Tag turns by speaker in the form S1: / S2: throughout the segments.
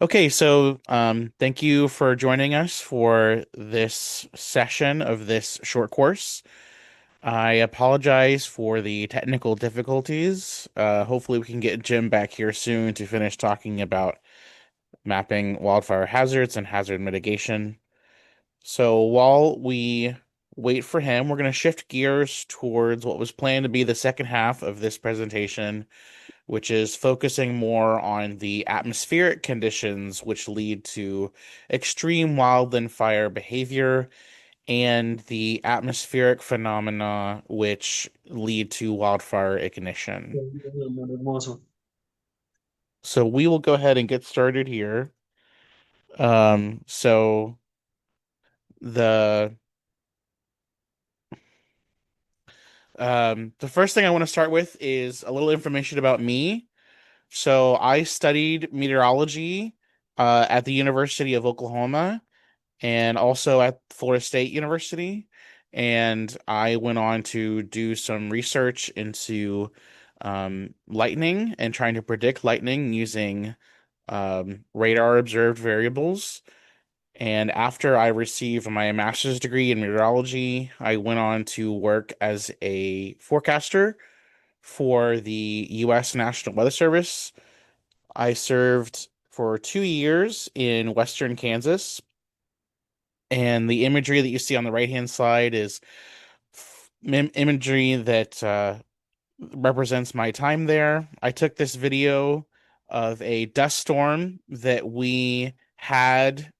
S1: Okay, so thank you for joining us for this session of this short course. I apologize for the technical difficulties. Hopefully, we can get Jim back here soon to finish talking about mapping wildfire hazards and hazard mitigation. So while we wait for him, we're going to shift gears towards what was planned to be the second half of this presentation, which is focusing more on the atmospheric conditions which lead to extreme wildland fire behavior and the atmospheric phenomena which lead to wildfire ignition.
S2: Mi amor hermoso.
S1: So we will go ahead and get started here. So the the first thing I want to start with is a little information about me. So I studied meteorology at the University of Oklahoma and also at Florida State University. And I went on to do some research into lightning and trying to predict lightning using radar observed variables. And after I received my master's degree in meteorology, I went on to work as a forecaster for the U.S. National Weather Service. I served for 2 years in Western Kansas, and the imagery that you see on the right-hand side is imagery that represents my time there. I took this video of a dust storm that we had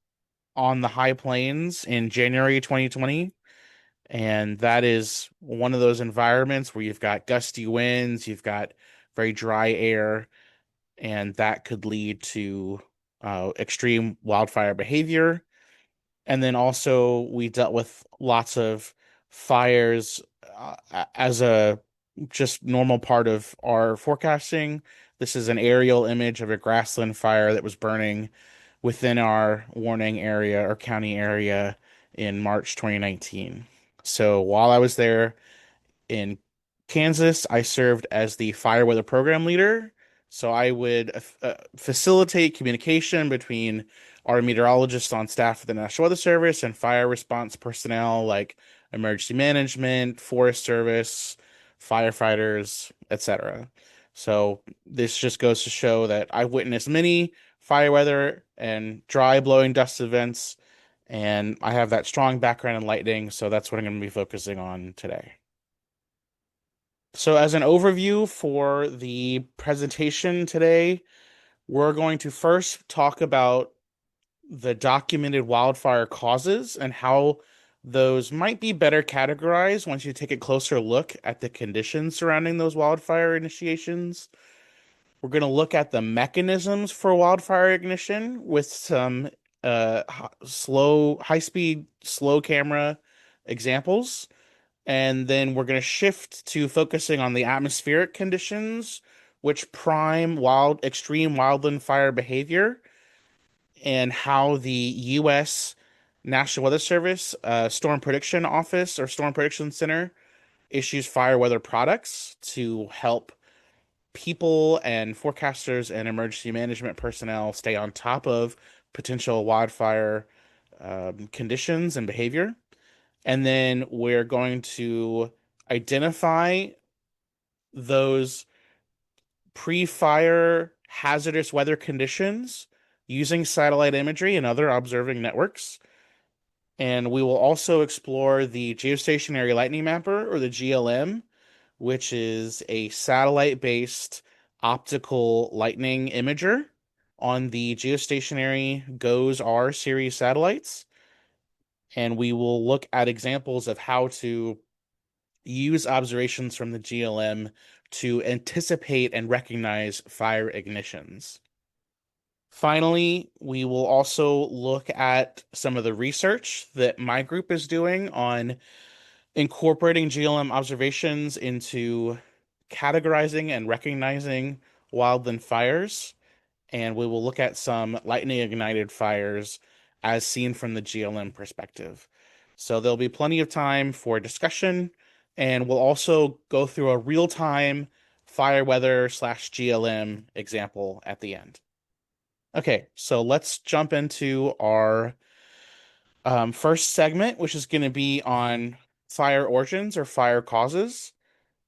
S1: on the high plains in January 2020. And that is one of those environments where you've got gusty winds, you've got very dry air, and that could lead to extreme wildfire behavior. And then also we dealt with lots of fires as a just normal part of our forecasting. This is an aerial image of a grassland fire that was burning within our warning area or county area in March 2019. So while I was there, in Kansas, I served as the fire weather program leader. So I would facilitate communication between our meteorologists on staff at the National Weather Service and fire response personnel like emergency management, Forest Service, firefighters, etc. So this just goes to show that I've witnessed many fire weather and dry blowing dust events, and I have that strong background in lightning, so that's what I'm going to be focusing on today. So, as an overview for the presentation today, we're going to first talk about the documented wildfire causes and how those might be better categorized once you take a closer look at the conditions surrounding those wildfire initiations. We're going to look at the mechanisms for wildfire ignition with some high speed, slow camera examples. And then we're going to shift to focusing on the atmospheric conditions, which prime extreme wildland fire behavior, and how the U.S. National Weather Service Storm Prediction Office or Storm Prediction Center issues fire weather products to help people and forecasters and emergency management personnel stay on top of potential wildfire conditions and behavior. And then we're going to identify those pre-fire hazardous weather conditions using satellite imagery and other observing networks. And we will also explore the geostationary lightning mapper or the GLM, which is a satellite-based optical lightning imager on the geostationary GOES-R series satellites. And we will look at examples of how to use observations from the GLM to anticipate and recognize fire ignitions. Finally, we will also look at some of the research that my group is doing on incorporating GLM observations into categorizing and recognizing wildland fires, and we will look at some lightning ignited fires as seen from the GLM perspective. So there'll be plenty of time for discussion, and we'll also go through a real-time fire weather slash GLM example at the end. Okay, so let's jump into our first segment, which is going to be on fire origins or fire causes.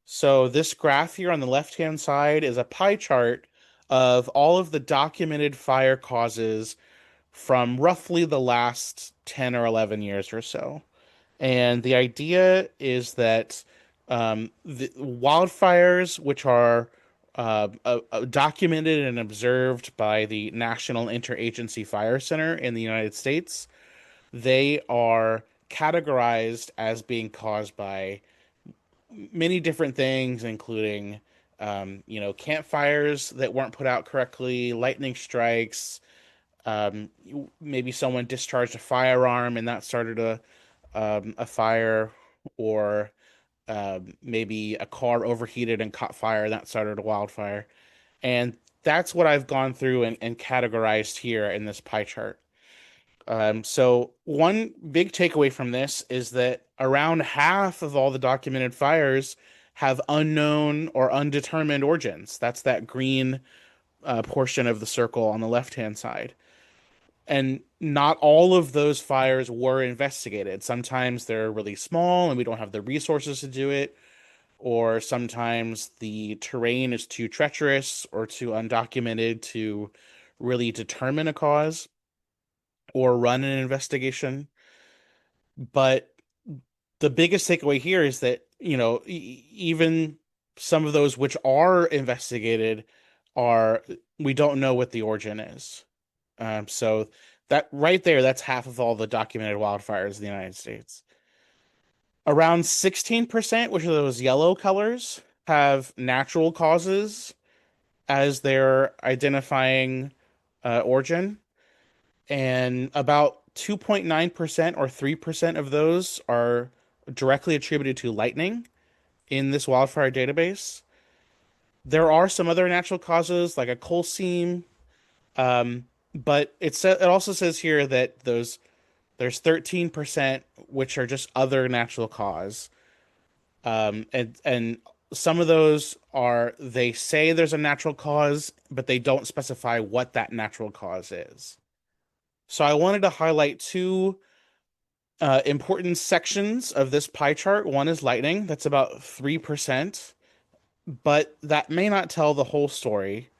S1: So this graph here on the left-hand side is a pie chart of all of the documented fire causes from roughly the last 10 or 11 years or so. And the idea is that the wildfires, which are documented and observed by the National Interagency Fire Center in the United States, they are categorized as being caused by many different things, including campfires that weren't put out correctly, lightning strikes, maybe someone discharged a firearm and that started a fire, or maybe a car overheated and caught fire and that started a wildfire. And that's what I've gone through and categorized here in this pie chart. So one big takeaway from this is that around half of all the documented fires have unknown or undetermined origins. That's that green portion of the circle on the left-hand side. And not all of those fires were investigated. Sometimes they're really small and we don't have the resources to do it, or sometimes the terrain is too treacherous or too undocumented to really determine a cause or run an investigation. But the biggest takeaway here is that, even some of those which are investigated are, we don't know what the origin is. So that right there, that's half of all the documented wildfires in the United States. Around 16%, which are those yellow colors, have natural causes as their identifying origin. And about 2.9% or 3% of those are directly attributed to lightning in this wildfire database. There are some other natural causes like a coal seam, but it also says here that there's 13% which are just other natural cause. And some of those are, they say there's a natural cause, but they don't specify what that natural cause is. So I wanted to highlight two important sections of this pie chart. One is lightning, that's about 3%, but that may not tell the whole story.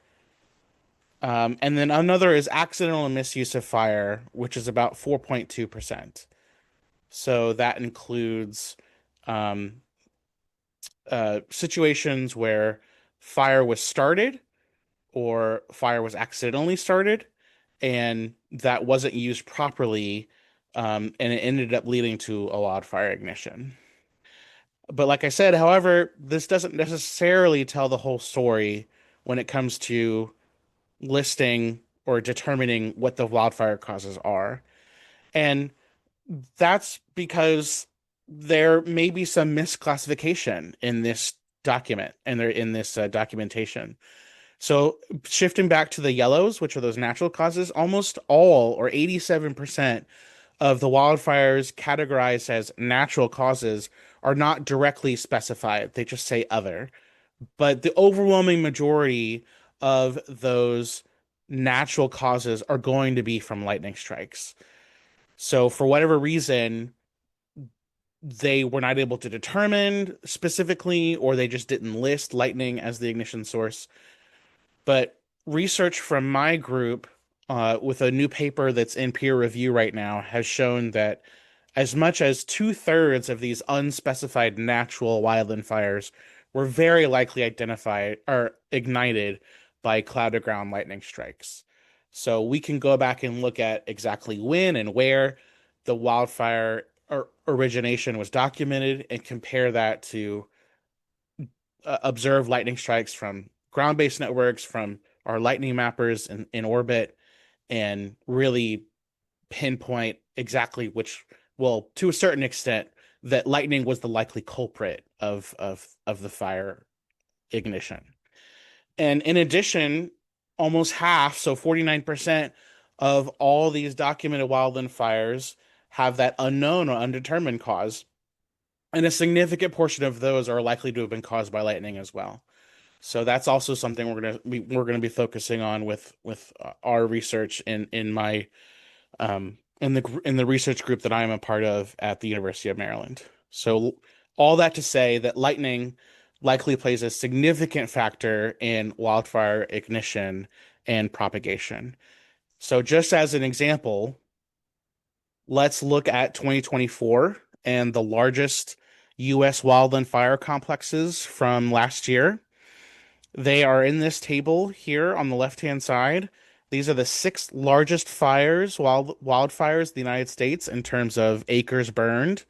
S1: And then another is accidental and misuse of fire, which is about 4.2%. So that includes um, situations where fire was started or fire was accidentally started and that wasn't used properly, and it ended up leading to a wildfire ignition. But like I said, however, this doesn't necessarily tell the whole story when it comes to listing or determining what the wildfire causes are. And that's because there may be some misclassification in this document and they're in this documentation. So shifting back to the yellows, which are those natural causes, almost all or 87% of the wildfires categorized as natural causes are not directly specified. They just say other. But the overwhelming majority of those natural causes are going to be from lightning strikes. So for whatever reason, they were not able to determine specifically, or they just didn't list lightning as the ignition source. But research from my group, with a new paper that's in peer review right now, has shown that as much as two-thirds of these unspecified natural wildland fires were very likely identified or ignited by cloud to ground lightning strikes. So we can go back and look at exactly when and where the wildfire origination was documented and compare that to observe lightning strikes from ground-based networks, from our lightning mappers in orbit, and really pinpoint exactly which, well, to a certain extent, that lightning was the likely culprit of the fire ignition. And in addition, almost half, so 49% of all these documented wildland fires have that unknown or undetermined cause. And a significant portion of those are likely to have been caused by lightning as well. So that's also something we're gonna be focusing on with our research in my in the research group that I am a part of at the University of Maryland. So all that to say that lightning likely plays a significant factor in wildfire ignition and propagation. So just as an example, let's look at 2024 and the largest U.S. wildland fire complexes from last year. They are in this table here on the left-hand side. These are the six largest wildfires in the United States in terms of acres burned.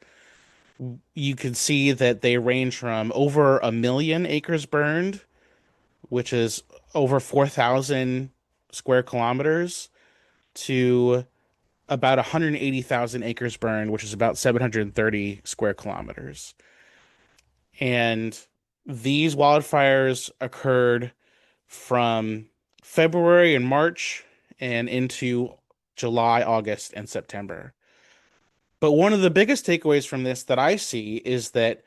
S1: You can see that they range from over 1 million acres burned, which is over 4,000 square kilometers, to about 180,000 acres burned, which is about 730 square kilometers. And these wildfires occurred from February and March and into July, August, and September. But one of the biggest takeaways from this that I see is that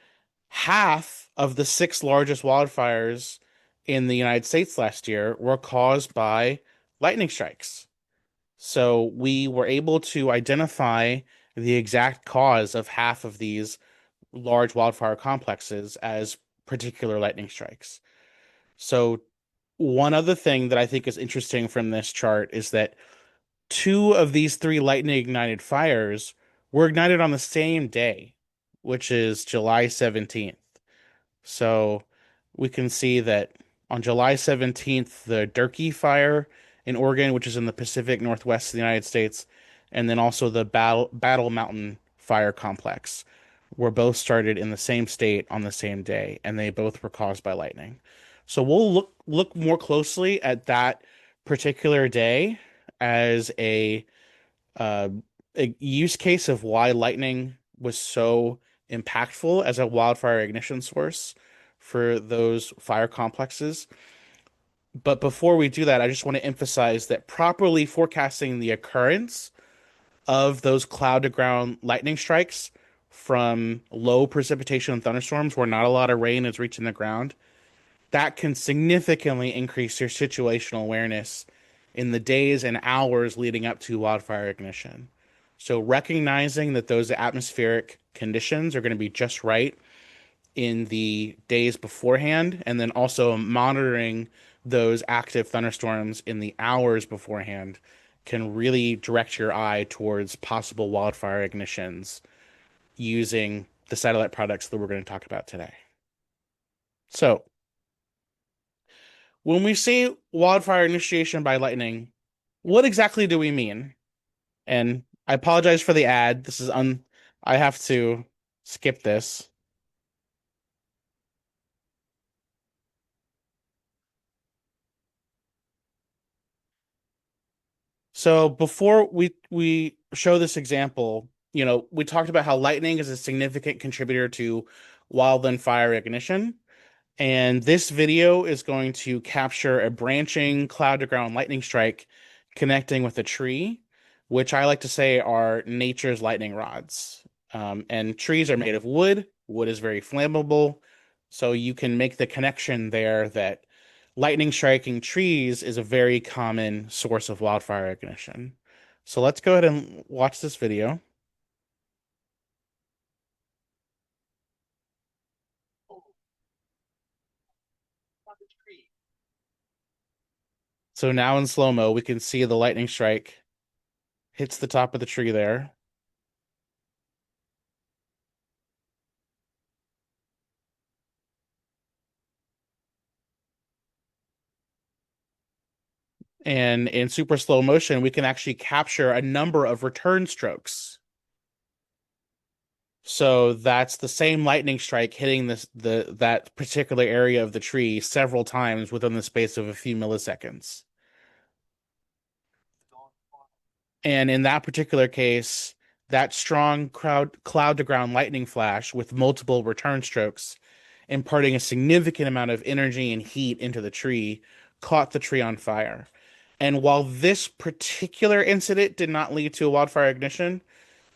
S1: half of the six largest wildfires in the United States last year were caused by lightning strikes. So we were able to identify the exact cause of half of these large wildfire complexes as particular lightning strikes. So one other thing that I think is interesting from this chart is that two of these three lightning ignited fires were ignited on the same day, which is July 17th. So we can see that on July 17th, the Durkee fire in Oregon, which is in the Pacific Northwest of the United States, and then also the Battle Mountain fire complex were both started in the same state on the same day, and they both were caused by lightning. So we'll look more closely at that particular day as uh, a use case of why lightning was so impactful as a wildfire ignition source for those fire complexes. But before we do that, I just want to emphasize that properly forecasting the occurrence of those cloud to ground lightning strikes from low precipitation and thunderstorms where not a lot of rain is reaching the ground, that can significantly increase your situational awareness in the days and hours leading up to wildfire ignition. So recognizing that those atmospheric conditions are going to be just right in the days beforehand, and then also monitoring those active thunderstorms in the hours beforehand can really direct your eye towards possible wildfire ignitions using the satellite products that we're going to talk about today. So, when we say wildfire initiation by lightning, what exactly do we mean? And I apologize for the ad. I have to skip this. So before we show this example, we talked about how lightning is a significant contributor to wildland fire ignition. And this video is going to capture a branching cloud to ground lightning strike connecting with a tree, which I like to say are nature's lightning rods. And trees are made of wood. Wood is very flammable. So you can make the connection there that lightning striking trees is a very common source of wildfire ignition. So let's go ahead and watch this video. So now in slow-mo, we can see the lightning strike hits the top of the tree there. And in super slow motion, we can actually capture a number of return strokes. So that's the same lightning strike hitting that particular area of the tree several times within the space of a few milliseconds. And in that particular case, that strong cloud to ground lightning flash with multiple return strokes, imparting a significant amount of energy and heat into the tree, caught the tree on fire. And while this particular incident did not lead to a wildfire ignition,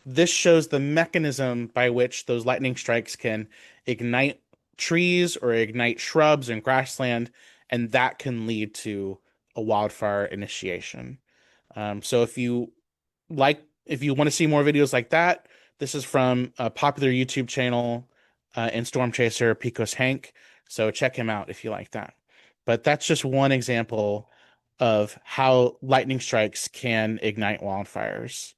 S1: this shows the mechanism by which those lightning strikes can ignite trees or ignite shrubs and grassland, and that can lead to a wildfire initiation. So if you want to see more videos like that, this is from a popular YouTube channel in Storm Chaser, Picos Hank. So check him out if you like that. But that's just one example of how lightning strikes can ignite wildfires.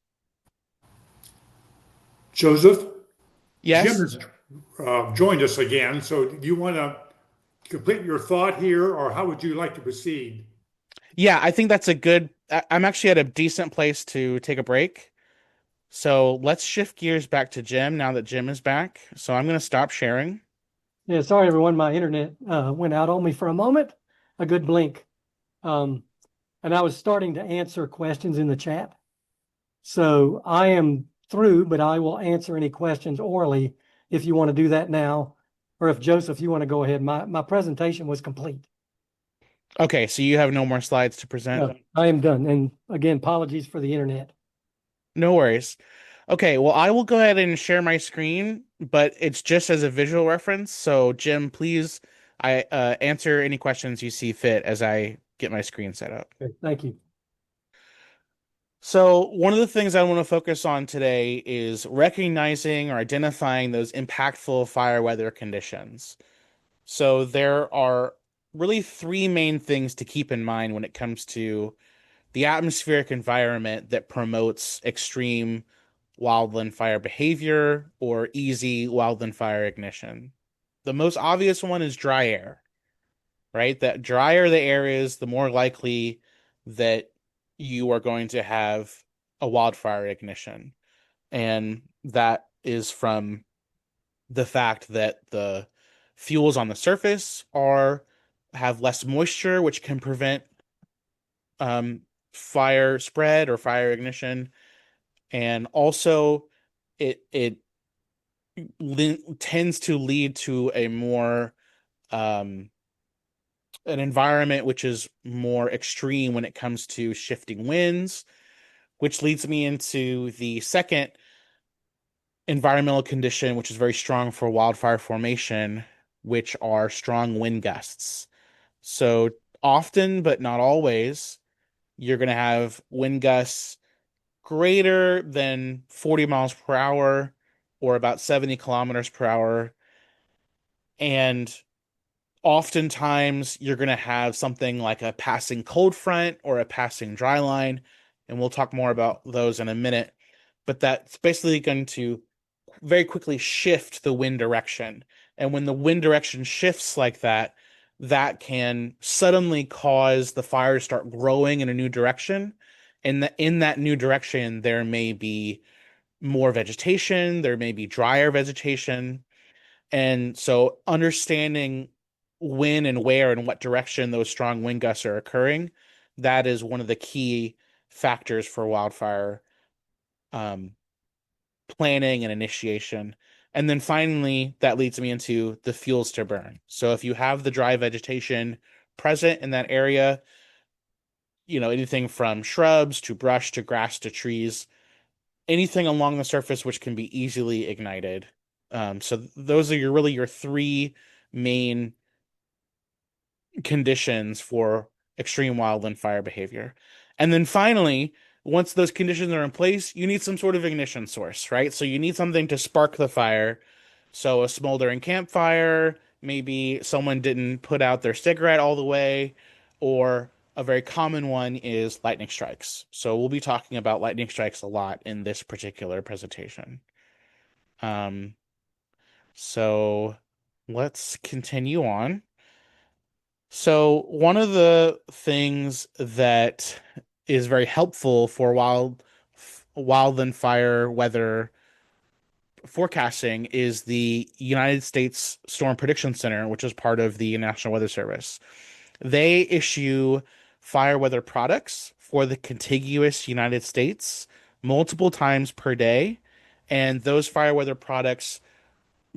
S2: Joseph, Jim
S1: Yes.
S2: has joined us again. So do you want to complete your thought here, or how would you like to proceed?
S1: Yeah, I think that's a good. I'm actually at a decent place to take a break. So let's shift gears back to Jim now that Jim is back. So I'm going to stop sharing.
S3: Yeah, sorry everyone, my internet went out on me for a moment, a good blink. Um, and I was starting to answer questions in the chat. So I am through, but I will answer any questions orally if you want to do that now, or if Joseph, you want to go ahead. My presentation was complete.
S1: Okay, so you have no more slides to present?
S3: No, I am done. And again, apologies for the internet.
S1: No worries. Okay, well, I will go ahead and share my screen, but it's just as a visual reference. So, Jim, please, I answer any questions you see fit as I get my screen set up.
S3: Okay, thank you.
S1: So, one of the things I want to focus on today is recognizing or identifying those impactful fire weather conditions. So, there are really three main things to keep in mind when it comes to the atmospheric environment that promotes extreme wildland fire behavior or easy wildland fire ignition. The most obvious one is dry air, right? That drier the air is, the more likely that you are going to have a wildfire ignition. And that is from the fact that the fuels on the surface are have less moisture, which can prevent fire spread or fire ignition. And also it tends to lead to a more um, an environment which is more extreme when it comes to shifting winds, which leads me into the second environmental condition, which is very strong for wildfire formation, which are strong wind gusts. So often, but not always, you're going to have wind gusts greater than 40 miles per hour or about 70 kilometers per hour. And oftentimes you're going to have something like a passing cold front or a passing dry line. And we'll talk more about those in a minute. But that's basically going to very quickly shift the wind direction. And when the wind direction shifts like that, that can suddenly cause the fire to start growing in a new direction. And in that new direction, there may be more vegetation, there may be drier vegetation. And so understanding when and where and what direction those strong wind gusts are occurring, that is one of the key factors for wildfire um, planning and initiation. And then finally, that leads me into the fuels to burn. So if you have the dry vegetation present in that area, anything from shrubs to brush to grass to trees, anything along the surface which can be easily ignited. So those are your three main conditions for extreme wildland fire behavior. And then finally, once those conditions are in place, you need some sort of ignition source, right? So you need something to spark the fire. So a smoldering campfire, maybe someone didn't put out their cigarette all the way, or a very common one is lightning strikes. So we'll be talking about lightning strikes a lot in this particular presentation. Um, so let's continue on. So one of the things that is very helpful for wildland fire weather forecasting is the United States Storm Prediction Center, which is part of the National Weather Service. They issue fire weather products for the contiguous United States multiple times per day, and those fire weather products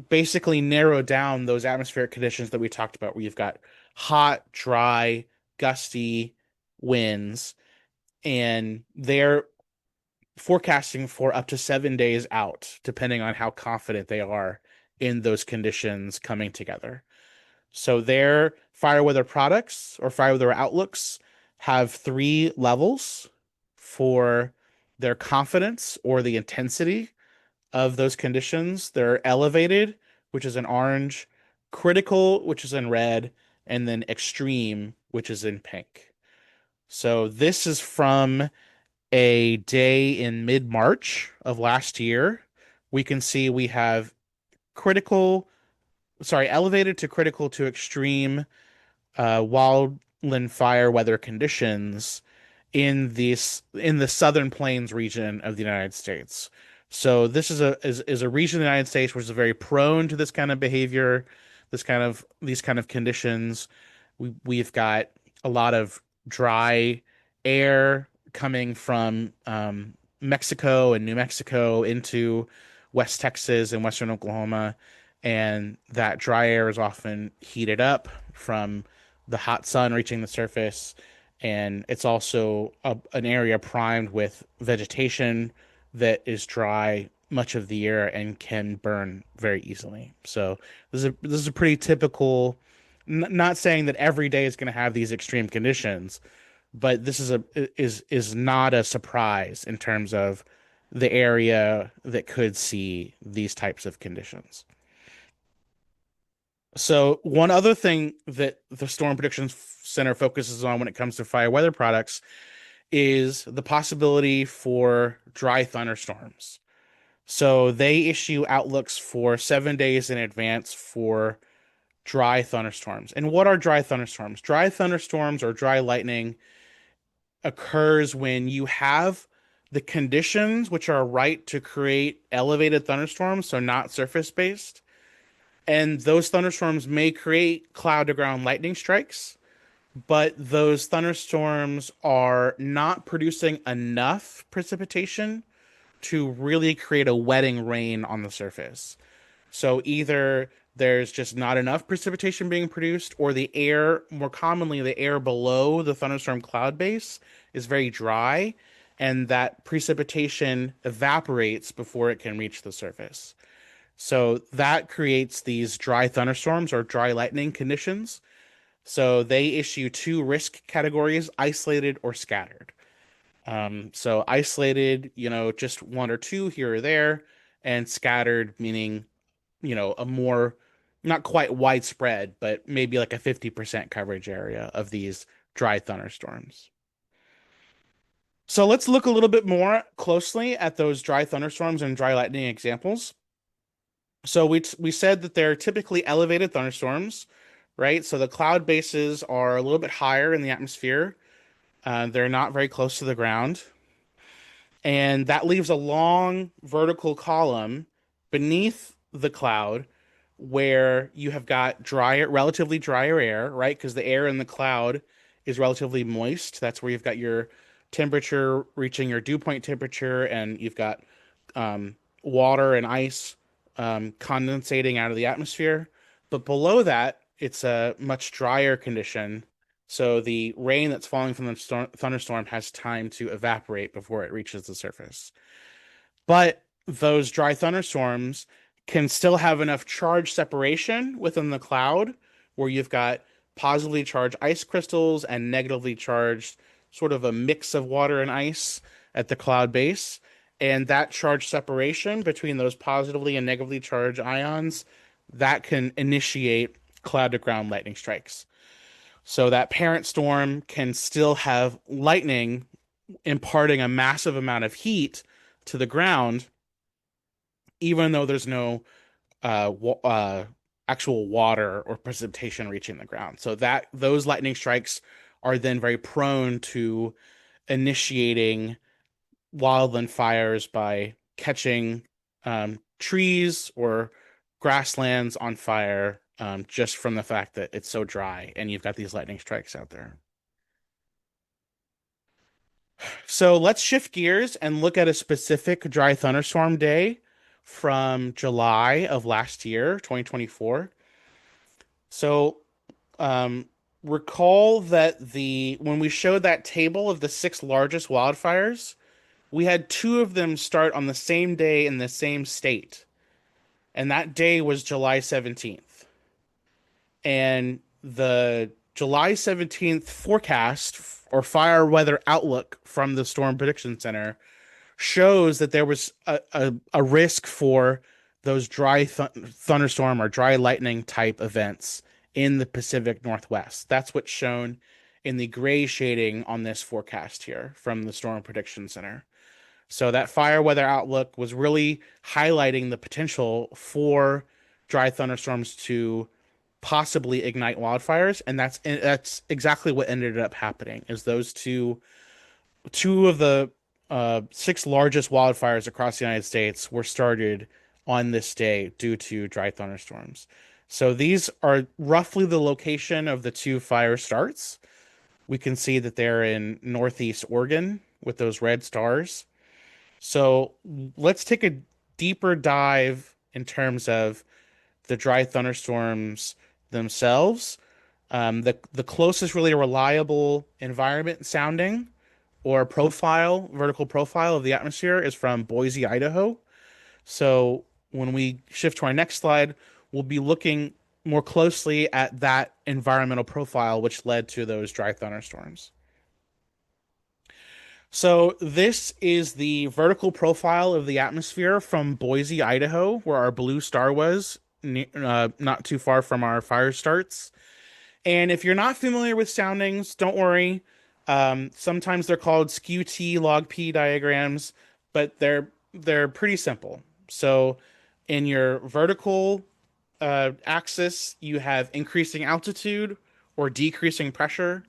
S1: basically narrow down those atmospheric conditions that we talked about, where you've got hot, dry, gusty winds, and they're forecasting for up to 7 days out, depending on how confident they are in those conditions coming together. So their fire weather products or fire weather outlooks have three levels for their confidence or the intensity of those conditions. They're elevated, which is in orange, critical, which is in red, and then extreme, which is in pink. So this is from a day in mid-March of last year. We can see we have critical, sorry, elevated to critical to extreme wildland fire weather conditions in the southern plains region of the United States. So this is a region of the United States which is very prone to this kind of behavior, these kind of conditions. We've got a lot of dry air coming from Mexico and New Mexico into West Texas and Western Oklahoma, and that dry air is often heated up from the hot sun reaching the surface, and it's also an area primed with vegetation that is dry much of the year and can burn very easily. So this is a pretty typical. Not saying that every day is going to have these extreme conditions, but this is not a surprise in terms of the area that could see these types of conditions. So one other thing that the Storm Prediction Center focuses on when it comes to fire weather products is the possibility for dry thunderstorms. So they issue outlooks for 7 days in advance for dry thunderstorms. And what are dry thunderstorms? Dry thunderstorms or dry lightning occurs when you have the conditions which are right to create elevated thunderstorms, so not surface based. And those thunderstorms may create cloud to ground lightning strikes, but those thunderstorms are not producing enough precipitation to really create a wetting rain on the surface. So either there's just not enough precipitation being produced, or the air, more commonly, the air below the thunderstorm cloud base is very dry, and that precipitation evaporates before it can reach the surface. So that creates these dry thunderstorms or dry lightning conditions. So they issue two risk categories: isolated or scattered. So isolated, just one or two here or there, and scattered meaning, a more, not quite widespread, but maybe like a 50% coverage area of these dry thunderstorms. So let's look a little bit more closely at those dry thunderstorms and dry lightning examples. So we said that they're typically elevated thunderstorms, right? So the cloud bases are a little bit higher in the atmosphere. They're not very close to the ground. And that leaves a long vertical column beneath the cloud where you have got relatively drier air, right? Because the air in the cloud is relatively moist. That's where you've got your temperature reaching your dew point temperature, and you've got water and ice condensating out of the atmosphere. But below that, it's a much drier condition. So the rain that's falling from the thunderstorm has time to evaporate before it reaches the surface. But those dry thunderstorms can still have enough charge separation within the cloud where you've got positively charged ice crystals and negatively charged, sort of a mix of water and ice at the cloud base. And that charge separation between those positively and negatively charged ions, that can initiate cloud to ground lightning strikes. So that parent storm can still have lightning imparting a massive amount of heat to the ground, even though there's no actual water or precipitation reaching the ground. So that those lightning strikes are then very prone to initiating wildland fires by catching trees or grasslands on fire, just from the fact that it's so dry and you've got these lightning strikes out there. So let's shift gears and look at a specific dry thunderstorm day from July of last year, 2024. So recall that when we showed that table of the six largest wildfires, we had two of them start on the same day in the same state. and that day was July 17th. And the July 17th forecast or fire weather outlook from the Storm Prediction Center shows that there was a risk for those thunderstorm or dry lightning type events in the Pacific Northwest. That's what's shown in the gray shading on this forecast here from the Storm Prediction Center. So that fire weather outlook was really highlighting the potential for dry thunderstorms to possibly ignite wildfires, and that's exactly what ended up happening. Is those two of the six largest wildfires across the United States were started on this day due to dry thunderstorms. So these are roughly the location of the two fire starts. We can see that they're in Northeast Oregon with those red stars. So let's take a deeper dive in terms of the dry thunderstorms themselves. The closest really reliable environment sounding or profile, vertical profile of the atmosphere is from Boise, Idaho. So when we shift to our next slide, we'll be looking more closely at that environmental profile, which led to those dry thunderstorms. So this is the vertical profile of the atmosphere from Boise, Idaho, where our blue star was, not too far from our fire starts. And if you're not familiar with soundings, don't worry. Sometimes they're called skew T log P diagrams, but they're pretty simple. So in your vertical axis, you have increasing altitude or decreasing pressure.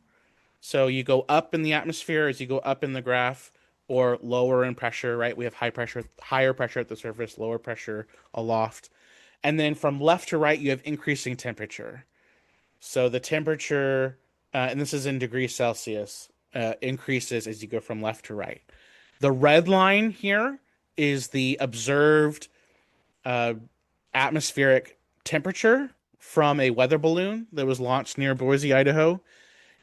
S1: So you go up in the atmosphere as you go up in the graph, or lower in pressure, right? We have high pressure, higher pressure at the surface, lower pressure aloft. And then from left to right, you have increasing temperature. So the temperature, and this is in degrees Celsius, increases as you go from left to right. The red line here is the observed uh, atmospheric temperature from a weather balloon that was launched near Boise, Idaho.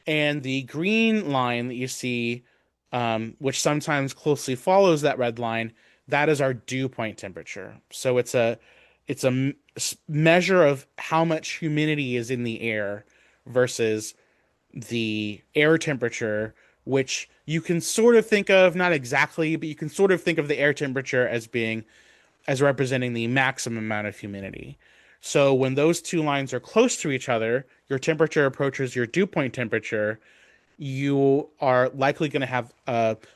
S1: And the green line that you see, which sometimes closely follows that red line, that is our dew point temperature. So it's a measure of how much humidity is in the air versus the air temperature, which you can sort of think of, not exactly, but you can sort of think of the air temperature as representing the maximum amount of humidity. So when those two lines are close to each other, your temperature approaches your dew point temperature, you are likely going to have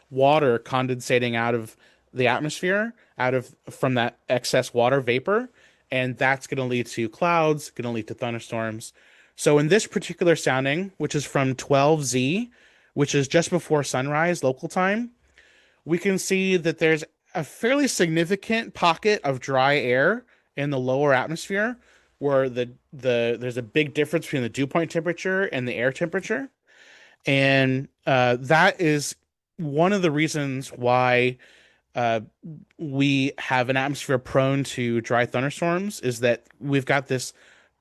S1: water condensating out of the atmosphere, out of from that excess water vapor, and that's going to lead to clouds, going to lead to thunderstorms. So in this particular sounding, which is from 12Z, which is just before sunrise local time, we can see that there's a fairly significant pocket of dry air in the lower atmosphere where there's a big difference between the dew point temperature and the air temperature. And that is one of the reasons why uh, we have an atmosphere prone to dry thunderstorms is that we've got this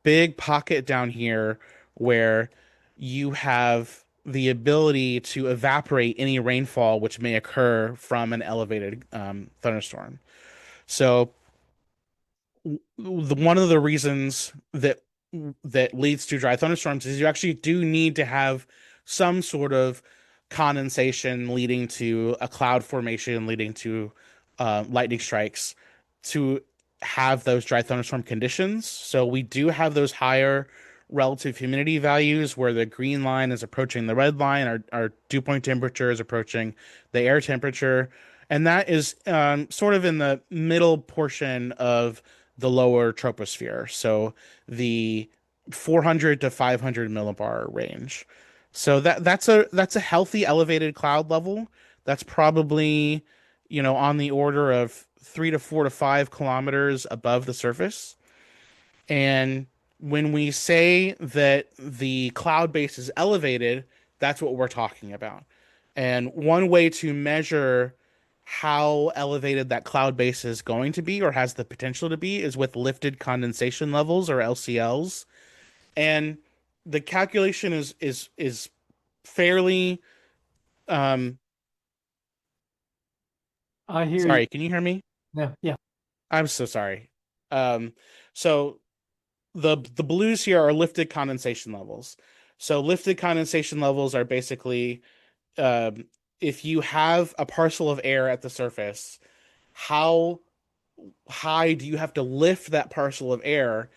S1: big pocket down here where you have the ability to evaporate any rainfall which may occur from an elevated thunderstorm. So one of the reasons that leads to dry thunderstorms is you actually do need to have some sort of condensation leading to a cloud formation, leading to lightning strikes to have those dry thunderstorm conditions. So we do have those higher relative humidity values where the green line is approaching the red line, our dew point temperature is approaching the air temperature. And that is sort of in the middle portion of the lower troposphere. So the 400 to 500 millibar range. So that's a healthy elevated cloud level. That's probably, on the order of 3 to 4 to 5 kilometers above the surface. And when we say that the cloud base is elevated, that's what we're talking about. And one way to measure how elevated that cloud base is going to be or has the potential to be is with lifted condensation levels or LCLs. And the calculation is fairly um
S3: I hear you.
S1: sorry, can you hear me?
S3: Yeah, yeah.
S1: I'm so sorry. Um, so the blues here are lifted condensation levels. So lifted condensation levels are basically um, if you have a parcel of air at the surface, how high do you have to lift that parcel of air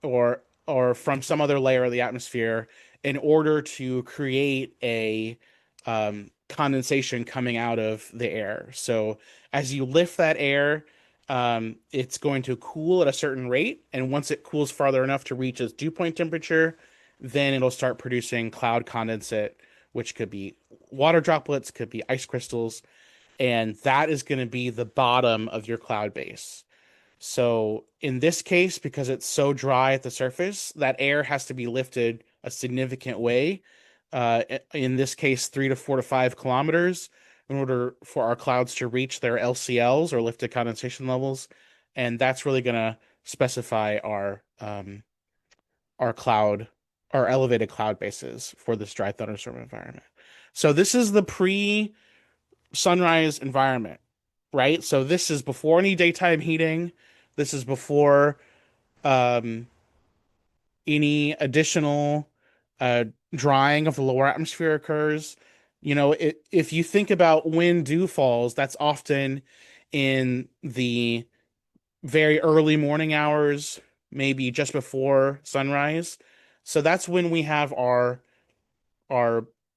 S1: or from some other layer of the atmosphere in order to create a condensation coming out of the air. So as you lift that air, it's going to cool at a certain rate, and once it cools farther enough to reach its dew point temperature, then it'll start producing cloud condensate, which could be water droplets, could be ice crystals, and that is going to be the bottom of your cloud base. So in this case, because it's so dry at the surface, that air has to be lifted a significant way. In this case, 3 to 4 to 5 kilometers in order for our clouds to reach their LCLs or lifted condensation levels. And that's really going to specify our cloud, our elevated cloud bases for this dry thunderstorm environment. So this is the pre-sunrise environment, right? So this is before any daytime heating. This is before um, any additional uh, drying of the lower atmosphere occurs. If you think about when dew falls, that's often in the very early morning hours, maybe just before sunrise. So that's when we have our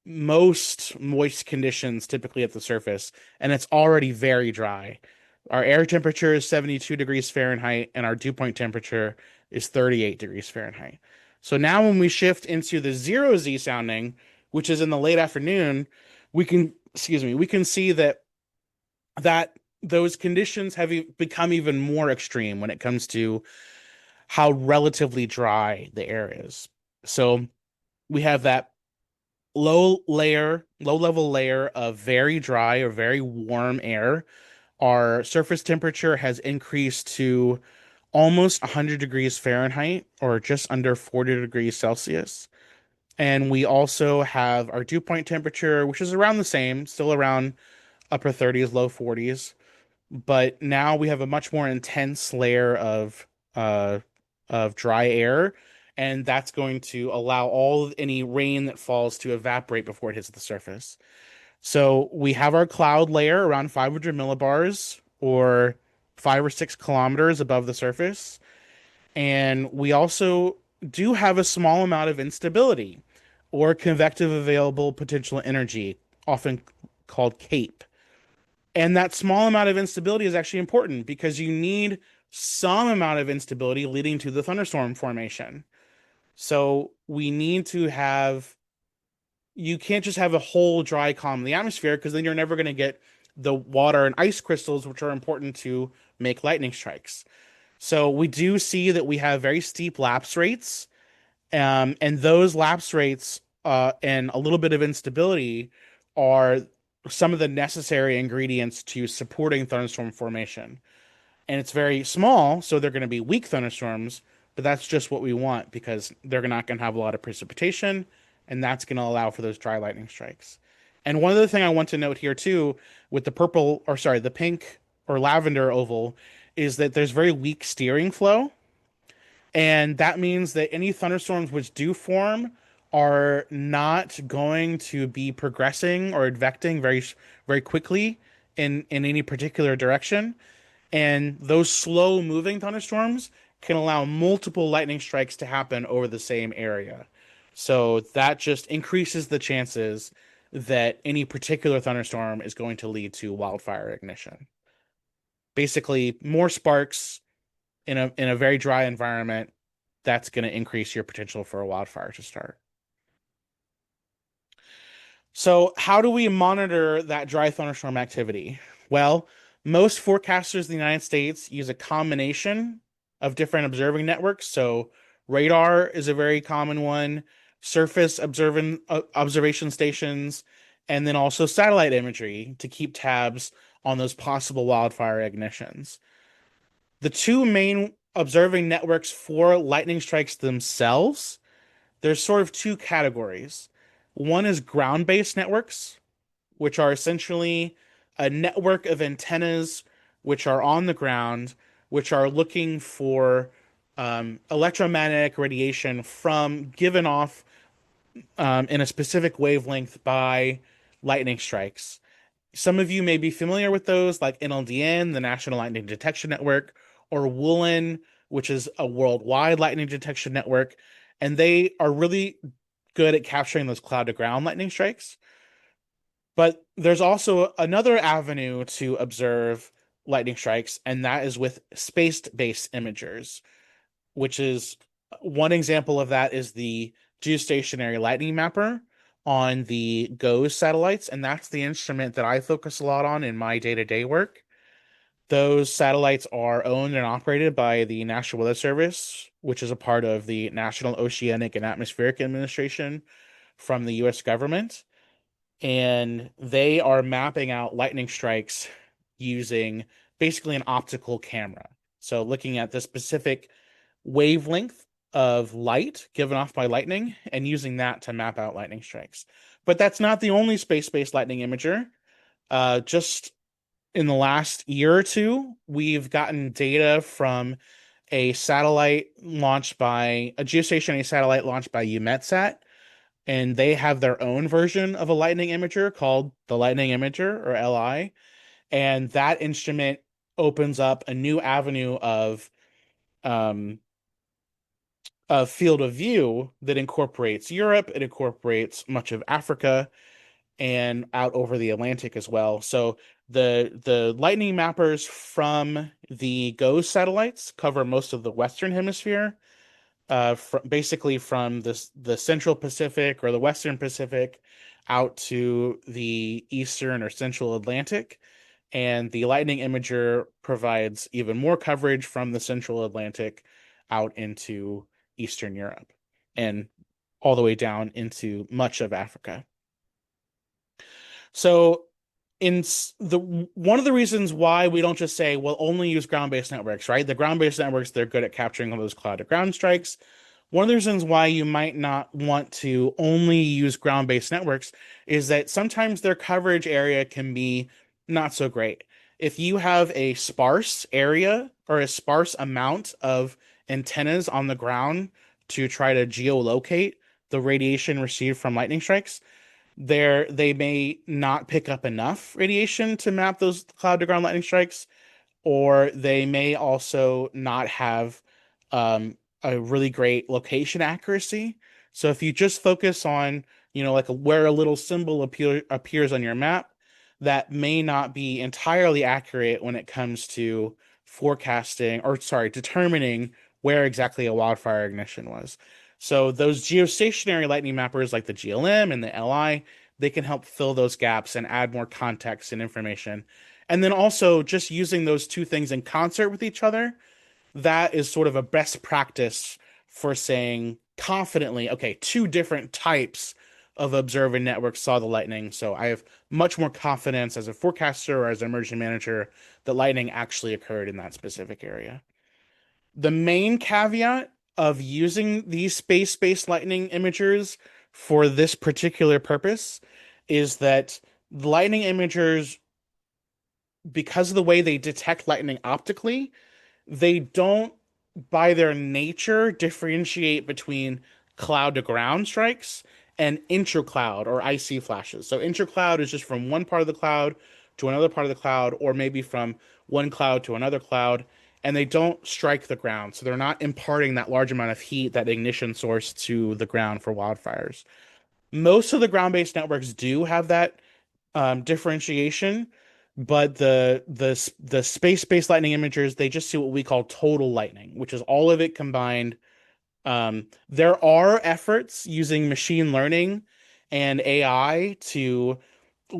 S1: most moist conditions typically at the surface, and it's already very dry. Our air temperature is 72 degrees Fahrenheit, and our dew point temperature is 38 degrees Fahrenheit. So now when we shift into the zero Z sounding, which is in the late afternoon, we can see that those conditions have become even more extreme when it comes to how relatively dry the air is. So we have that low level layer of very dry or very warm air. Our surface temperature has increased to almost 100 degrees Fahrenheit or just under 40 degrees Celsius. And we also have our dew point temperature, which is around the same, still around upper 30s, low 40s. But now we have a much more intense layer uh, of dry air, and that's going to allow any rain that falls to evaporate before it hits the surface. So we have our cloud layer around 500 millibars or 5 or 6 kilometers above the surface. And we also do have a small amount of instability or convective available potential energy, often called CAPE. And that small amount of instability is actually important because you need some amount of instability leading to the thunderstorm formation. So we need to have, you can't just have a whole dry column in the atmosphere because then you're never going to get the water and ice crystals, which are important to make lightning strikes. So we do see that we have very steep lapse rates, and those lapse rates and a little bit of instability are some of the necessary ingredients to supporting thunderstorm formation. And it's very small, so they're going to be weak thunderstorms, but that's just what we want because they're not going to have a lot of precipitation, and that's going to allow for those dry lightning strikes. And one other thing I want to note here too, with the pink or lavender oval, is that there's very weak steering flow. And that means that any thunderstorms which do form are not going to be progressing or advecting very quickly in any particular direction. And those slow moving thunderstorms can allow multiple lightning strikes to happen over the same area. So that just increases the chances that any particular thunderstorm is going to lead to wildfire ignition. Basically, more sparks in a very dry environment, that's going to increase your potential for a wildfire to start. So, how do we monitor that dry thunderstorm activity? Well, most forecasters in the United States use a combination of different observing networks. So, radar is a very common one, surface observation stations, and then also satellite imagery to keep tabs on those possible wildfire ignitions. The two main observing networks for lightning strikes themselves, there's sort of two categories. One is ground-based networks, which are essentially a network of antennas which are on the ground, which are looking for electromagnetic radiation from given off in a specific wavelength by lightning strikes. Some of you may be familiar with those, like NLDN, the National Lightning Detection Network, or Woolen, which is a worldwide lightning detection network. And they are really good at capturing those cloud to ground lightning strikes. But there's also another avenue to observe lightning strikes, and that is with space-based imagers, which is one example of that is the geostationary lightning mapper on the GOES satellites, and that's the instrument that I focus a lot on in my day-to-day work. Those satellites are owned and operated by the National Weather Service, which is a part of the National Oceanic and Atmospheric Administration from the US government. And they are mapping out lightning strikes using basically an optical camera. So looking at the specific wavelength of light given off by lightning and using that to map out lightning strikes. But that's not the only space-based lightning imager. Just in the last year or two, we've gotten data from a geostationary satellite launched by EUMETSAT, and they have their own version of a lightning imager called the Lightning Imager, or LI. And that instrument opens up a new avenue um, of field of view that incorporates Europe, it incorporates much of Africa, and out over the Atlantic as well. So the lightning mappers from the GOES satellites cover most of the Western Hemisphere, basically from the Central Pacific or the Western Pacific out to the Eastern or Central Atlantic. And the Lightning Imager provides even more coverage from the Central Atlantic out into Eastern Europe and all the way down into much of Africa. So in the one of the reasons why we don't just say, well, only use ground-based networks, right? The ground-based networks, they're good at capturing all those cloud-to-ground strikes. One of the reasons why you might not want to only use ground-based networks is that sometimes their coverage area can be not so great. If you have a sparse area or a sparse amount of antennas on the ground to try to geolocate the radiation received from lightning strikes, they may not pick up enough radiation to map those cloud to ground lightning strikes, or they may also not have a really great location accuracy. So if you just focus on, like where a little symbol appears on your map, that may not be entirely accurate when it comes to forecasting, or sorry, determining where exactly a wildfire ignition was. So those geostationary lightning mappers like the GLM and the LI, they can help fill those gaps and add more context and information. And then also just using those two things in concert with each other, that is sort of a best practice for saying confidently, okay, two different types of observing networks saw the lightning. So I have much more confidence as a forecaster or as an emergency manager that lightning actually occurred in that specific area. The main caveat of using these space-based lightning imagers for this particular purpose is that the lightning imagers, because of the way they detect lightning optically, they don't, by their nature, differentiate between cloud to ground strikes and intracloud or IC flashes. So intracloud is just from one part of the cloud to another part of the cloud, or maybe from one cloud to another cloud, and they don't strike the ground. So they're not imparting that large amount of heat, that ignition source, to the ground for wildfires. Most of the ground-based networks do have that differentiation, but the space-based lightning imagers, they just see what we call total lightning, which is all of it combined. There are efforts using machine learning and AI to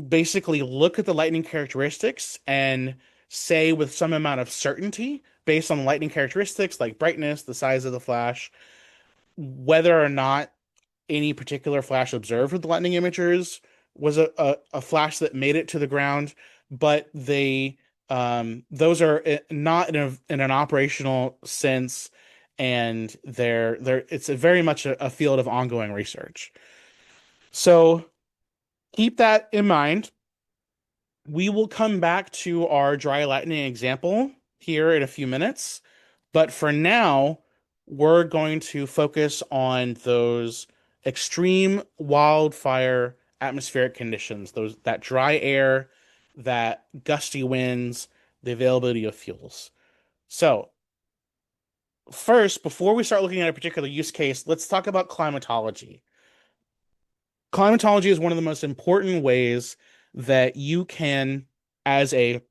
S1: basically look at the lightning characteristics and say with some amount of certainty, based on lightning characteristics like brightness, the size of the flash, whether or not any particular flash observed with the lightning imagers was a flash that made it to the ground, but those are not in an operational sense, and they're it's a very much a field of ongoing research. So keep that in mind. We will come back to our dry lightning example here in a few minutes. But for now, we're going to focus on those extreme wildfire atmospheric conditions, those that dry air, that gusty winds, the availability of fuels. So, first, before we start looking at a particular use case, let's talk about climatology. Climatology is one of the most important ways that you can, as a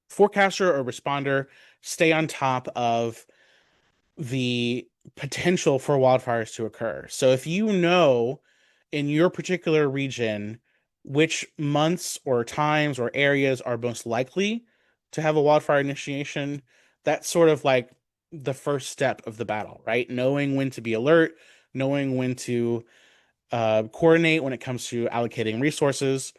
S1: forecaster or responder, stay on top of the potential for wildfires to occur. So if you know in your particular region which months or times or areas are most likely to have a wildfire initiation, that's sort of like the first step of the battle, right? Knowing when to be alert, knowing when to coordinate when it comes to allocating resources.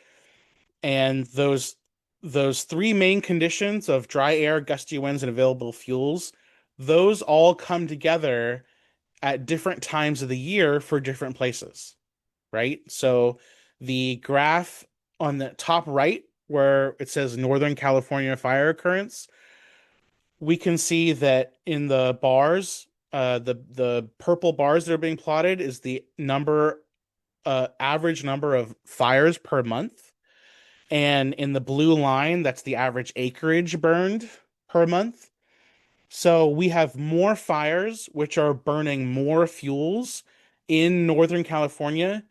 S1: And those three main conditions of dry air, gusty winds, and available fuels, those all come together at different times of the year for different places, right? So the graph on the top right, where it says Northern California fire occurrence, we can see that in the bars, the purple bars that are being plotted is the average number of fires per month. And in the blue line, that's the average acreage burned per month. So we have more fires, which are burning more fuels in Northern California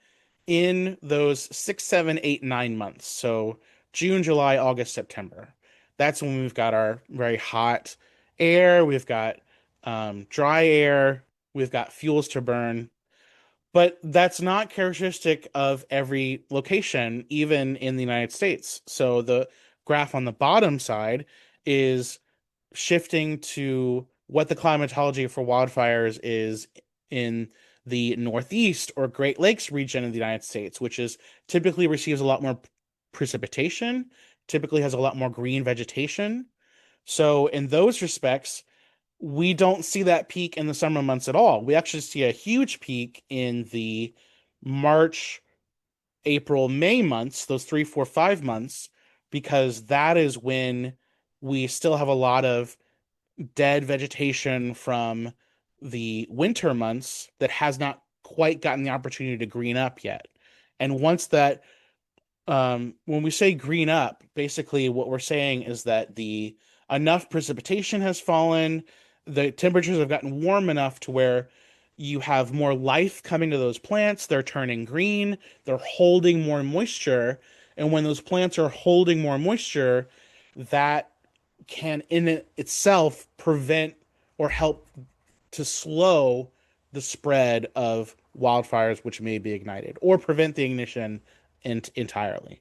S1: in those 6, 7, 8, 9 months. So June, July, August, September. That's when we've got our very hot air, we've got dry air, we've got fuels to burn. But that's not characteristic of every location, even in the United States. So the graph on the bottom side is shifting to what the climatology for wildfires is in the Northeast or Great Lakes region of the United States, which is typically receives a lot more precipitation, typically has a lot more green vegetation. So in those respects, we don't see that peak in the summer months at all. We actually see a huge peak in the March, April, May months, those 3, 4, 5 months, because that is when we still have a lot of dead vegetation from the winter months that has not quite gotten the opportunity to green up yet. And once that when we say green up, basically what we're saying is that the enough precipitation has fallen, the temperatures have gotten warm enough to where you have more life coming to those plants, they're turning green, they're holding more moisture, and when those plants are holding more moisture, that can in itself prevent or help to slow the spread of wildfires which may be ignited or prevent the ignition entirely.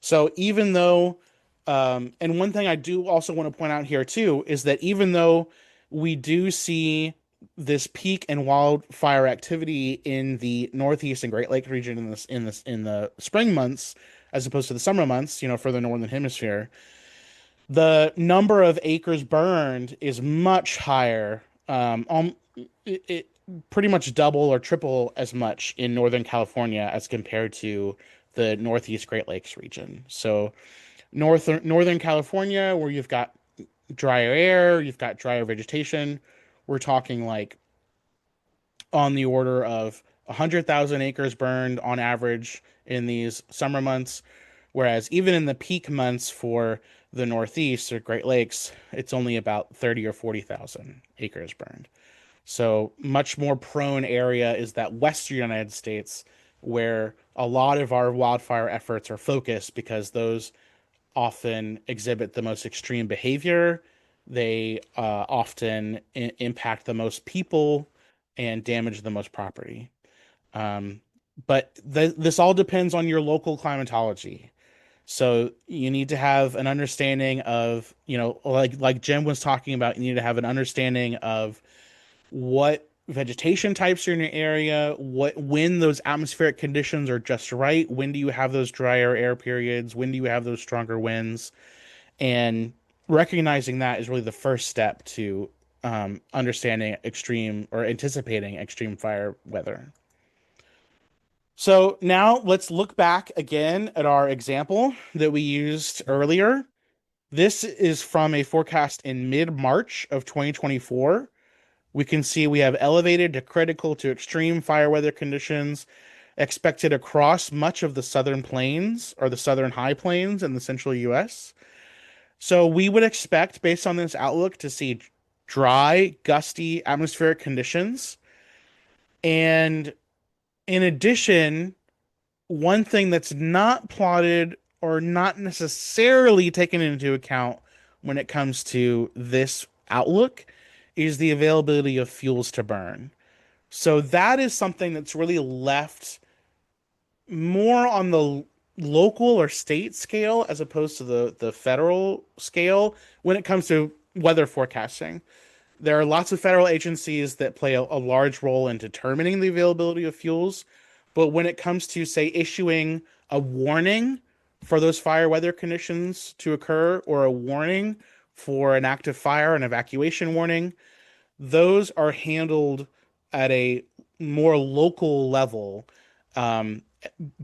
S1: So even though, and one thing I do also want to point out here too is that even though we do see this peak in wildfire activity in the Northeast and Great Lakes region in the spring months as opposed to the summer months, for the northern hemisphere, the number of acres burned is much higher. It pretty much double or triple as much in Northern California as compared to the Northeast Great Lakes region. So Northern California, where you've got drier air, you've got drier vegetation, we're talking like on the order of 100,000 acres burned on average in these summer months. Whereas even in the peak months for the Northeast or Great Lakes, it's only about 30 or 40,000 acres burned. So much more prone area is that Western United States where a lot of our wildfire efforts are focused because those often exhibit the most extreme behavior. They often impact the most people and damage the most property. Um, but this all depends on your local climatology. So you need to have an understanding of, like Jim was talking about, you need to have an understanding of what vegetation types are in your area, when those atmospheric conditions are just right, when do you have those drier air periods, when do you have those stronger winds, and recognizing that is really the first step to understanding extreme or anticipating extreme fire weather. So now let's look back again at our example that we used earlier. This is from a forecast in mid-March of 2024. We can see we have elevated to critical to extreme fire weather conditions expected across much of the southern plains or the southern high plains in the central US. So we would expect, based on this outlook, to see dry, gusty atmospheric conditions. And in addition, one thing that's not plotted or not necessarily taken into account when it comes to this outlook is the availability of fuels to burn. So that is something that's really left more on the local or state scale as opposed to the federal scale when it comes to weather forecasting. There are lots of federal agencies that play a large role in determining the availability of fuels, but when it comes to, say, issuing a warning for those fire weather conditions to occur or a warning for an active fire, an evacuation warning, those are handled at a more local level. Um,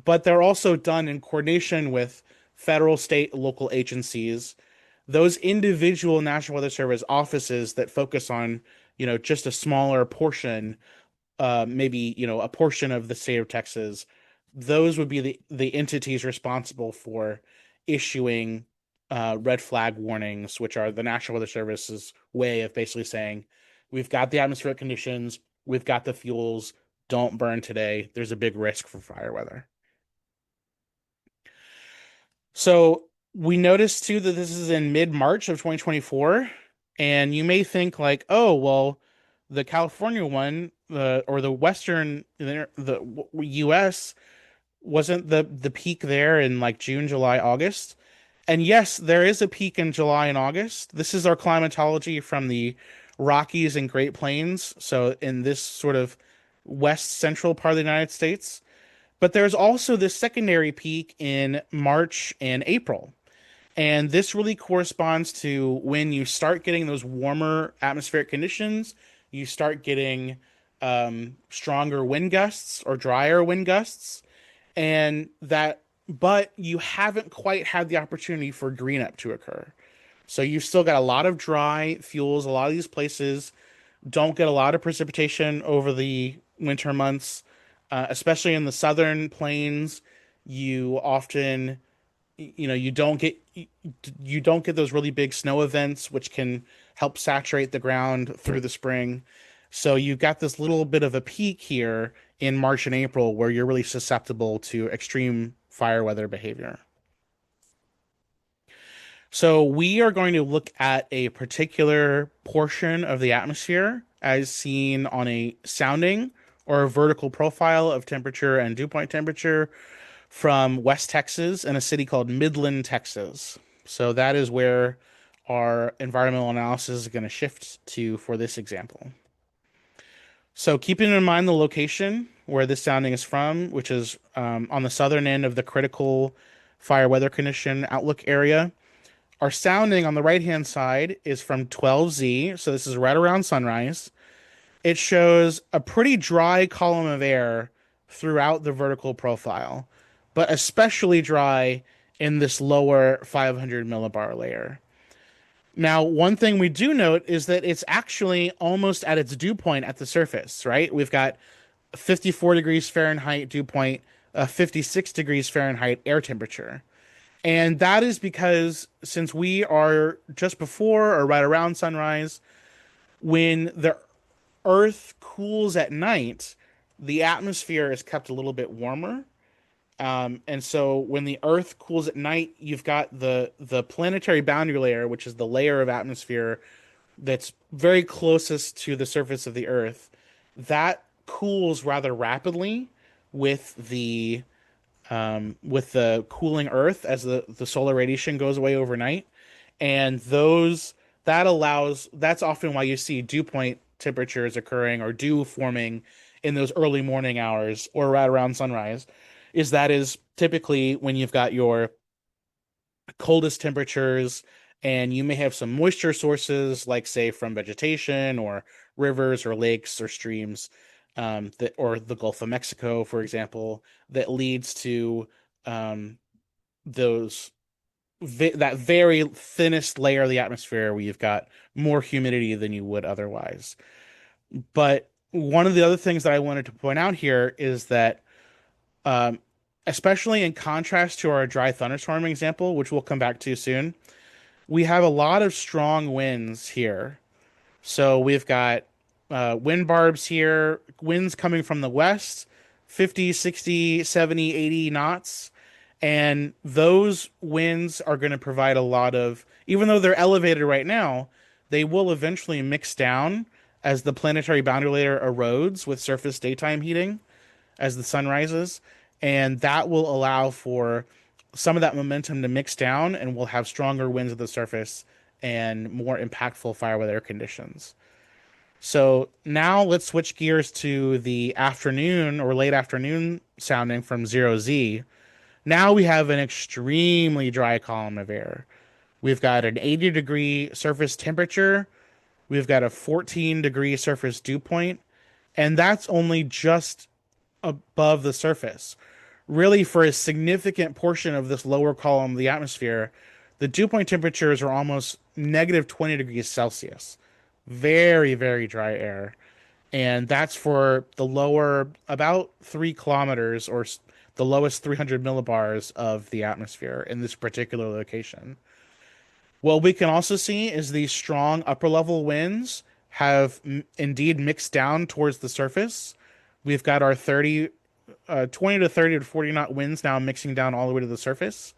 S1: but they're also done in coordination with federal, state, local agencies. Those individual National Weather Service offices that focus on, just a smaller portion, maybe, a portion of the state of Texas, those would be the entities responsible for issuing red flag warnings, which are the National Weather Service's way of basically saying, we've got the atmospheric conditions, we've got the fuels, don't burn today. There's a big risk for fire weather. So we noticed too that this is in mid-March of 2024, and you may think like, oh, well, the California one, or the Western, the US wasn't the peak there in like June, July, August. And yes, there is a peak in July and August. This is our climatology from the Rockies and Great Plains, so in this sort of west central part of the United States. But there's also this secondary peak in March and April. And this really corresponds to when you start getting those warmer atmospheric conditions, you start getting stronger wind gusts or drier wind gusts. And that, but you haven't quite had the opportunity for green up to occur. So you've still got a lot of dry fuels. A lot of these places don't get a lot of precipitation over the winter months, especially in the southern plains. You often, you don't get those really big snow events, which can help saturate the ground through the spring. So you've got this little bit of a peak here in March and April where you're really susceptible to extreme fire weather behavior. So we are going to look at a particular portion of the atmosphere as seen on a sounding or a vertical profile of temperature and dew point temperature from West Texas and a city called Midland, Texas. So that is where our environmental analysis is going to shift to for this example. So keeping in mind the location where this sounding is from, which is on the southern end of the critical fire weather condition outlook area, our sounding on the right-hand side is from 12Z, so this is right around sunrise. It shows a pretty dry column of air throughout the vertical profile, but especially dry in this lower 500 millibar layer. Now, one thing we do note is that it's actually almost at its dew point at the surface, right? We've got 54 degrees Fahrenheit dew point, 56 degrees Fahrenheit air temperature. And that is because since we are just before or right around sunrise, when the Earth cools at night, the atmosphere is kept a little bit warmer. And so when the Earth cools at night, you've got the planetary boundary layer, which is the layer of atmosphere that's very closest to the surface of the Earth. That cools rather rapidly with the cooling Earth as the solar radiation goes away overnight. And that's often why you see dew point temperatures occurring or dew forming in those early morning hours or right around sunrise, that is typically when you've got your coldest temperatures and you may have some moisture sources like say from vegetation or rivers or lakes or streams, or the Gulf of Mexico, for example, that leads to those that very thinnest layer of the atmosphere where you've got more humidity than you would otherwise. But one of the other things that I wanted to point out here is that, um, especially in contrast to our dry thunderstorm example, which we'll come back to soon, we have a lot of strong winds here. So we've got wind barbs here, winds coming from the west, 50, 60, 70, 80 knots. And those winds are going to provide a lot of, even though they're elevated right now, they will eventually mix down as the planetary boundary layer erodes with surface daytime heating as the sun rises. And that will allow for some of that momentum to mix down, and we'll have stronger winds at the surface and more impactful fire weather conditions. So now let's switch gears to the afternoon or late afternoon sounding from 0Z. Now we have an extremely dry column of air. We've got an 80-degree surface temperature. We've got a 14-degree surface dew point, and that's only just above the surface. Really, for a significant portion of this lower column of the atmosphere, the dew point temperatures are almost negative 20 degrees Celsius. Very, very dry air. And that's for the lower, about 3 kilometers or the lowest 300 millibars of the atmosphere in this particular location. What we can also see is these strong upper level winds have indeed mixed down towards the surface. We've got our 20 to 30 to 40 knot winds now mixing down all the way to the surface.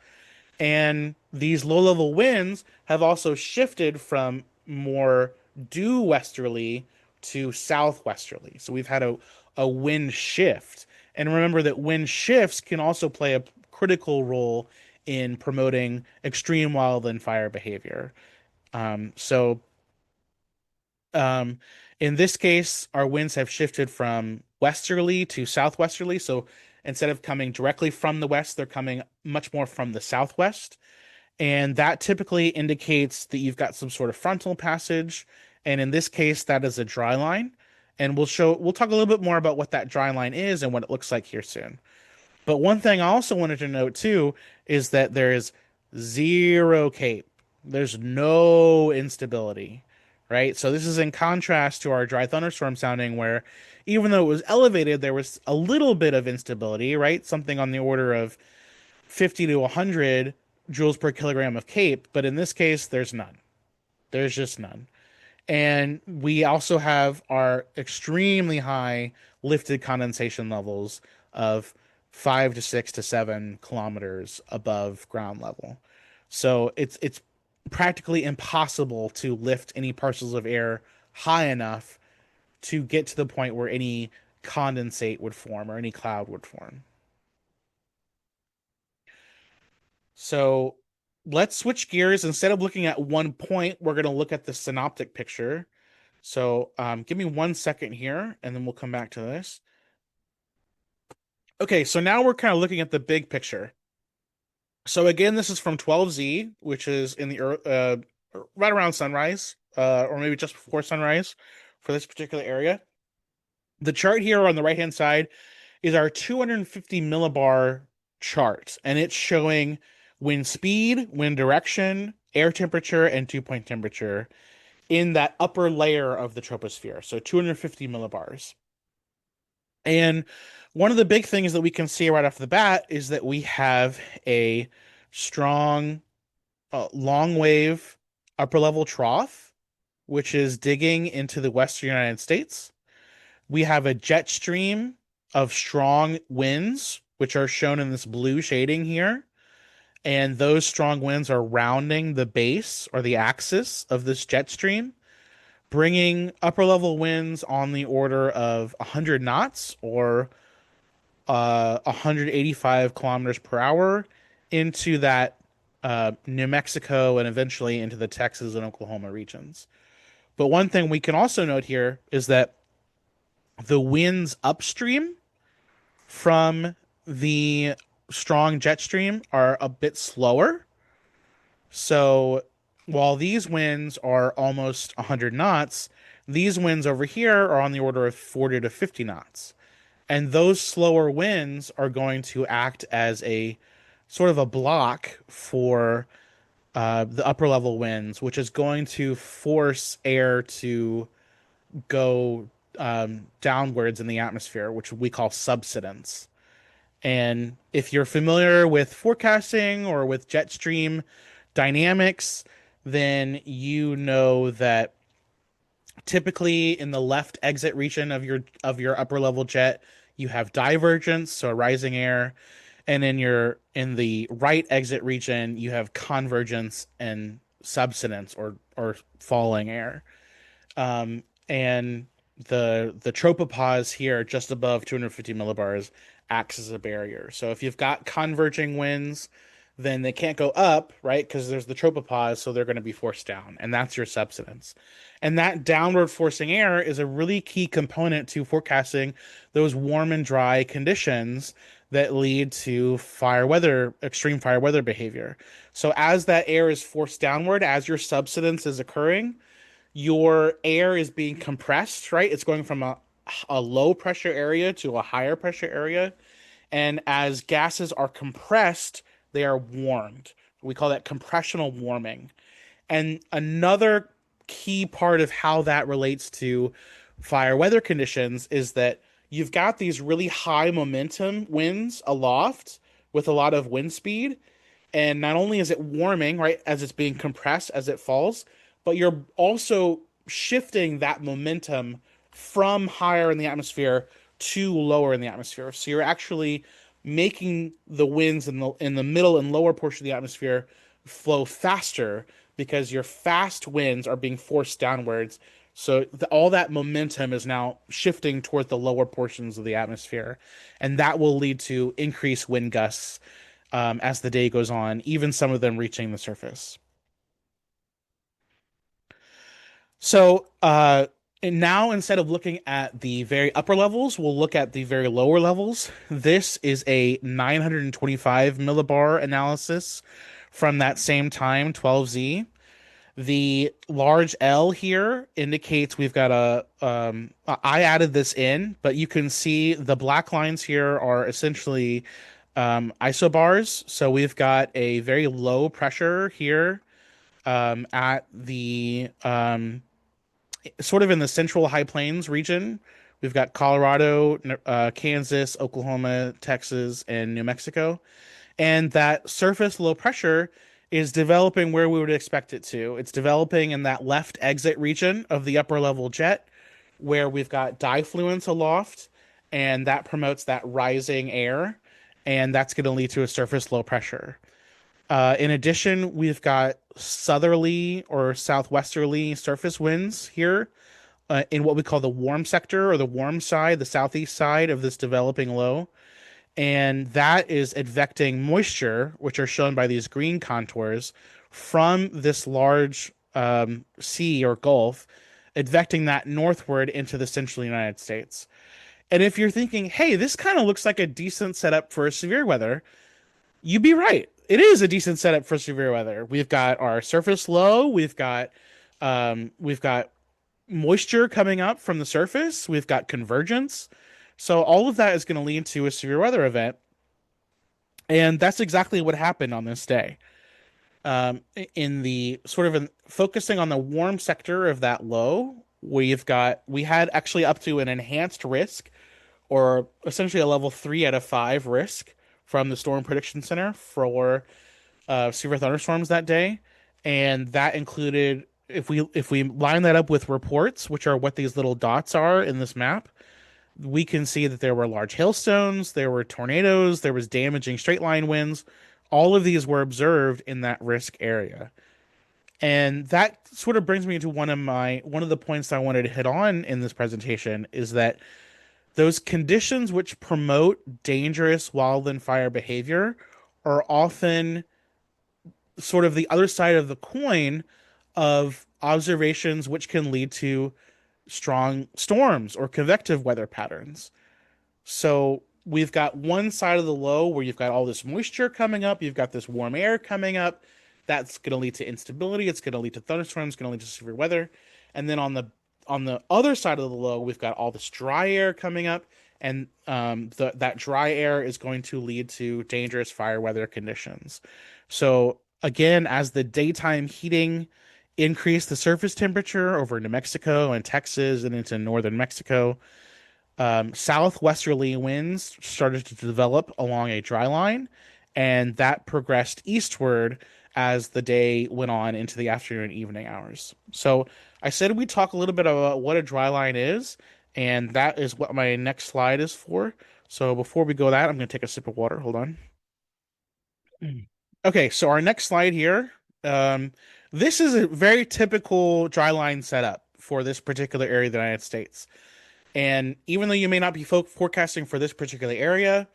S1: And these low level winds have also shifted from more due westerly to southwesterly. So we've had a wind shift. And remember that wind shifts can also play a critical role in promoting extreme wildland fire behavior. So um, in this case, our winds have shifted from westerly to southwesterly. So instead of coming directly from the west, they're coming much more from the southwest. And that typically indicates that you've got some sort of frontal passage. And in this case, that is a dry line. And we'll talk a little bit more about what that dry line is and what it looks like here soon. But one thing I also wanted to note too is that there is zero cape. There's no instability, right? So this is in contrast to our dry thunderstorm sounding where even though it was elevated, there was a little bit of instability, right? Something on the order of 50 to 100 joules per kilogram of cape, but in this case, there's none. There's just none. And we also have our extremely high lifted condensation levels of 5 to 6 to 7 kilometers above ground level. So it's practically impossible to lift any parcels of air high enough to get to the point where any condensate would form or any cloud would form. So let's switch gears. Instead of looking at one point, we're going to look at the synoptic picture. So give me 1 second here, and then we'll come back to this. Okay, so now we're kind of looking at the big picture. So again, this is from 12Z, which is in the right around sunrise, or maybe just before sunrise for this particular area. The chart here on the right-hand side is our 250 millibar chart, and it's showing wind speed, wind direction, air temperature, and dew point temperature in that upper layer of the troposphere. So 250 millibars. And one of the big things that we can see right off the bat is that we have a strong long wave upper level trough, which is digging into the western United States. We have a jet stream of strong winds, which are shown in this blue shading here. And those strong winds are rounding the base or the axis of this jet stream, bringing upper level winds on the order of 100 knots or 185 kilometers per hour into that New Mexico and eventually into the Texas and Oklahoma regions. But one thing we can also note here is that the winds upstream from the strong jet stream are a bit slower. So while these winds are almost 100 knots, these winds over here are on the order of 40 to 50 knots. And those slower winds are going to act as a sort of a block for the upper level winds, which is going to force air to go downwards in the atmosphere, which we call subsidence. And if you're familiar with forecasting or with jet stream dynamics, then you know that typically in the left exit region of your upper level jet, you have divergence, so rising air, and in the right exit region, you have convergence and subsidence or falling air. And the tropopause here, just above 250 millibars, acts as a barrier. So if you've got converging winds, then they can't go up, right? Because there's the tropopause, so they're going to be forced down, and that's your subsidence. And that downward forcing air is a really key component to forecasting those warm and dry conditions that lead to extreme fire weather behavior. So as that air is forced downward, as your subsidence is occurring, your air is being compressed, right? It's going from a low pressure area to a higher pressure area. And as gases are compressed, they are warmed. We call that compressional warming. And another key part of how that relates to fire weather conditions is that you've got these really high momentum winds aloft with a lot of wind speed, and not only is it warming, right, as it's being compressed as it falls, but you're also shifting that momentum from higher in the atmosphere to lower in the atmosphere. So you're actually making the winds in the middle and lower portion of the atmosphere flow faster because your fast winds are being forced downwards. So all that momentum is now shifting toward the lower portions of the atmosphere, and that will lead to increased wind gusts as the day goes on, even some of them reaching the surface. So and now instead of looking at the very upper levels, we'll look at the very lower levels. This is a 925 millibar analysis from that same time, 12Z. The large L here indicates we've got I added this in, but you can see the black lines here are essentially isobars. So we've got a very low pressure here at the sort of in the central high plains region. We've got Colorado, Kansas, Oklahoma, Texas, and New Mexico. And that surface low pressure is developing where we would expect it to. It's developing in that left exit region of the upper level jet, where we've got diffluence aloft, and that promotes that rising air, and that's going to lead to a surface low pressure. In addition, we've got southerly or southwesterly surface winds here in what we call the warm sector or the warm side, the southeast side of this developing low. And that is advecting moisture, which are shown by these green contours, from this large sea or gulf, advecting that northward into the central United States. And if you're thinking, hey, this kind of looks like a decent setup for severe weather, you'd be right. It is a decent setup for severe weather. We've got our surface low. We've got moisture coming up from the surface. We've got convergence. So all of that is going to lead to a severe weather event. And that's exactly what happened on this day. In the focusing on the warm sector of that low, we had actually up to an enhanced risk, or essentially a level 3 out of 5 risk from the Storm Prediction Center for severe thunderstorms that day. And that included, if we line that up with reports, which are what these little dots are in this map, we can see that there were large hailstones, there were tornadoes, there was damaging straight line winds. All of these were observed in that risk area. And that sort of brings me to one of the points I wanted to hit on in this presentation, is that those conditions which promote dangerous wildland fire behavior are often sort of the other side of the coin of observations which can lead to strong storms or convective weather patterns. So we've got one side of the low where you've got all this moisture coming up, you've got this warm air coming up. That's going to lead to instability. It's going to lead to thunderstorms. It's going to lead to severe weather. And then on the other side of the low, we've got all this dry air coming up, and that dry air is going to lead to dangerous fire weather conditions. So again, as the daytime heating increased the surface temperature over New Mexico and Texas and into northern Mexico, southwesterly winds started to develop along a dry line, and that progressed eastward as the day went on into the afternoon and evening hours. So I said we'd talk a little bit about what a dry line is, and that is what my next slide is for. So before we go that, I'm going to take a sip of water. Hold on. Okay, so our next slide here. Um, this is a very typical dry line setup for this particular area of the United States. And even though you may not be forecasting for this particular area,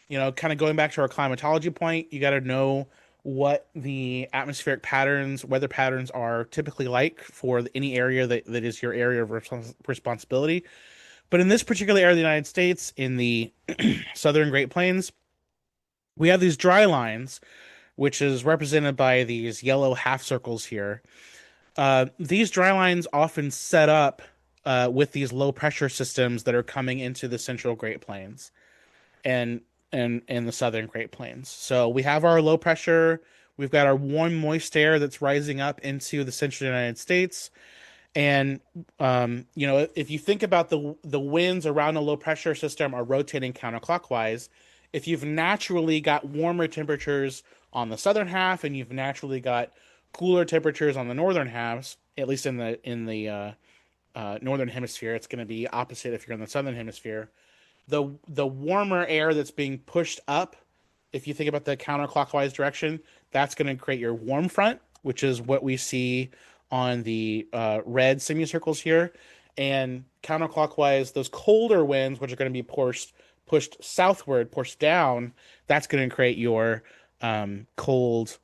S1: kind of going back to our climatology point, you got to know what the atmospheric patterns, weather patterns are typically like for any area that is your area of responsibility. But in this particular area of the United States, in the southern Great Plains, we have these dry lines, which is represented by these yellow half circles here. These dry lines often set up with these low pressure systems that are coming into the central Great Plains and the southern Great Plains. So we have our low pressure, we've got our warm, moist air that's rising up into the central United States. And if you think about the winds around a low pressure system are rotating counterclockwise, if you've naturally got warmer temperatures on the southern half and you've naturally got cooler temperatures on the northern halves, at least in the northern hemisphere, it's going to be opposite if you're in the southern hemisphere. The warmer air that's being pushed up, if you think about the counterclockwise direction, that's going to create your warm front, which is what we see on the red semicircles here. And counterclockwise, those colder winds, which are going to be pushed southward, pushed down, that's going to create your cold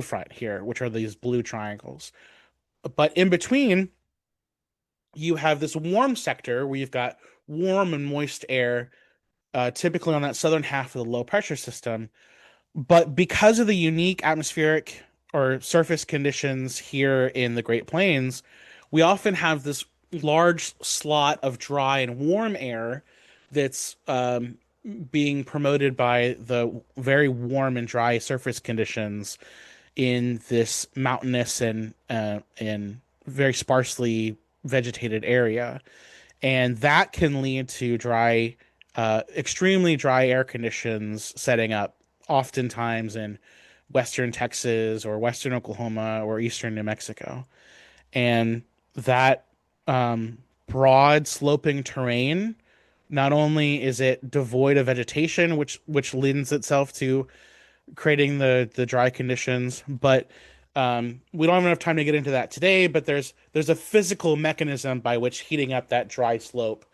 S1: front here, which are these blue triangles. But in between, you have this warm sector where you've got warm and moist air, typically on that southern half of the low pressure system. But because of the unique atmospheric or surface conditions here in the Great Plains, we often have this large slot of dry and warm air that's being promoted by the very warm and dry surface conditions in this mountainous and very sparsely vegetated area. And that can lead to extremely dry air conditions setting up oftentimes in western Texas or western Oklahoma or eastern New Mexico. And that broad sloping terrain, not only is it devoid of vegetation, which lends itself to creating the dry conditions, but we don't have enough time to get into that today. But there's a physical mechanism by which heating up that dry slope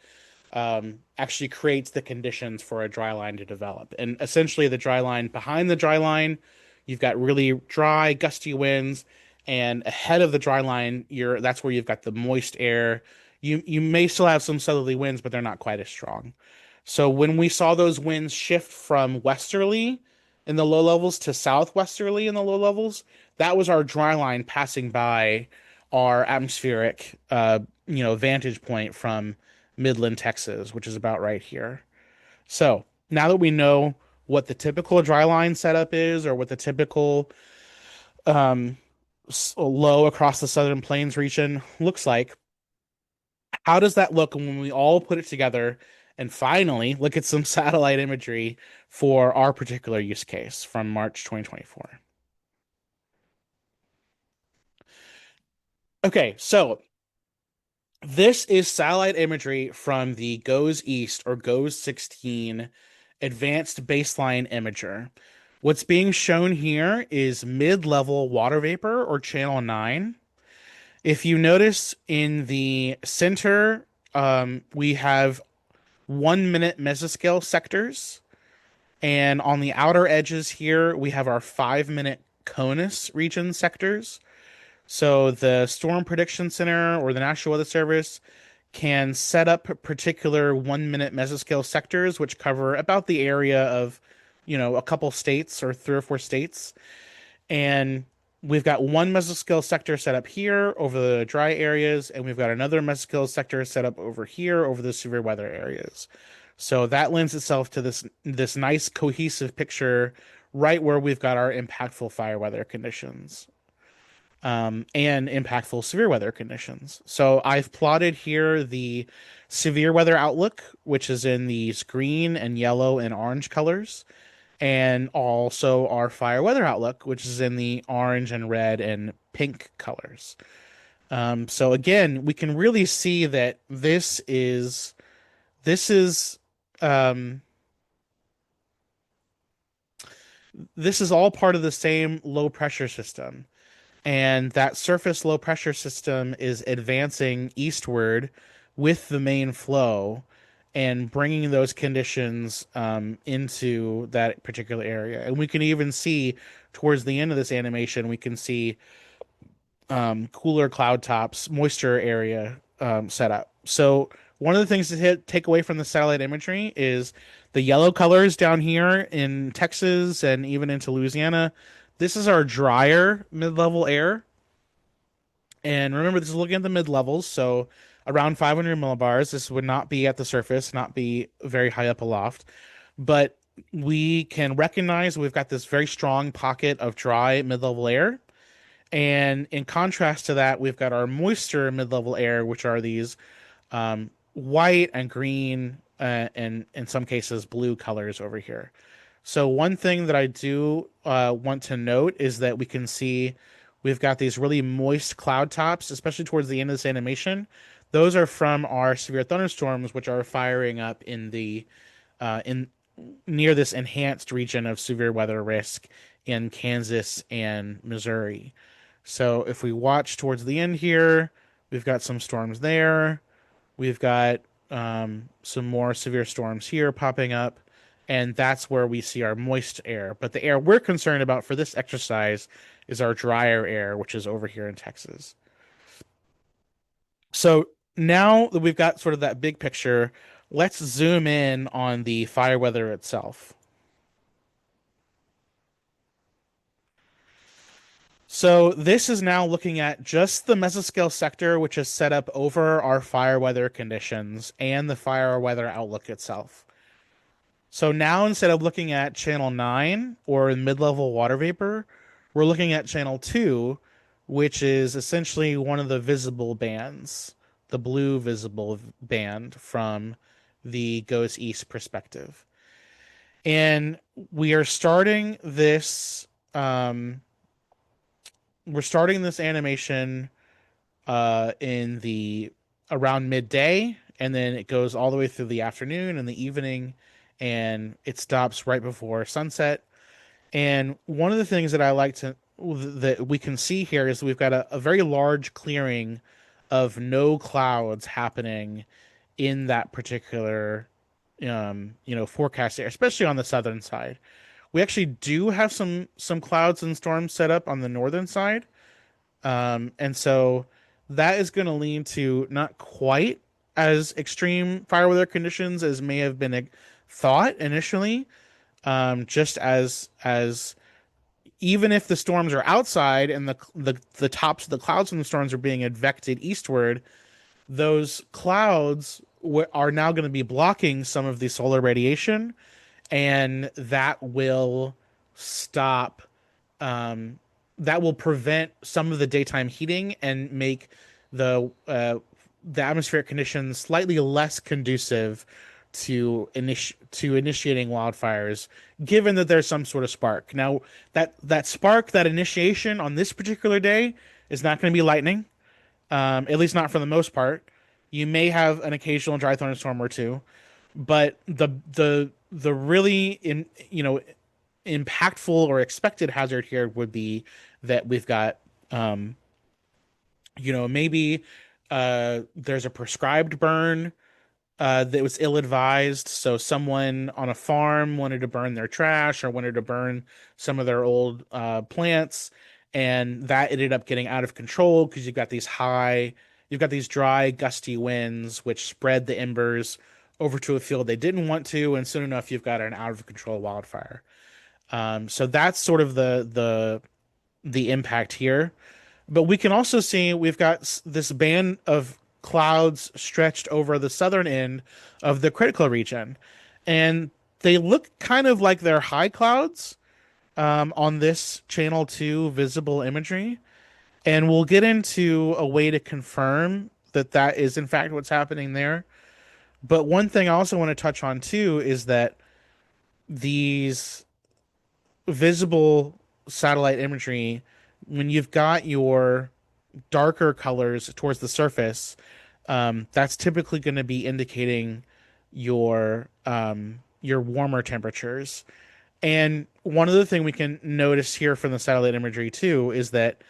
S1: actually creates the conditions for a dry line to develop. And essentially, the dry line behind the dry line, you've got really dry, gusty winds, and ahead of the dry line, that's where you've got the moist air. You may still have some southerly winds, but they're not quite as strong. So when we saw those winds shift from westerly in the low levels to southwesterly in the low levels, that was our dry line passing by our atmospheric, vantage point from Midland, Texas, which is about right here. So now that we know what the typical dry line setup is, or what the typical um, low across the Southern Plains region looks like, how does that look when we all put it together and finally look at some satellite imagery for our particular use case from March 2024? Okay, so this is satellite imagery from the GOES East or GOES 16 Advanced Baseline Imager. What's being shown here is mid-level water vapor or channel 9. If you notice in the center, we have 1 minute mesoscale sectors. And on the outer edges here, we have our 5 minute CONUS region sectors. So the Storm Prediction Center or the National Weather Service can set up particular 1 minute mesoscale sectors, which cover about the area of, a couple states or 3 or 4 states. And we've got one mesoscale sector set up here over the dry areas, and we've got another mesoscale sector set up over here over the severe weather areas. So that lends itself to this nice cohesive picture right where we've got our impactful fire weather conditions, and impactful severe weather conditions. So I've plotted here the severe weather outlook, which is in these green and yellow and orange colors, and also our fire weather outlook, which is in the orange and red and pink colors. So again, we can really see that this is um, this is all part of the same low pressure system. And that surface low pressure system is advancing eastward with the main flow and bringing those conditions into that particular area. And we can even see towards the end of this animation, we can see cooler cloud tops, moisture area set up. So one of the things to take away from the satellite imagery is the yellow colors down here in Texas and even into Louisiana. This is our drier mid-level air. And remember, this is looking at the mid-levels, so around 500 millibars. This would not be at the surface, not be very high up aloft. But we can recognize we've got this very strong pocket of dry mid-level air. And in contrast to that, we've got our moisture mid-level air, which are these white and green, and in some cases blue colors over here. So one thing that I do want to note is that we can see we've got these really moist cloud tops, especially towards the end of this animation. Those are from our severe thunderstorms, which are firing up in the in near this enhanced region of severe weather risk in Kansas and Missouri. So if we watch towards the end here, we've got some storms there. We've got some more severe storms here popping up, and that's where we see our moist air. But the air we're concerned about for this exercise is our drier air, which is over here in Texas. So now that we've got sort of that big picture, let's zoom in on the fire weather itself. So this is now looking at just the mesoscale sector, which is set up over our fire weather conditions and the fire weather outlook itself. So now instead of looking at channel 9 or mid-level water vapor, we're looking at channel 2, which is essentially one of the visible bands, the blue visible band from the goes east perspective. And we are starting this animation in the around midday, and then it goes all the way through the afternoon and the evening, and it stops right before sunset. And one of the things that I like to that we can see here is we've got a very large clearing of no clouds happening in that particular forecast area, especially on the southern side. We actually do have some clouds and storms set up on the northern side. And so that is going to lead to not quite as extreme fire weather conditions as may have been thought initially. Just as even if the storms are outside and the tops of the clouds from the storms are being advected eastward, those clouds are now going to be blocking some of the solar radiation, and that will stop. That will prevent some of the daytime heating and make the atmospheric conditions slightly less conducive to initiating wildfires, given that there's some sort of spark. Now, that spark, that initiation on this particular day is not going to be lightning, at least not for the most part. You may have an occasional dry thunderstorm or two, but the really impactful or expected hazard here would be that we've got maybe there's a prescribed burn that was ill-advised. So someone on a farm wanted to burn their trash or wanted to burn some of their old plants, and that ended up getting out of control because you've got these dry, gusty winds which spread the embers over to a field they didn't want to, and soon enough you've got an out of control wildfire. So that's sort of the impact here. But we can also see we've got this band of clouds stretched over the southern end of the critical region. And they look kind of like they're high clouds, on this channel 2 visible imagery, and we'll get into a way to confirm that that is in fact what's happening there. But one thing I also want to touch on too is that these visible satellite imagery, when you've got your darker colors towards the surface, that's typically going to be indicating your warmer temperatures. And one other thing we can notice here from the satellite imagery too is that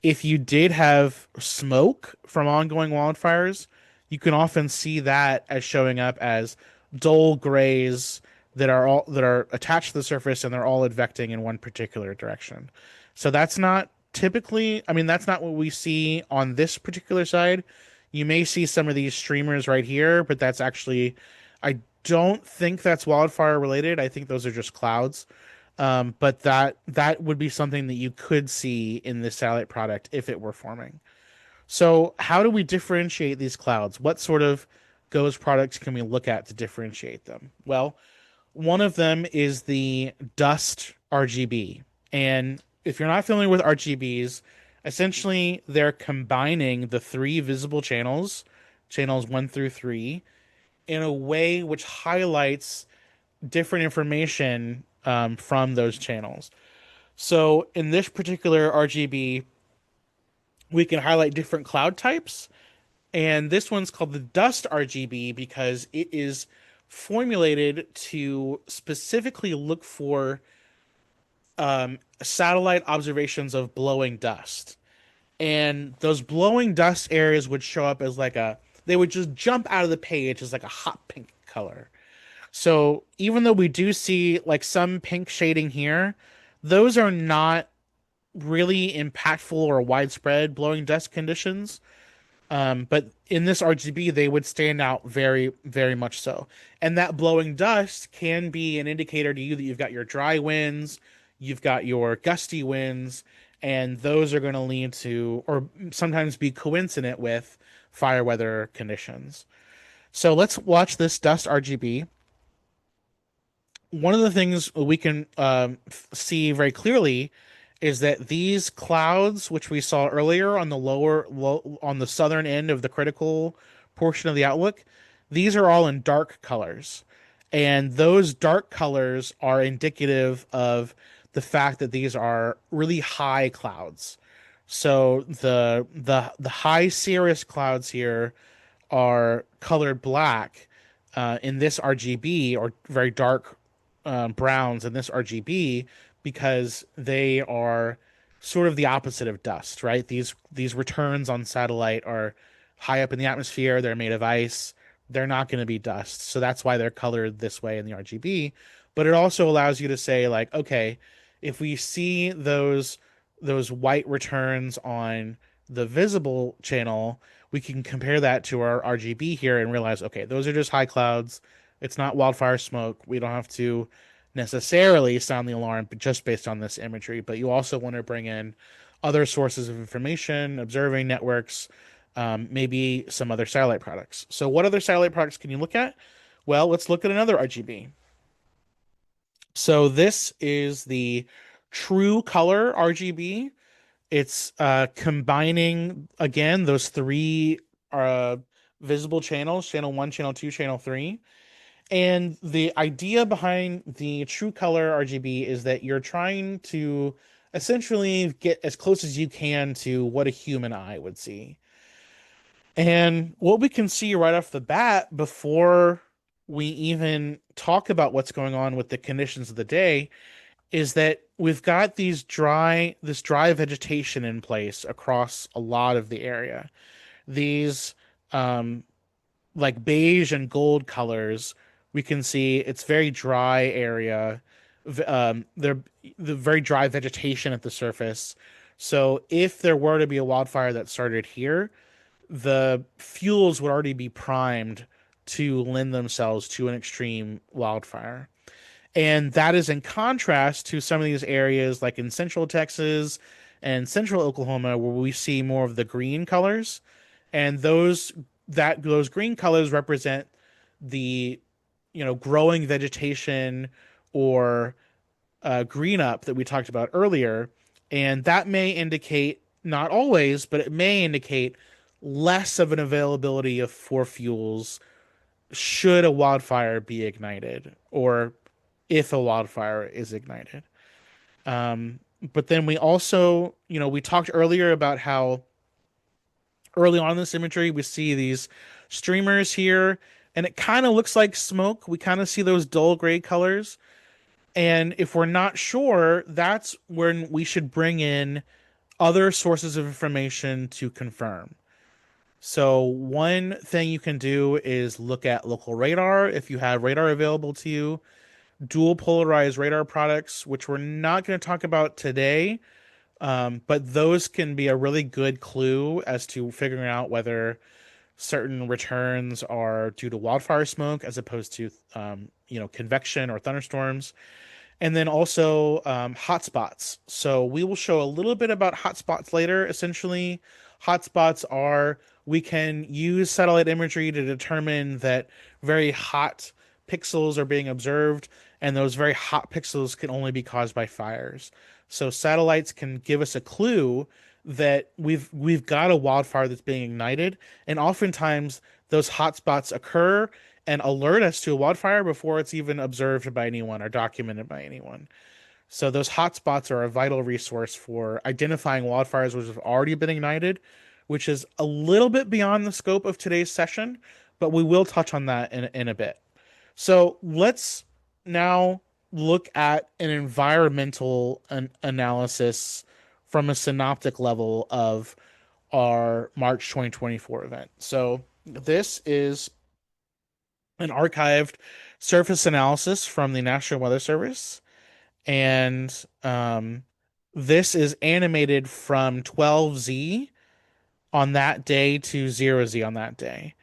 S1: if you did have smoke from ongoing wildfires, you can often see that as showing up as dull grays that are attached to the surface and they're all advecting in one particular direction. So that's not typically, I mean, that's not what we see on this particular side. You may see some of these streamers right here, but that's actually, I don't think that's wildfire related. I think those are just clouds. But that would be something that you could see in this satellite product if it were forming. So how do we differentiate these clouds? What sort of GOES products can we look at to differentiate them? Well, one of them is the dust RGB. And if you're not familiar with RGBs, essentially they're combining the three visible channels, channels 1 through 3, in a way which highlights different information from those channels. So in this particular RGB, we can highlight different cloud types. And this one's called the dust RGB because it is formulated to specifically look for satellite observations of blowing dust. And those blowing dust areas would show up as they would just jump out of the page as like a hot pink color. So even though we do see like some pink shading here, those are not really impactful or widespread blowing dust conditions. But in this RGB, they would stand out very, very much so. And that blowing dust can be an indicator to you that you've got your dry winds, you've got your gusty winds, and those are going to lead to, or sometimes be coincident with, fire weather conditions. So let's watch this dust RGB. One of the things we can see very clearly is that these clouds, which we saw earlier on the on the southern end of the critical portion of the outlook, these are all in dark colors. And those dark colors are indicative of the fact that these are really high clouds. So the high cirrus clouds here are colored black in this RGB, or very dark browns in this RGB, because they are sort of the opposite of dust, right? These returns on satellite are high up in the atmosphere. They're made of ice. They're not going to be dust. So that's why they're colored this way in the RGB. But it also allows you to say, like, okay, if we see those white returns on the visible channel, we can compare that to our RGB here and realize, okay, those are just high clouds. It's not wildfire smoke. We don't have to necessarily sound the alarm, but just based on this imagery. But you also want to bring in other sources of information, observing networks, maybe some other satellite products. So what other satellite products can you look at? Well, let's look at another RGB. So this is the true color RGB. It's combining, again, those three visible channels, channel 1, channel 2, channel 3. And the idea behind the true color RGB is that you're trying to essentially get as close as you can to what a human eye would see. And what we can see right off the bat, before we even talk about what's going on with the conditions of the day, is that we've got this dry vegetation in place across a lot of the area. These like beige and gold colors, we can see it's very dry area. They're the very dry vegetation at the surface. So if there were to be a wildfire that started here, the fuels would already be primed to lend themselves to an extreme wildfire. And that is in contrast to some of these areas like in central Texas and central Oklahoma, where we see more of the green colors. And those green colors represent the growing vegetation, or green up that we talked about earlier, and that may indicate, not always, but it may indicate less of an availability of for fuels should a wildfire be ignited, or if a wildfire is ignited. But then we also, we talked earlier about how early on in this imagery we see these streamers here, and it kind of looks like smoke. We kind of see those dull gray colors. And if we're not sure, that's when we should bring in other sources of information to confirm. So one thing you can do is look at local radar if you have radar available to you, dual polarized radar products, which we're not going to talk about today, but those can be a really good clue as to figuring out whether certain returns are due to wildfire smoke as opposed to, convection or thunderstorms. And then also hotspots. So we will show a little bit about hotspots later. Essentially, hotspots are we can use satellite imagery to determine that very hot pixels are being observed, and those very hot pixels can only be caused by fires. So satellites can give us a clue that we've got a wildfire that's being ignited, and oftentimes those hotspots occur and alert us to a wildfire before it's even observed by anyone or documented by anyone. So those hotspots are a vital resource for identifying wildfires which have already been ignited, which is a little bit beyond the scope of today's session, but we will touch on that in a bit. So let's now look at an environmental analysis from a synoptic level of our March 2024 event. So this is an archived surface analysis from the National Weather Service. And this is animated from 12Z on that day to 0Z on that day.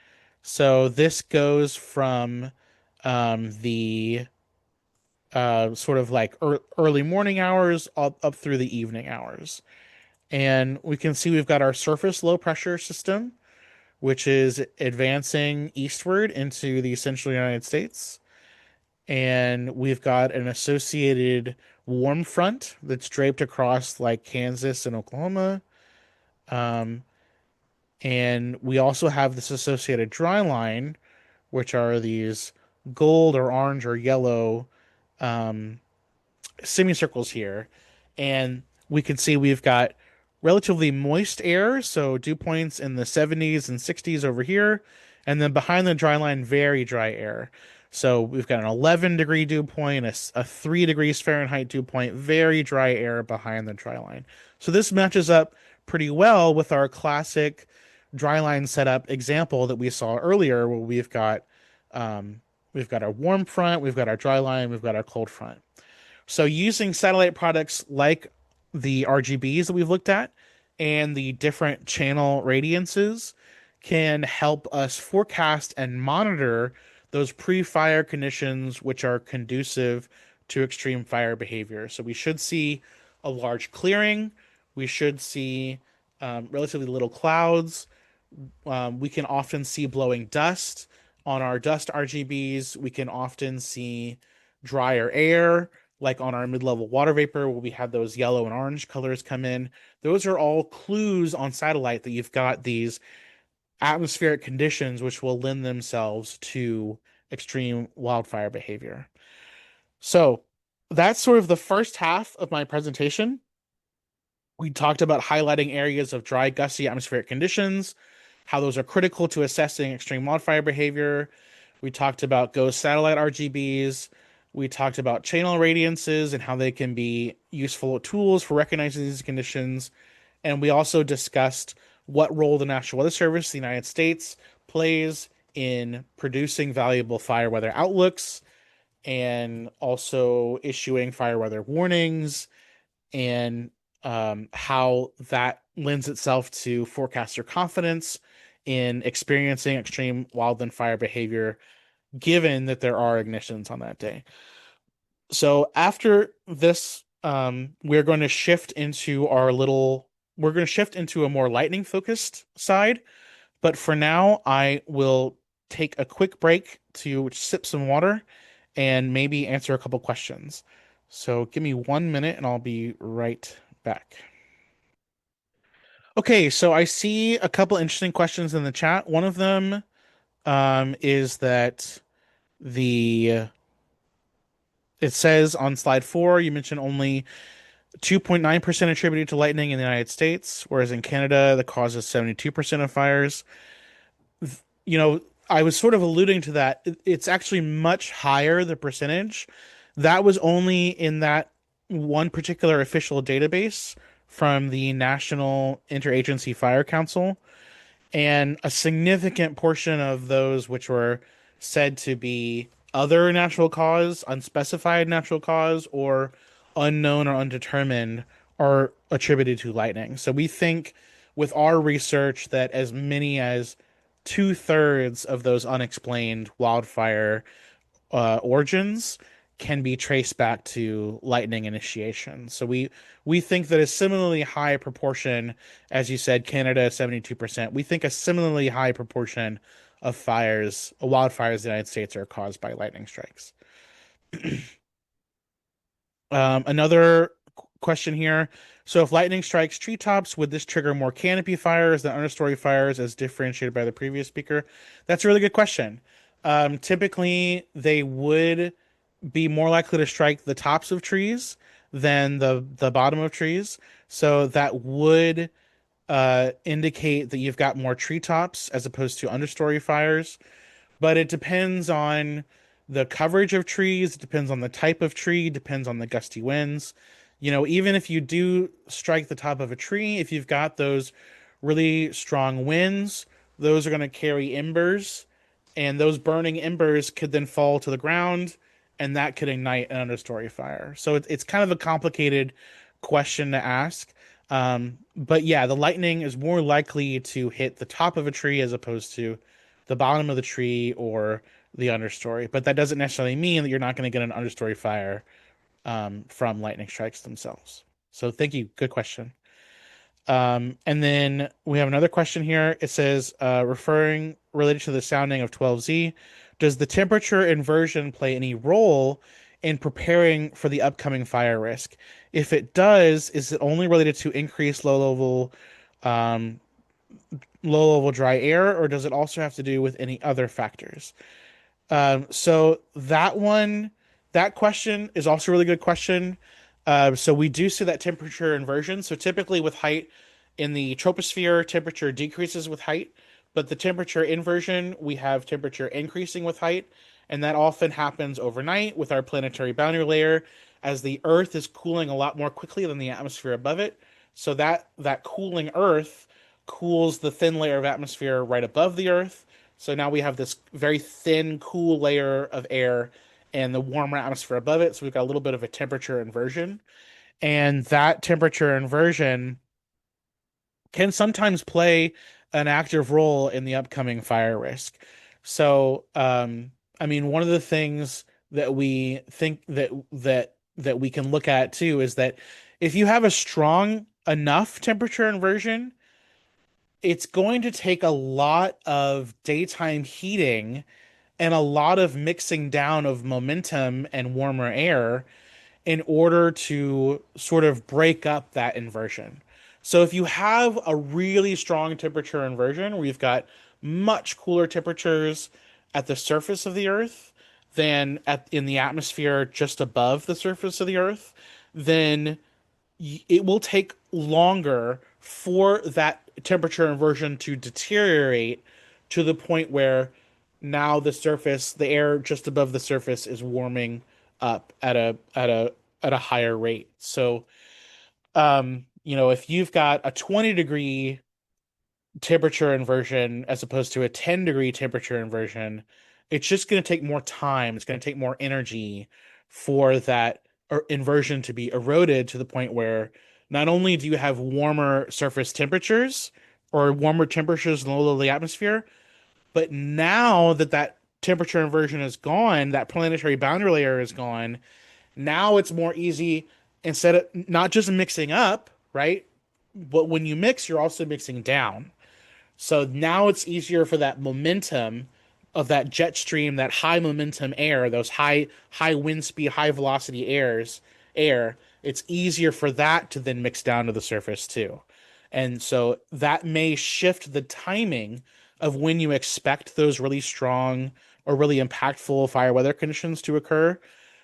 S1: So this goes from the sort of like early morning hours up through the evening hours. And we can see we've got our surface low pressure system, which is advancing eastward into the central United States. And we've got an associated warm front that's draped across like Kansas and Oklahoma. Um, and we also have this associated dry line, which are these gold or orange or yellow um, semicircles here. And we can see we've got relatively moist air, so dew points in the 70s and 60s over here. And then behind the dry line, very dry air. So we've got an 11-degree dew point, a 3 degrees Fahrenheit dew point, very dry air behind the dry line. So this matches up pretty well with our classic dry line setup example that we saw earlier, where we've got our warm front, we've got our dry line, we've got our cold front. So using satellite products like the RGBs that we've looked at and the different channel radiances can help us forecast and monitor those pre-fire conditions which are conducive to extreme fire behavior. So we should see a large clearing. We should see relatively little clouds. We can often see blowing dust on our dust RGBs. We can often see drier air, like on our mid-level water vapor, where we have those yellow and orange colors come in. Those are all clues on satellite that you've got these atmospheric conditions which will lend themselves to extreme wildfire behavior. So that's sort of the first half of my presentation. We talked about highlighting areas of dry, gusty atmospheric conditions, how those are critical to assessing extreme wildfire behavior. We talked about ghost satellite RGBs. We talked about channel radiances and how they can be useful tools for recognizing these conditions. And we also discussed what role the National Weather Service, the United States, plays in producing valuable fire weather outlooks and also issuing fire weather warnings, and how that lends itself to forecaster confidence in experiencing extreme wildland fire behavior, given that there are ignitions on that day. So after this, we're going to shift into a more lightning focused side. But for now, I will take a quick break to sip some water and maybe answer a couple questions. So give me 1 minute and I'll be right back. Okay, so I see a couple interesting questions in the chat. One of them is that the it says on slide 4, you mentioned only 2.9% attributed to lightning in the United States, whereas in Canada, the cause is 72% of fires. You know, I was sort of alluding to that. It's actually much higher, the percentage. That was only in that one particular official database from the National Interagency Fire Council. And a significant portion of those which were said to be other natural cause, unspecified natural cause, or unknown or undetermined are attributed to lightning. So we think with our research that as many as two-thirds of those unexplained wildfire origins can be traced back to lightning initiation. So we think that a similarly high proportion, as you said, Canada 72%, we think a similarly high proportion of wildfires in the United States are caused by lightning strikes. Another question here. So if lightning strikes treetops, would this trigger more canopy fires than understory fires as differentiated by the previous speaker? That's a really good question. Typically, they would be more likely to strike the tops of trees than the bottom of trees. So that would indicate that you've got more treetops as opposed to understory fires. But it depends on the coverage of trees, it depends on the type of tree, depends on the gusty winds. You know, even if you do strike the top of a tree, if you've got those really strong winds, those are going to carry embers, and those burning embers could then fall to the ground, and that could ignite an understory fire. So it's kind of a complicated question to ask. But yeah, the lightning is more likely to hit the top of a tree as opposed to the bottom of the tree or the understory. But that doesn't necessarily mean that you're not going to get an understory fire from lightning strikes themselves. So thank you. Good question. And then we have another question here. It says, referring related to the sounding of 12Z, does the temperature inversion play any role in preparing for the upcoming fire risk? If it does, is it only related to increased um, low level dry air, or does it also have to do with any other factors? So that question is also a really good question. So we do see that temperature inversion. So typically with height in the troposphere, temperature decreases with height, but the temperature inversion, we have temperature increasing with height, and that often happens overnight with our planetary boundary layer as the Earth is cooling a lot more quickly than the atmosphere above it. So that cooling Earth cools the thin layer of atmosphere right above the Earth. So now we have this very thin, cool layer of air and the warmer atmosphere above it. So we've got a little bit of a temperature inversion. And that temperature inversion can sometimes play an active role in the upcoming fire risk. So, I mean, one of the things that we think that we can look at too is that if you have a strong enough temperature inversion, it's going to take a lot of daytime heating and a lot of mixing down of momentum and warmer air in order to sort of break up that inversion. So if you have a really strong temperature inversion where you've got much cooler temperatures at the surface of the Earth than in the atmosphere just above the surface of the Earth, then it will take longer for that temperature inversion to deteriorate to the point where now the air just above the surface is warming up at a higher rate. So, if you've got a 20-degree temperature inversion as opposed to a 10-degree temperature inversion, it's just going to take more time. It's going to take more energy for that inversion to be eroded to the point where not only do you have warmer surface temperatures or warmer temperatures in the low of the atmosphere, but now that that temperature inversion is gone, that planetary boundary layer is gone, now it's more easy instead of not just mixing up, right? But when you mix, you're also mixing down. So now it's easier for that momentum of that jet stream, that high momentum air, those high wind speed, high velocity airs air, it's easier for that to then mix down to the surface too. And so that may shift the timing of when you expect those really strong or really impactful fire weather conditions to occur.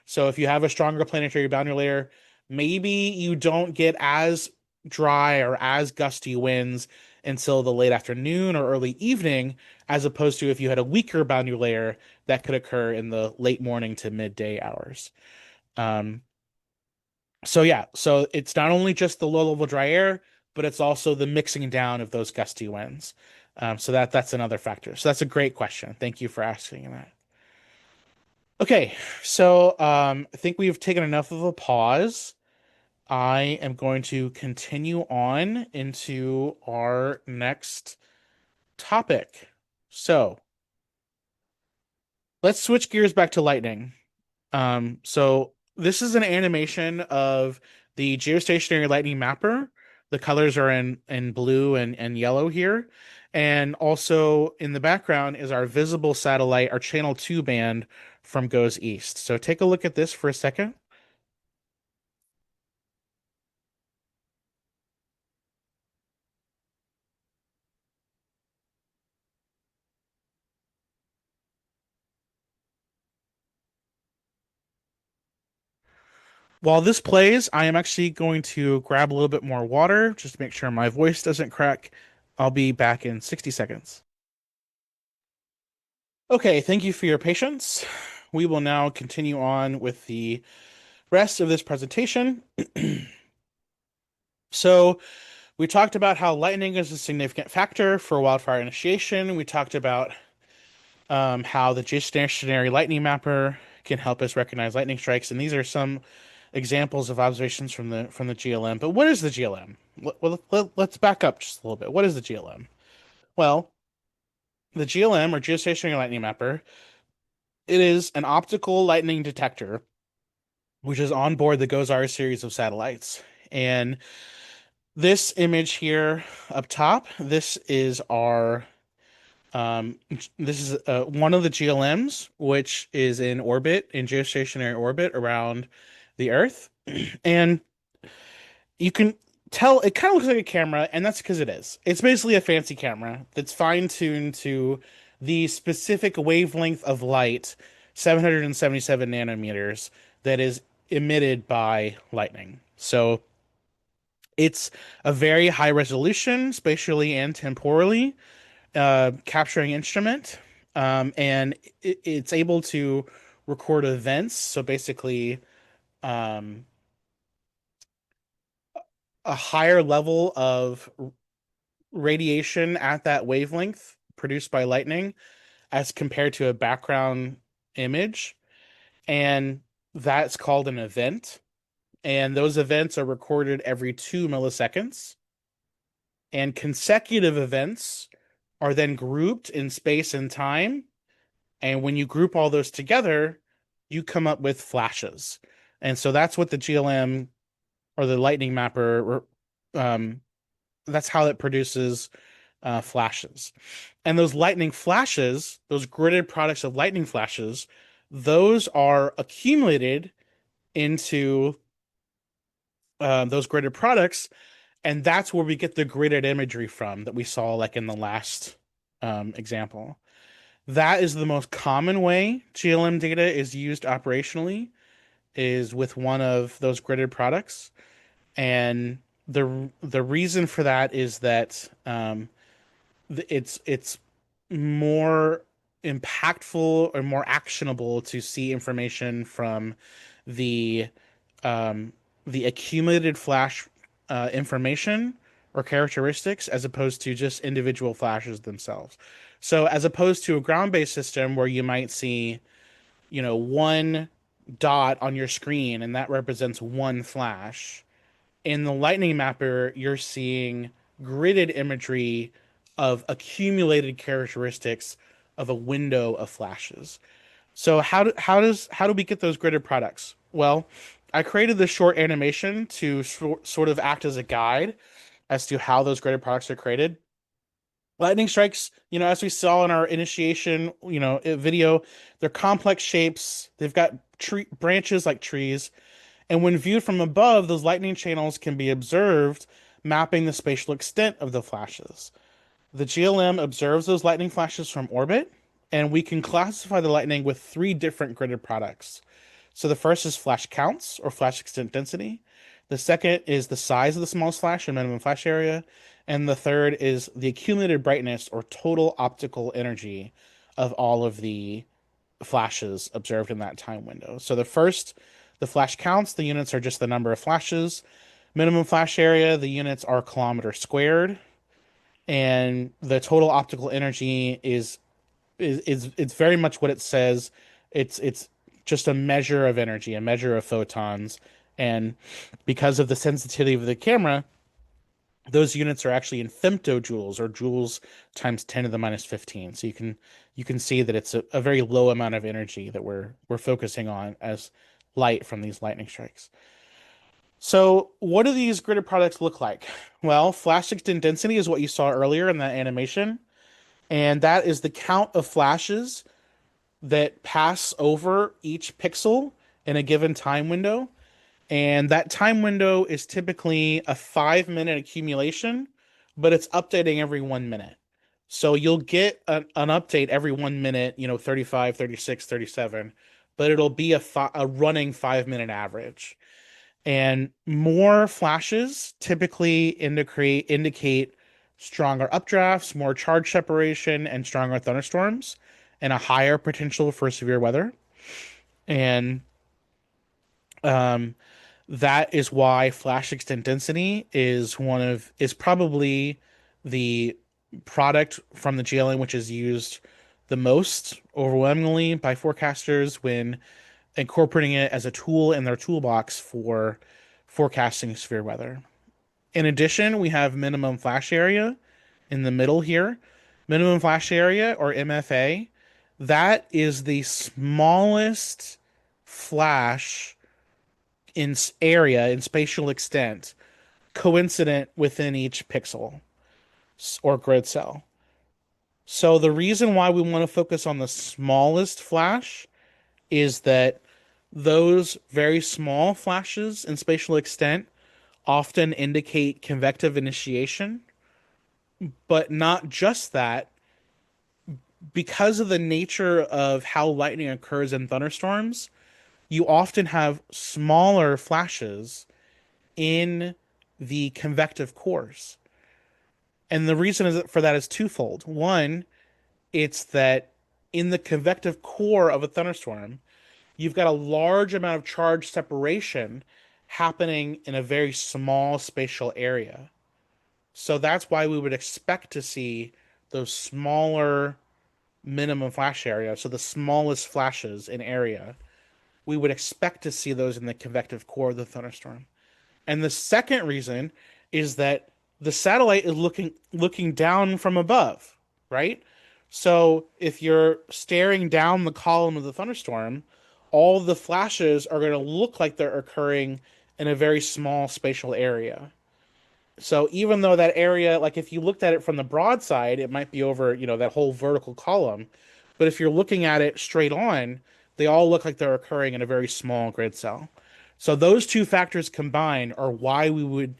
S1: So if you have a stronger planetary boundary layer, maybe you don't get as dry or as gusty winds until the late afternoon or early evening, as opposed to if you had a weaker boundary layer that could occur in the late morning to midday hours. Um, so yeah, so it's not only just the low level dry air, but it's also the mixing down of those gusty winds. So that's another factor. So that's a great question. Thank you for asking that. Okay, so I think we've taken enough of a pause. I am going to continue on into our next topic. So let's switch gears back to lightning. So this is an animation of the geostationary lightning mapper. The colors are in blue and yellow here. And also in the background is our visible satellite, our channel 2 band from Goes East. So take a look at this for a second. While this plays, I am actually going to grab a little bit more water just to make sure my voice doesn't crack. I'll be back in 60 seconds. Okay, thank you for your patience. We will now continue on with the rest of this presentation. So, we talked about how lightning is a significant factor for wildfire initiation. We talked about how the geostationary lightning mapper can help us recognize lightning strikes, and these are some examples of observations from the GLM. But what is the GLM? Let's back up just a little bit. What is the GLM? Well, the GLM, or geostationary lightning mapper, it is an optical lightning detector which is on board the GOES-R series of satellites. And this image here up top, this is our this is one of the GLMs, which is in orbit, in geostationary orbit around the Earth. And you can tell it kind of looks like a camera, and that's because it is. It's basically a fancy camera that's fine-tuned to the specific wavelength of light, 777 nanometers, that is emitted by lightning. So it's a very high resolution, spatially and temporally, capturing instrument, and it's able to record events. So basically, um, a higher level of radiation at that wavelength produced by lightning as compared to a background image. And that's called an event. And those events are recorded every 2 milliseconds. And consecutive events are then grouped in space and time. And when you group all those together, you come up with flashes. And so that's what the GLM, or the lightning mapper, that's how it produces flashes. And those lightning flashes, those gridded products of lightning flashes, those are accumulated into those gridded products, and that's where we get the gridded imagery from that we saw like in the last example. That is the most common way GLM data is used operationally, is with one of those gridded products. And the reason for that is that it's more impactful or more actionable to see information from the um, the accumulated flash information or characteristics, as opposed to just individual flashes themselves. So as opposed to a ground-based system where you might see, one dot on your screen and that represents one flash, in the lightning mapper, you're seeing gridded imagery of accumulated characteristics of a window of flashes. So how do we get those gridded products? Well, I created this short animation to sort of act as a guide as to how those gridded products are created. Lightning strikes, as we saw in our initiation, video, they're complex shapes. They've got tree branches like trees, And when viewed from above, those lightning channels can be observed, mapping the spatial extent of the flashes. The GLM observes those lightning flashes from orbit, and we can classify the lightning with three different gridded products. So the first is flash counts or flash extent density. The second is the size of the smallest flash and minimum flash area. And the third is the accumulated brightness or total optical energy of all of the flashes observed in that time window. So the first, the flash counts, the units are just the number of flashes. Minimum flash area, the units are kilometer squared. And the total optical energy is it's very much what it says. It's just a measure of energy, a measure of photons, and because of the sensitivity of the camera, those units are actually in femtojoules or joules times 10 to the minus 15. So you can see that it's a very low amount of energy that we're focusing on as light from these lightning strikes. So what do these gridded products look like? Well, flash extent density is what you saw earlier in that animation, and that is the count of flashes that pass over each pixel in a given time window. And that time window is typically a 5 minute accumulation, but it's updating every 1 minute. So you'll get an update every 1 minute, 35, 36, 37, but it'll be a running 5 minute average. And more flashes typically indicate stronger updrafts, more charge separation, and stronger thunderstorms, and a higher potential for severe weather. And um, that is why flash extent density is probably the product from the GLM which is used the most overwhelmingly by forecasters when incorporating it as a tool in their toolbox for forecasting severe weather. In addition, we have minimum flash area in the middle here. Minimum flash area, or MFA, that is the smallest flash in area, in spatial extent, coincident within each pixel or grid cell. So the reason why we want to focus on the smallest flash is that those very small flashes in spatial extent often indicate convective initiation, but not just that. Because of the nature of how lightning occurs in thunderstorms, you often have smaller flashes in the convective cores. And the reason for that is twofold. One, it's that in the convective core of a thunderstorm, you've got a large amount of charge separation happening in a very small spatial area. So that's why we would expect to see those smaller minimum flash area, so the smallest flashes in area. We would expect to see those in the convective core of the thunderstorm. And the second reason is that the satellite is looking down from above, right? So if you're staring down the column of the thunderstorm, all the flashes are going to look like they're occurring in a very small spatial area. So even though that area, like if you looked at it from the broadside, it might be over, that whole vertical column. But if you're looking at it straight on, they all look like they're occurring in a very small grid cell. So those two factors combined are why we would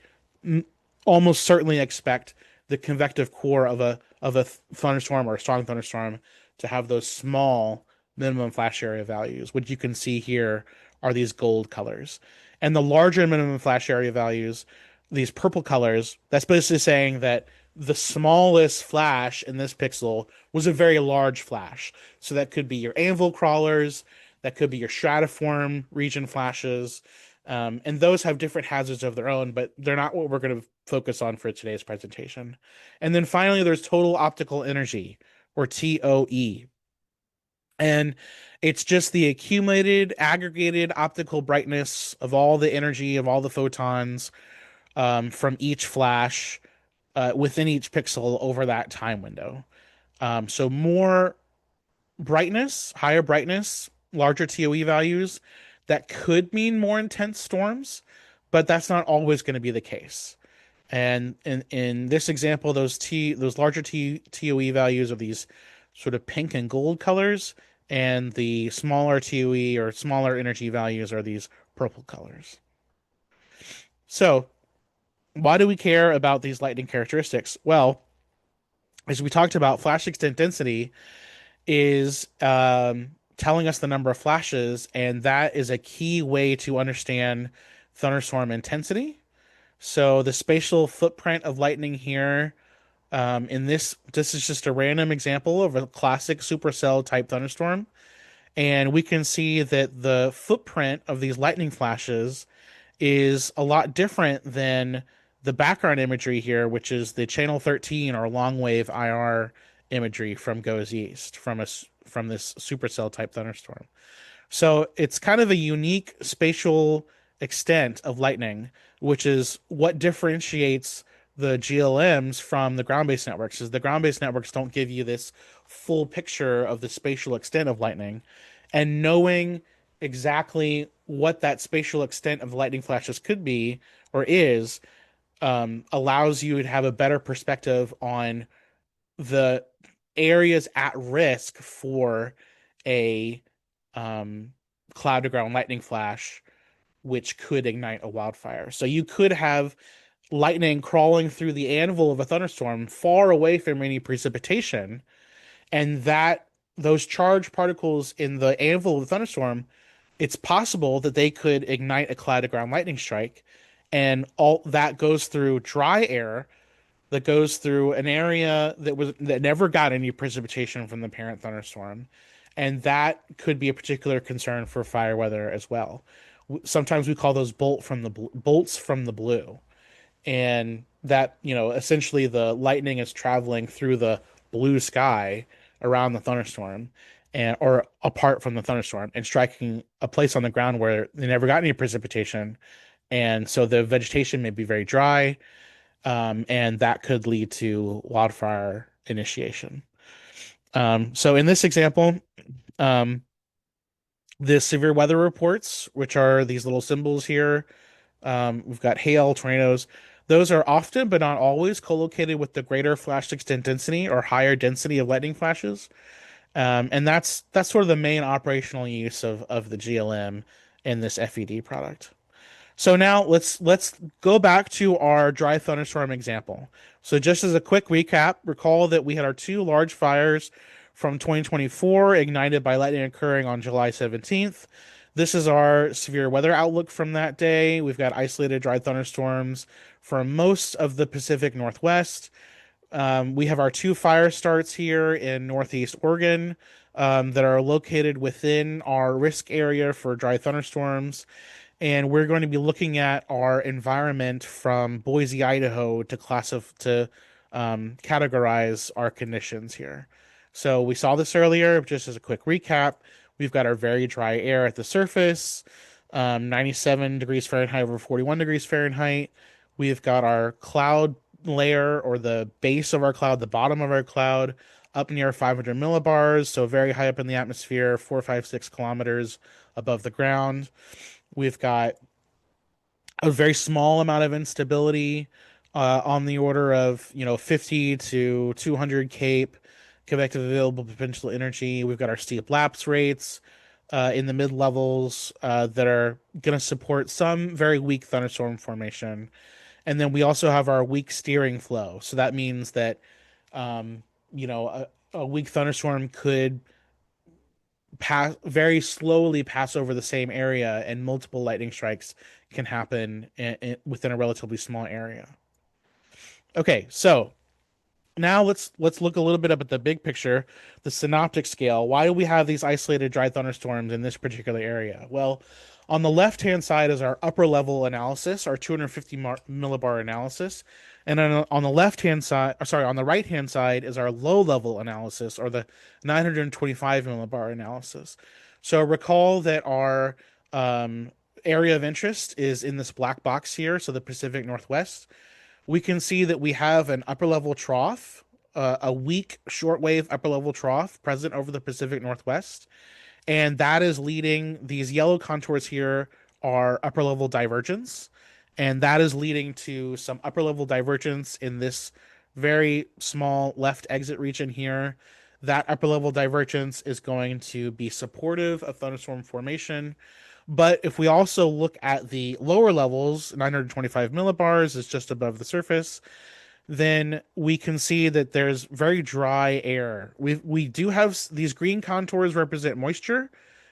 S1: almost certainly expect the convective core of a thunderstorm or a strong thunderstorm to have those small minimum flash area values. What you can see here are these gold colors. And the larger minimum flash area values, these purple colors, that's basically saying that the smallest flash in this pixel was a very large flash. So that could be your anvil crawlers, that could be your stratiform region flashes, and those have different hazards of their own, but they're not what we're going to focus on for today's presentation. And then finally, there's total optical energy, or TOE. And it's just the accumulated, aggregated optical brightness of all the energy, of all the photons from each flash within each pixel over that time window. So more brightness, higher brightness, larger TOE values, that could mean more intense storms, but that's not always going to be the case. And in this example, those larger TOE values of these sort of pink and gold colors, and the smaller TOE or smaller energy values are these purple colors. So why do we care about these lightning characteristics? Well, as we talked about, flash extent density is telling us the number of flashes, and that is a key way to understand thunderstorm intensity. So the spatial footprint of lightning here, this is just a random example of a classic supercell type thunderstorm. And we can see that the footprint of these lightning flashes is a lot different than the background imagery here, which is the channel 13 or long wave IR imagery from Goes East from this supercell type thunderstorm. So it's kind of a unique spatial extent of lightning, which is what differentiates the GLMs from the ground-based networks, is the ground-based networks don't give you this full picture of the spatial extent of lightning. And knowing exactly what that spatial extent of lightning flashes could be or is allows you to have a better perspective on the areas at risk for a um, cloud to ground lightning flash, which could ignite a wildfire. So you could have lightning crawling through the anvil of a thunderstorm far away from any precipitation, and that those charged particles in the anvil of the thunderstorm, it's possible that they could ignite a cloud to ground lightning strike, and all that goes through dry air that goes through an area that never got any precipitation from the parent thunderstorm, and that could be a particular concern for fire weather as well. Sometimes we call those bolts from the blue, and that, essentially the lightning is traveling through the blue sky around the thunderstorm and or apart from the thunderstorm and striking a place on the ground where they never got any precipitation, and so the vegetation may be very dry, and that could lead to wildfire initiation. So in this example, um, the severe weather reports, which are these little symbols here, we've got hail, tornadoes. Those are often, but not always, co-located with the greater flash extent density or higher density of lightning flashes. And that's sort of the main operational use of the GLM in this FED product. So now let's go back to our dry thunderstorm example. So just as a quick recap, recall that we had our two large fires from 2024 ignited by lightning occurring on July 17th. This is our severe weather outlook from that day. We've got isolated dry thunderstorms for most of the Pacific Northwest. We have our two fire starts here in Northeast Oregon that are located within our risk area for dry thunderstorms. And we're going to be looking at our environment from Boise, Idaho to categorize our conditions here. So we saw this earlier, just as a quick recap. We've got our very dry air at the surface, 97 degrees Fahrenheit over 41 degrees Fahrenheit. We've got our cloud layer, or the base of our cloud, the bottom of our cloud, up near 500 millibars, so very high up in the atmosphere, 4, 5, 6 kilometers above the ground. We've got a very small amount of instability on the order of 50 to 200 CAPE, convective available potential energy. We've got our steep lapse rates in the mid levels that are going to support some very weak thunderstorm formation. And then we also have our weak steering flow. So that means that a weak thunderstorm could very slowly pass over the same area, and multiple lightning strikes can happen within a relatively small area. Okay, so now let's look a little bit up at the big picture, the synoptic scale. Why do we have these isolated dry thunderstorms in this particular area? Well, on the left-hand side is our upper level analysis, our 250 millibar analysis. And on the left-hand side, on the right-hand side is our low-level analysis, or the 925 millibar analysis. So recall that our area of interest is in this black box here, so the Pacific Northwest. We can see that we have an upper-level trough, a weak shortwave upper-level trough present over the Pacific Northwest. And that is leading, these yellow contours here are upper level divergence. And that is leading to some upper level divergence in this very small left exit region here. That upper level divergence is going to be supportive of thunderstorm formation. But if we also look at the lower levels, 925 millibars is just above the surface, then we can see that there's very dry air. We do have these green contours represent moisture,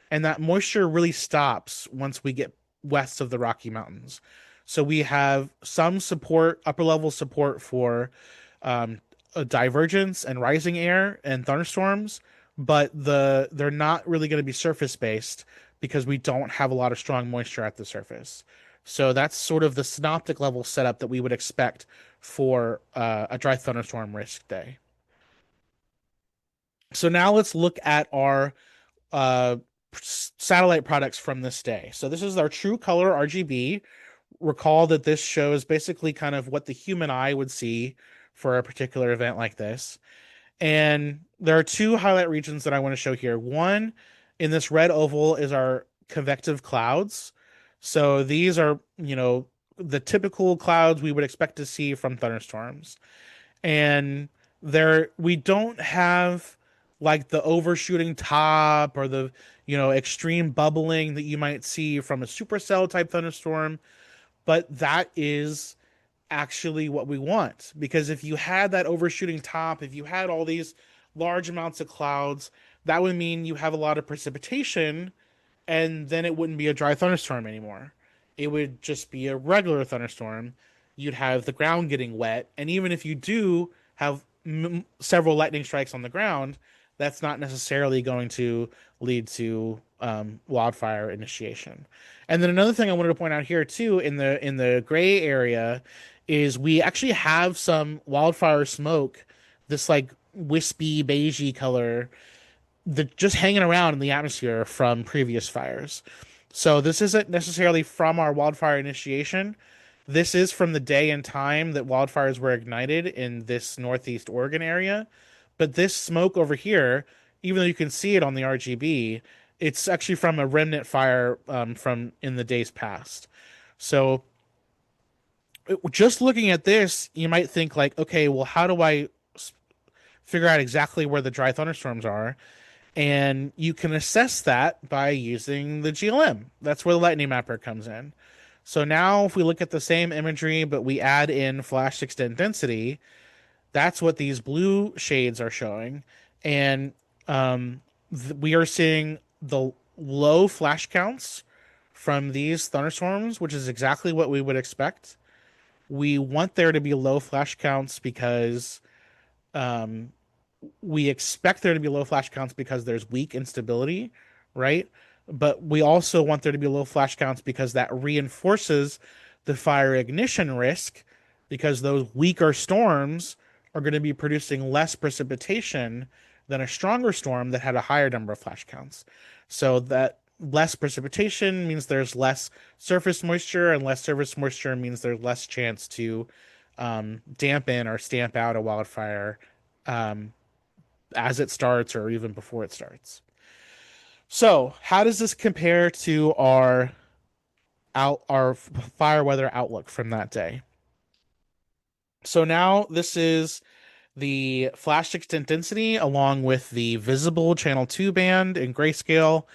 S1: and that moisture really stops once we get west of the Rocky Mountains. So we have some support, upper level support for um, a divergence and rising air and thunderstorms, but they're not really going to be surface based because we don't have a lot of strong moisture at the surface. So that's sort of the synoptic level setup that we would expect for a dry thunderstorm risk day. So now let's look at our uh, satellite products from this day. So this is our true color RGB. Recall that this shows basically kind of what the human eye would see for a particular event like this. And there are two highlight regions that I want to show here. One in this red oval is our convective clouds. So these are, the typical clouds we would expect to see from thunderstorms. And there we don't have like the overshooting top or the, extreme bubbling that you might see from a supercell type thunderstorm, but that is actually what we want. Because if you had that overshooting top, if you had all these large amounts of clouds, that would mean you have a lot of precipitation, and then it wouldn't be a dry thunderstorm anymore. It would just be a regular thunderstorm. You'd have the ground getting wet, and even if you do have several lightning strikes on the ground, that's not necessarily going to lead to wildfire initiation. And then another thing I wanted to point out here too, in the gray area, is we actually have some wildfire smoke, this like wispy beigey color that just hanging around in the atmosphere from previous fires. So this isn't necessarily from our wildfire initiation. This is from the day and time that wildfires were ignited in this Northeast Oregon area. But this smoke over here, even though you can see it on the RGB, it's actually from a remnant fire from in the days past. So just looking at this, you might think like, okay, well, how do I figure out exactly where the dry thunderstorms are? And you can assess that by using the GLM. That's where the lightning mapper comes in. So now if we look at the same imagery, but we add in flash extent density, that's what these blue shades are showing. And we are seeing the low flash counts from these thunderstorms, which is exactly what we would expect. We want there to be low flash counts because um, we expect there to be low flash counts because there's weak instability, right? But we also want there to be low flash counts because that reinforces the fire ignition risk because those weaker storms are going to be producing less precipitation than a stronger storm that had a higher number of flash counts. So that less precipitation means there's less surface moisture, and less surface moisture means there's less chance to dampen or stamp out a wildfire um, as it starts or even before it starts. So, how does this compare to our fire weather outlook from that day? So now this is the flash extent density along with the visible channel 2 band in grayscale,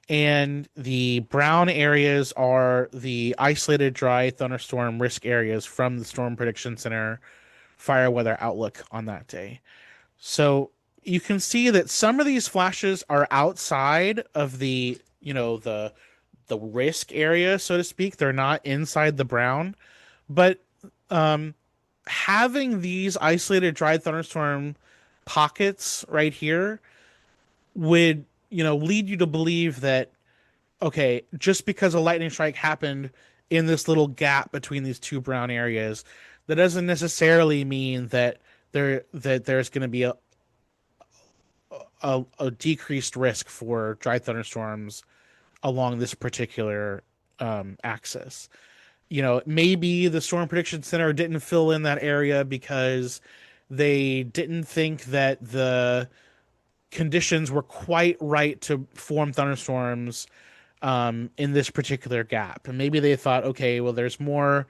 S1: and the brown areas are the isolated dry thunderstorm risk areas from the Storm Prediction Center fire weather outlook on that day. So you can see that some of these flashes are outside of the risk area, so to speak. They're not inside the brown, but um, having these isolated dry thunderstorm pockets right here would, lead you to believe that, okay, just because a lightning strike happened in this little gap between these two brown areas, that doesn't necessarily mean that there's going to be a decreased risk for dry thunderstorms along this particular axis. Maybe the Storm Prediction Center didn't fill in that area because they didn't think that the conditions were quite right to form thunderstorms in this particular gap. And maybe they thought, okay, well, there's more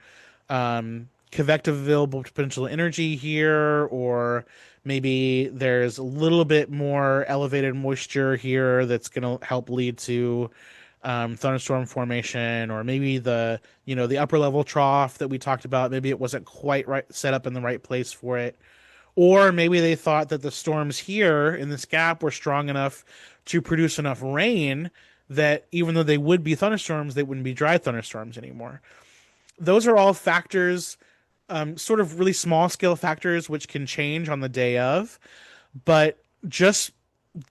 S1: convective available potential energy here, or maybe there's a little bit more elevated moisture here that's going to help lead to thunderstorm formation, or maybe the upper level trough that we talked about, maybe it wasn't quite right set up in the right place for it. Or maybe they thought that the storms here in this gap were strong enough to produce enough rain that even though they would be thunderstorms, they wouldn't be dry thunderstorms anymore. Those are all factors, sort of really small scale factors, which can change on the day of. But just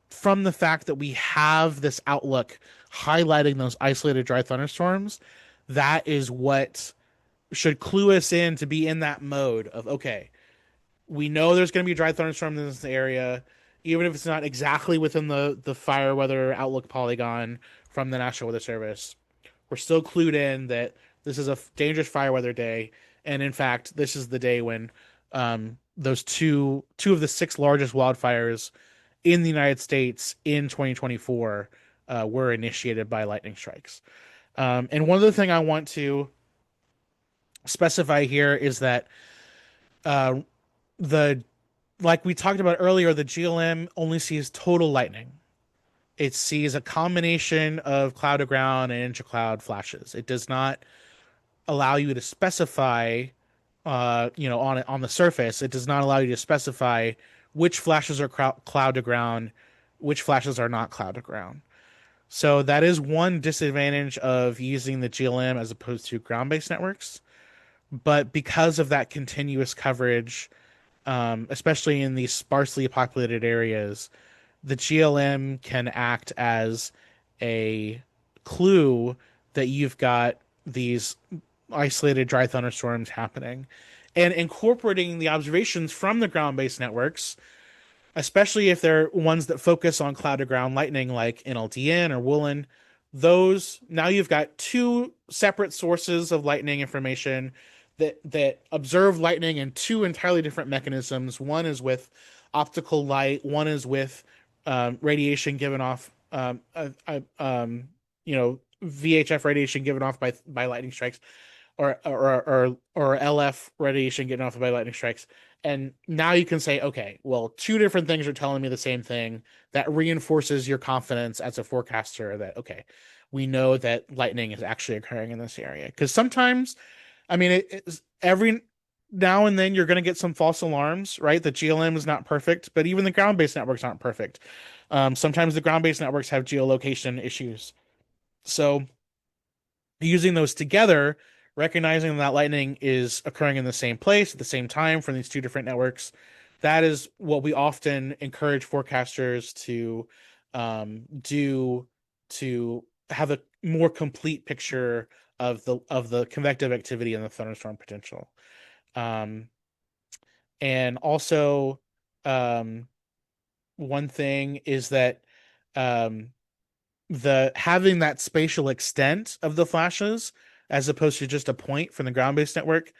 S1: from the fact that we have this outlook highlighting those isolated dry thunderstorms, that is what should clue us in to be in that mode of, okay, we know there's going to be dry thunderstorms in this area, even if it's not exactly within the fire weather outlook polygon from the National Weather Service. We're still clued in that this is a dangerous fire weather day, and in fact, this is the day when those two of the six largest wildfires in the United States in 2024 were initiated by lightning strikes. And one other thing I want to specify here is that uh, the like we talked about earlier, the GLM only sees total lightning. It sees a combination of cloud to ground and intra-cloud flashes. It does not allow you to specify, on the surface. It does not allow you to specify which flashes are cloud to ground, which flashes are not cloud to ground. So that is one disadvantage of using the GLM as opposed to ground-based networks. But because of that continuous coverage, especially in these sparsely populated areas, the GLM can act as a clue that you've got these isolated dry thunderstorms happening. And incorporating the observations from the ground-based networks, especially if they're ones that focus on cloud to ground lightning like NLTN or Woolen, those now you've got two separate sources of lightning information that observe lightning in two entirely different mechanisms. One is with optical light, one is with radiation given off, VHF radiation given off by lightning strikes, or LF radiation given off by lightning strikes. And now you can say, okay, well, two different things are telling me the same thing. That reinforces your confidence as a forecaster that, okay, we know that lightning is actually occurring in this area. Because sometimes, I mean, every now and then you're going to get some false alarms, right? The GLM is not perfect, but even the ground-based networks aren't perfect. Sometimes the ground-based networks have geolocation issues. So using those together, recognizing that lightning is occurring in the same place at the same time from these two different networks, that is what we often encourage forecasters to do to have a more complete picture of the convective activity and the thunderstorm potential. And also, one thing is that um, the having that spatial extent of the flashes as opposed to just a point from the ground-based network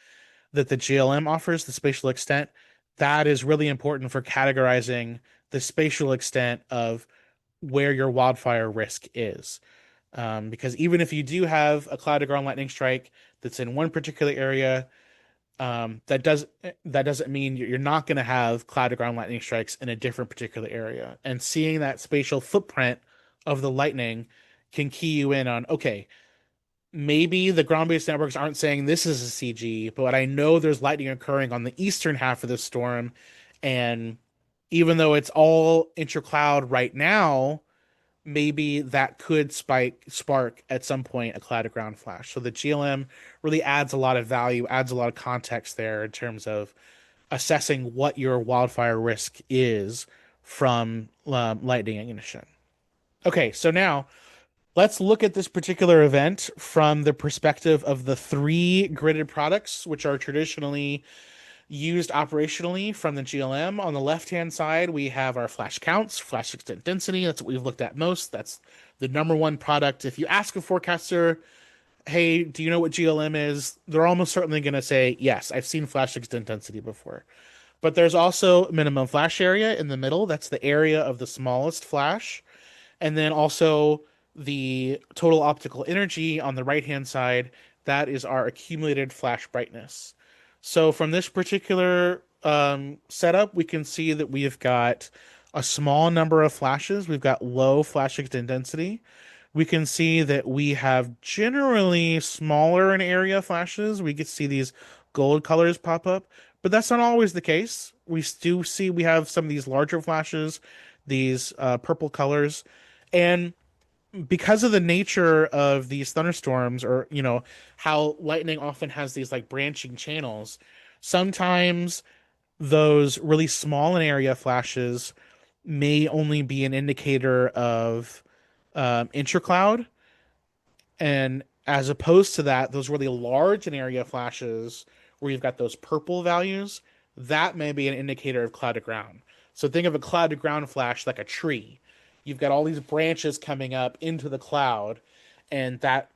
S1: that the GLM offers, the spatial extent, that is really important for categorizing the spatial extent of where your wildfire risk is. Because even if you do have a cloud to ground lightning strike that's in one particular area, that doesn't mean you're not going to have cloud to ground lightning strikes in a different particular area. And seeing that spatial footprint of the lightning can key you in on, okay, maybe the ground-based networks aren't saying this is a CG, but I know there's lightning occurring on the eastern half of the storm, and even though it's all intra-cloud right now, maybe that could spark at some point a cloud to ground flash. So the GLM really adds a lot of value, adds a lot of context there in terms of assessing what your wildfire risk is from lightning ignition. Okay, so now let's look at this particular event from the perspective of the three gridded products, which are traditionally used operationally from the GLM. On the left-hand side, we have our flash counts, flash extent density. That's what we've looked at most. That's the number one product. If you ask a forecaster, hey, do you know what GLM is? They're almost certainly going to say, yes, I've seen flash extent density before. But there's also minimum flash area in the middle. That's the area of the smallest flash. And then also the total optical energy on the right-hand side. That is our accumulated flash brightness. So from this particular setup, we can see that we've got a small number of flashes. We've got low flash extent density. we can see that we have generally smaller in area flashes. We get to see these gold colors pop up, but that's not always the case. We do see we have some of these larger flashes, these purple colors, and because of the nature of these thunderstorms, or how lightning often has these like branching channels, sometimes those really small in area flashes may only be an indicator of intercloud, and as opposed to that, those really large in area flashes where you've got those purple values, that may be an indicator of cloud to ground. So think of a cloud to ground flash like a tree. You've got all these branches coming up into the cloud, and that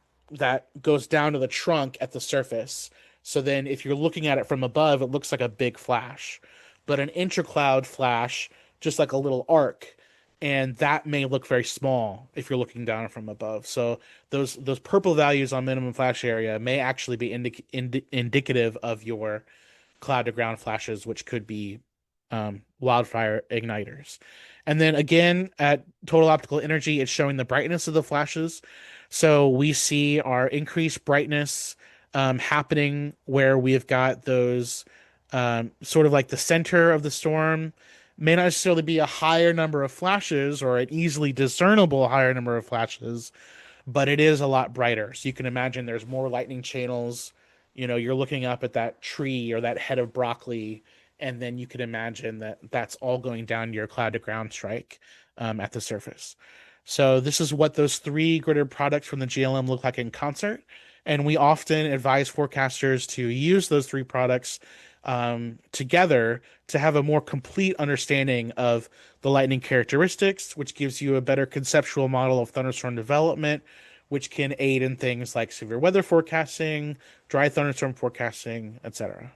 S1: goes down to the trunk at the surface. So then if you're looking at it from above, it looks like a big flash. But an intercloud flash, just like a little arc, and that may look very small if you're looking down from above. So those purple values on minimum flash area may actually be indicative of your cloud to ground flashes, which could be wildfire igniters. And then again, at total optical energy, it's showing the brightness of the flashes. So we see our increased brightness happening where we've got those sort of like the center of the storm may not necessarily be a higher number of flashes or an easily discernible higher number of flashes, but it is a lot brighter. So you can imagine there's more lightning channels. You're looking up at that tree or that head of broccoli, and then you can imagine that that's all going down your cloud to ground strike at the surface. So this is what those three gridded products from the GLM look like in concert. And we often advise forecasters to use those three products together to have a more complete understanding of the lightning characteristics, which gives you a better conceptual model of thunderstorm development, which can aid in things like severe weather forecasting, dry thunderstorm forecasting, etc.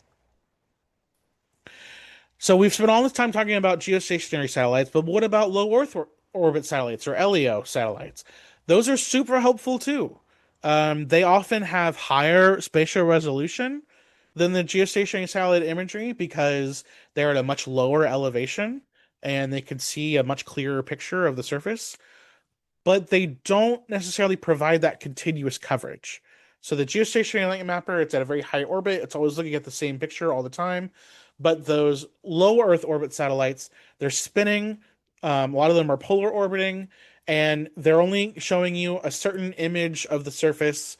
S1: So we've spent all this time talking about geostationary satellites, but what about low Earth orbit satellites, or LEO satellites? Those are super helpful too. They often have higher spatial resolution than the geostationary satellite imagery because they're at a much lower elevation and they can see a much clearer picture of the surface, but they don't necessarily provide that continuous coverage. So the geostationary lightning mapper, it's at a very high orbit. It's always looking at the same picture all the time. But those low Earth orbit satellites, they're spinning. A lot of them are polar orbiting, and they're only showing you a certain image of the surface,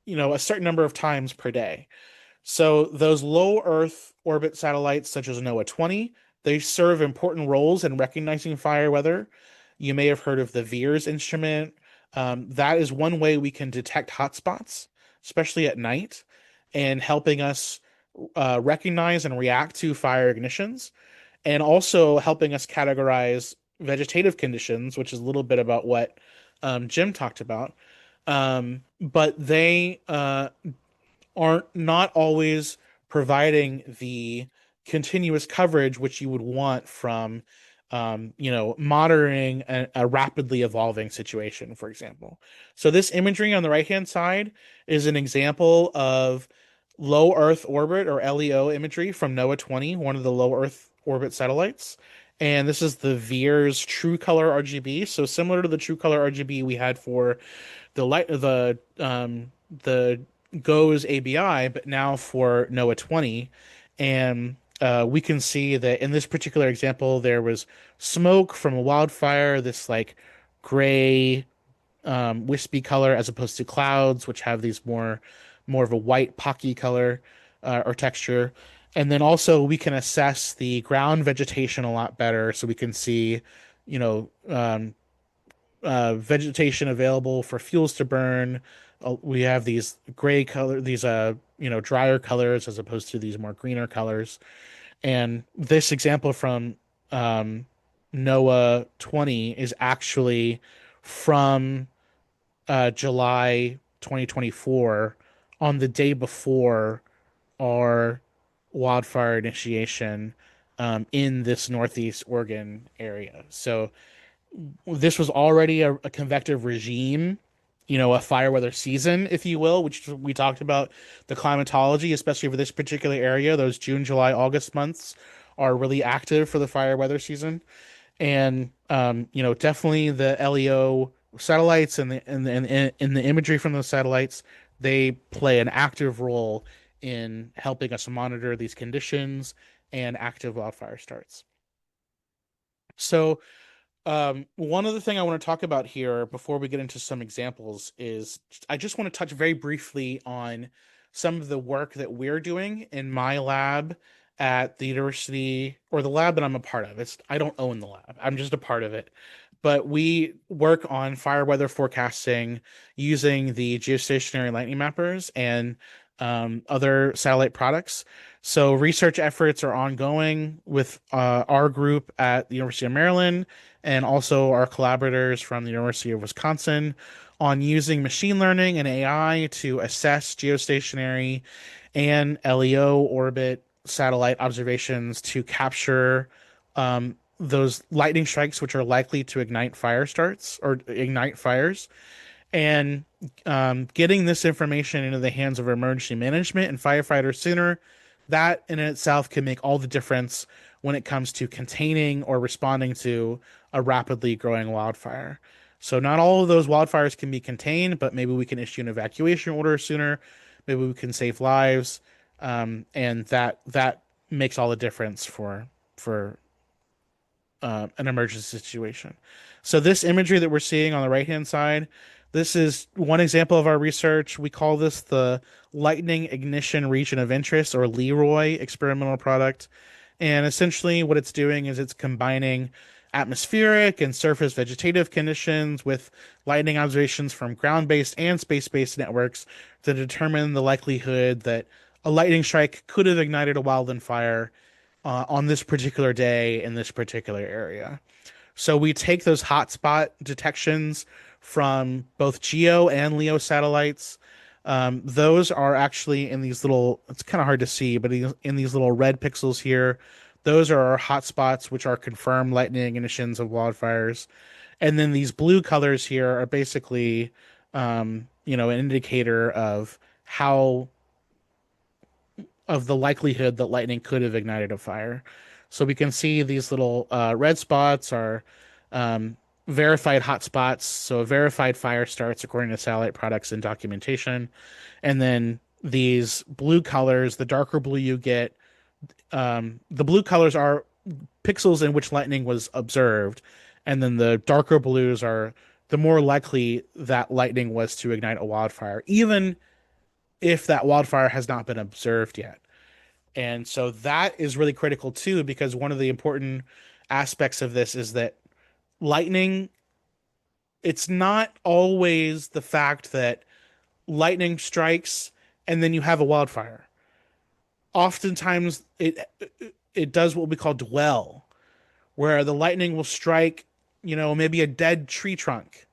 S1: a certain number of times per day. So those low Earth orbit satellites, such as NOAA 20, they serve important roles in recognizing fire weather. You may have heard of the VEERS instrument. That is one way we can detect hotspots, especially at night, and helping us recognize and react to fire ignitions, and also helping us categorize vegetative conditions, which is a little bit about what Jim talked about. But they aren't not always providing the continuous coverage which you would want from monitoring a rapidly evolving situation, for example. So this imagery on the right-hand side is an example of low Earth orbit, or LEO imagery, from NOAA 20, one of the low Earth orbit satellites. And this is the VEERS True Color RGB. So similar to the True Color RGB we had for the GOES ABI, but now for NOAA 20. And we can see that in this particular example, there was smoke from a wildfire, this like gray, wispy color, as opposed to clouds, which have these more of a white pocky color or texture. And then also we can assess the ground vegetation a lot better, so we can see, you know, um, vegetation available for fuels to burn. We have these gray color, these drier colors as opposed to these more greener colors. And this example from NOAA 20 is actually from July 2024, on the day before our wildfire initiation in this Northeast Oregon area. So this was already a convective regime, a fire weather season, if you will, which we talked about the climatology, especially for this particular area. Those June, July, August months are really active for the fire weather season. And definitely the LEO satellites and the imagery from those satellites, they play an active role in helping us monitor these conditions and active wildfire starts. So one other thing I want to talk about here before we get into some examples is I just want to touch very briefly on some of the work that we're doing in my lab at the university, or the lab that I'm a part of. I don't own the lab. I'm just a part of it. But we work on fire weather forecasting using the geostationary lightning mappers and other satellite products. So research efforts are ongoing with our group at the University of Maryland and also our collaborators from the University of Wisconsin on using machine learning and AI to assess geostationary and LEO orbit satellite observations to capture those lightning strikes, which are likely to ignite fire starts or ignite fires, and getting this information into the hands of emergency management and firefighters sooner. That in itself can make all the difference when it comes to containing or responding to a rapidly growing wildfire. So not all of those wildfires can be contained, but maybe we can issue an evacuation order sooner. Maybe we can save lives, and that makes all the difference for an emergency situation. So this imagery that we're seeing on the right-hand side, this is one example of our research. We call this the Lightning Ignition Region of Interest, or LEROI experimental product. And essentially what it's doing is it's combining atmospheric and surface vegetative conditions with lightning observations from ground-based and space-based networks to determine the likelihood that a lightning strike could have ignited a wildland fire on this particular day in this particular area. So we take those hotspot detections from both GEO and LEO satellites. Those are actually in these little, it's kind of hard to see, but in these little red pixels here, those are our hotspots, which are confirmed lightning ignitions of wildfires. And then these blue colors here are basically, an indicator of how of the likelihood that lightning could have ignited a fire. So we can see these little red spots are verified hotspots, so verified fire starts according to satellite products and documentation. And then these blue colors, the darker blue you get, the blue colors are pixels in which lightning was observed, and then the darker blues are the more likely that lightning was to ignite a wildfire, even if that wildfire has not been observed yet. And so that is really critical too, because one of the important aspects of this is that lightning, it's not always the fact that lightning strikes and then you have a wildfire. Oftentimes it does what we call dwell, where the lightning will strike, maybe a dead tree trunk,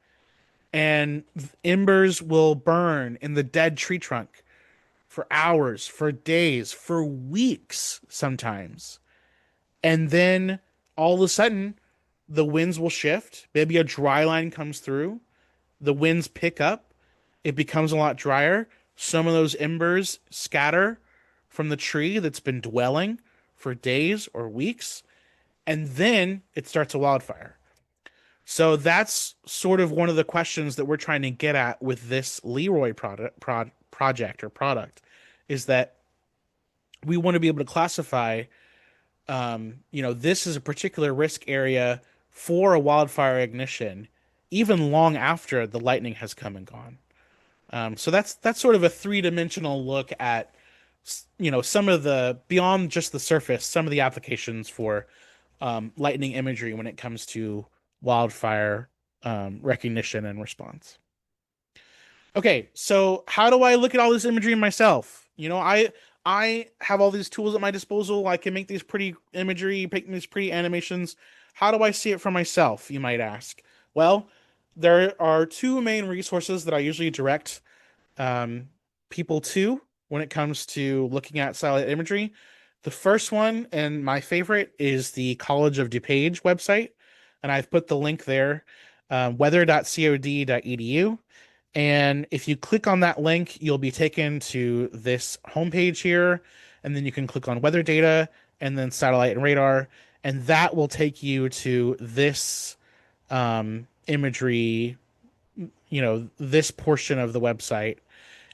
S1: and embers will burn in the dead tree trunk for hours, for days, for weeks sometimes. And then all of a sudden, the winds will shift. Maybe a dry line comes through. The winds pick up. It becomes a lot drier. Some of those embers scatter from the tree that's been dwelling for days or weeks. And then it starts a wildfire. So that's sort of one of the questions that we're trying to get at with this LEROI project or product, is that we want to be able to classify, this is a particular risk area for a wildfire ignition, even long after the lightning has come and gone. So that's sort of a three-dimensional look at, some of the, beyond just the surface, some of the applications for lightning imagery when it comes to wildfire recognition and response. Okay, so how do I look at all this imagery myself? I have all these tools at my disposal. I can make these pretty imagery, make these pretty animations. How do I see it for myself, you might ask? Well, there are two main resources that I usually direct um, people to when it comes to looking at satellite imagery. The first one, and my favorite, is the College of DuPage website, and I've put the link there, weather.cod.edu. And if you click on that link, you'll be taken to this homepage here, and then you can click on weather data and then satellite and radar, and that will take you to this imagery this portion of the website.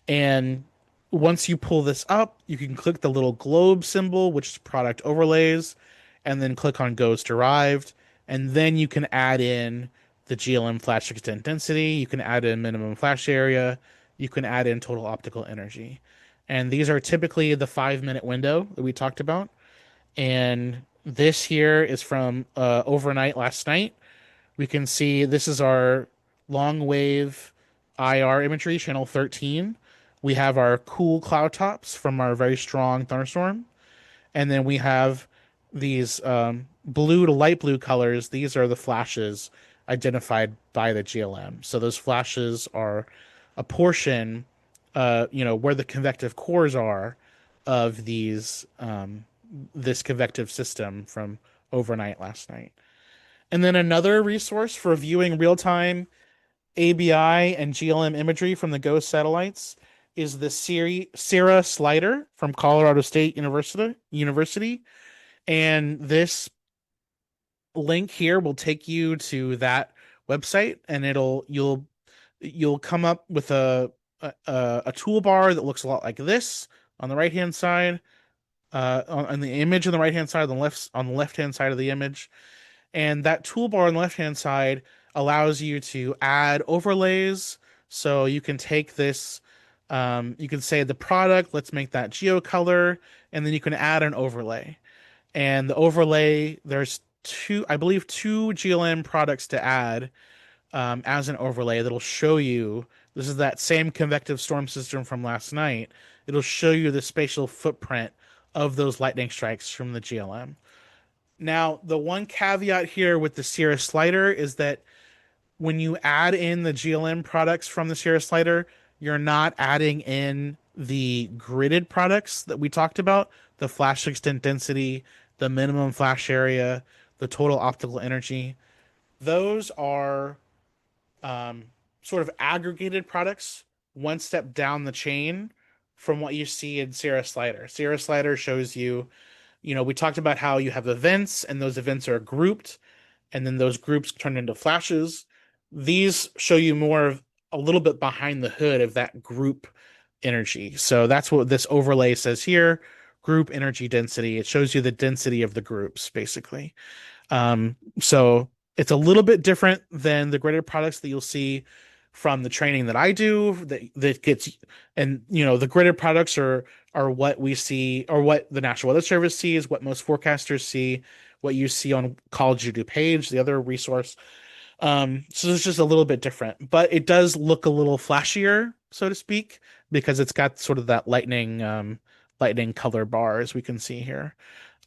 S1: And once you pull this up, you can click the little globe symbol, which is product overlays, and then click on Goes Derived. And then you can add in the GLM flash extent density. You can add in minimum flash area. You can add in total optical energy. And these are typically the 5 minute window that we talked about. And this here is from overnight last night. We can see this is our long wave IR imagery, channel 13. We have our cool cloud tops from our very strong thunderstorm. And then we have these blue to light blue colors. These are the flashes identified by the GLM. So those flashes are a portion, where the convective cores are of this convective system from overnight last night. And then another resource for viewing real-time ABI and GLM imagery from the GOES satellites is the CIRA slider from Colorado State University. And this link here will take you to that website, and you'll come up with a toolbar that looks a lot like this on the right hand side, on the image on the right hand side, on the left hand side of the image. And that toolbar on the left-hand side allows you to add overlays. So you can take this, you can say the product, let's make that geo color, and then you can add an overlay. And the overlay, there's I believe two GLM products to add as an overlay that'll show you, this is that same convective storm system from last night. It'll show you the spatial footprint of those lightning strikes from the GLM. Now, the one caveat here with the CIRA slider is that when you add in the GLM products from the CIRA slider, you're not adding in the gridded products that we talked about, the flash extent density, the minimum flash area, the total optical energy. Those are sort of aggregated products one step down the chain from what you see in CIRA slider. CIRA slider shows you, we talked about how you have events, and those events are grouped, and then those groups turn into flashes. These show you more of a little bit behind the hood of that group energy. So that's what this overlay says here, group energy density. It shows you the density of the groups, basically. So it's a little bit different than the gridded products that you'll see from the training that I do that gets, and the gridded products are what we see, or what the National Weather Service sees, what most forecasters see, what you see on College of DuPage, the other resource. So it's just a little bit different, but it does look a little flashier, so to speak, because it's got sort of that lightning color bar, as we can see here.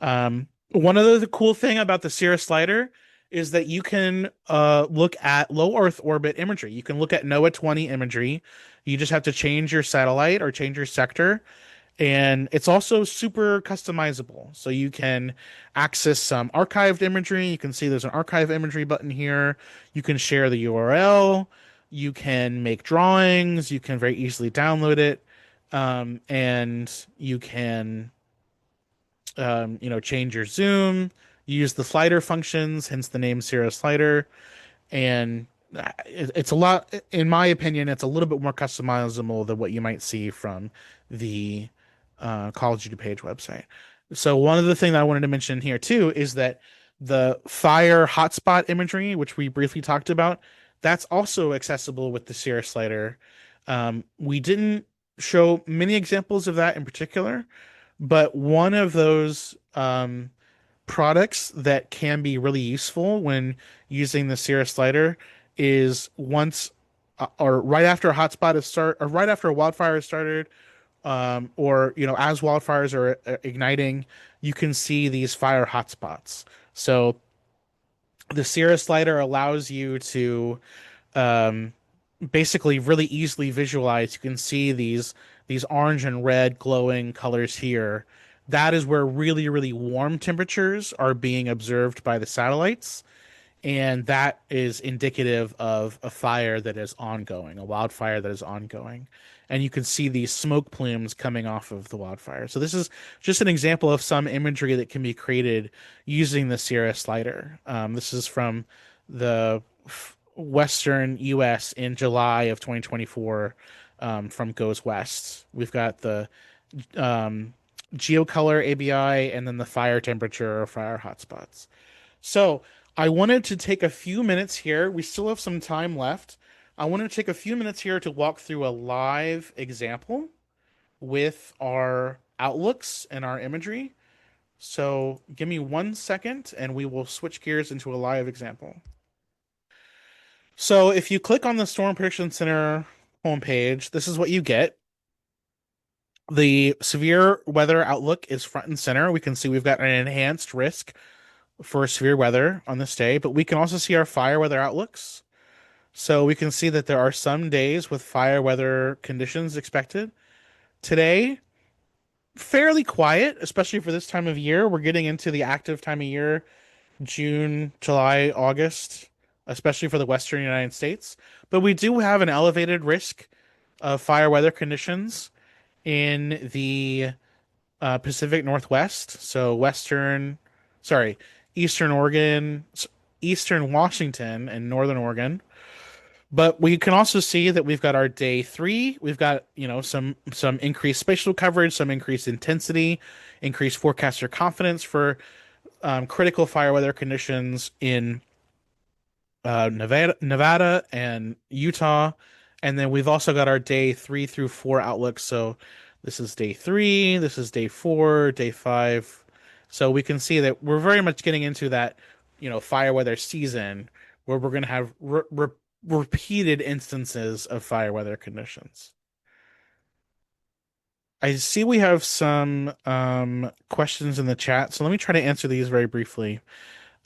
S1: One of the cool thing about the CIRA slider is that you can look at low Earth orbit imagery. You can look at NOAA 20 imagery. You just have to change your satellite or change your sector. And it's also super customizable. So you can access some archived imagery. You can see there's an archive imagery button here. You can share the URL. You can make drawings. You can very easily download it. And you can, change your zoom, use the slider functions, hence the name CIRA slider. And it's a lot, in my opinion, it's a little bit more customizable than what you might see from the College of DuPage website. So one of the things I wanted to mention here too is that the fire hotspot imagery, which we briefly talked about, that's also accessible with the CIRA slider. We didn't show many examples of that in particular, but one of those products that can be really useful when using the CIRA slider is once or right after a hotspot is or right after a wildfire is started, or as wildfires are igniting, you can see these fire hotspots. So the CIRA slider allows you to basically really easily visualize. You can see these orange and red glowing colors here. That is where really, really warm temperatures are being observed by the satellites. And that is indicative of a fire that is ongoing, a wildfire that is ongoing. And you can see these smoke plumes coming off of the wildfire. So this is just an example of some imagery that can be created using the CIRA slider. This is from the Western US in July of 2024 from Goes West. We've got the um, geocolor ABI and then the fire temperature or fire hotspots. So I wanted to take a few minutes here. We still have some time left. I wanted to take a few minutes here to walk through a live example with our outlooks and our imagery. So give me 1 second and we will switch gears into a live example. So if you click on the Storm Prediction Center homepage, this is what you get. The severe weather outlook is front and center. We can see we've got an enhanced risk for severe weather on this day, but we can also see our fire weather outlooks. So we can see that there are some days with fire weather conditions expected. Today, fairly quiet, especially for this time of year. We're getting into the active time of year, June, July, August, especially for the Western United States. But we do have an elevated risk of fire weather conditions in the Pacific Northwest. So Eastern Oregon, Eastern Washington, and Northern Oregon. But we can also see that we've got our day 3. We've got, some increased spatial coverage, some increased intensity, increased forecaster confidence for critical fire weather conditions in Nevada and Utah. And then we've also got our day 3 through 4 outlooks. So this is day 3, this is day 4, day 5. So we can see that we're very much getting into that, fire weather season where we're going to have repeated instances of fire weather conditions. I see we have some questions in the chat, so let me try to answer these very briefly.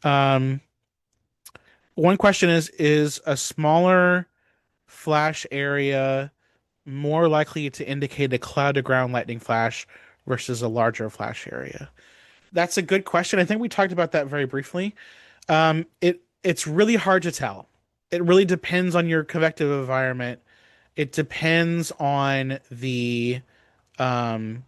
S1: Um, One question is a smaller flash area more likely to indicate a cloud to ground lightning flash versus a larger flash area? That's a good question. I think we talked about that very briefly. It's really hard to tell. It really depends on your convective environment. It depends on um,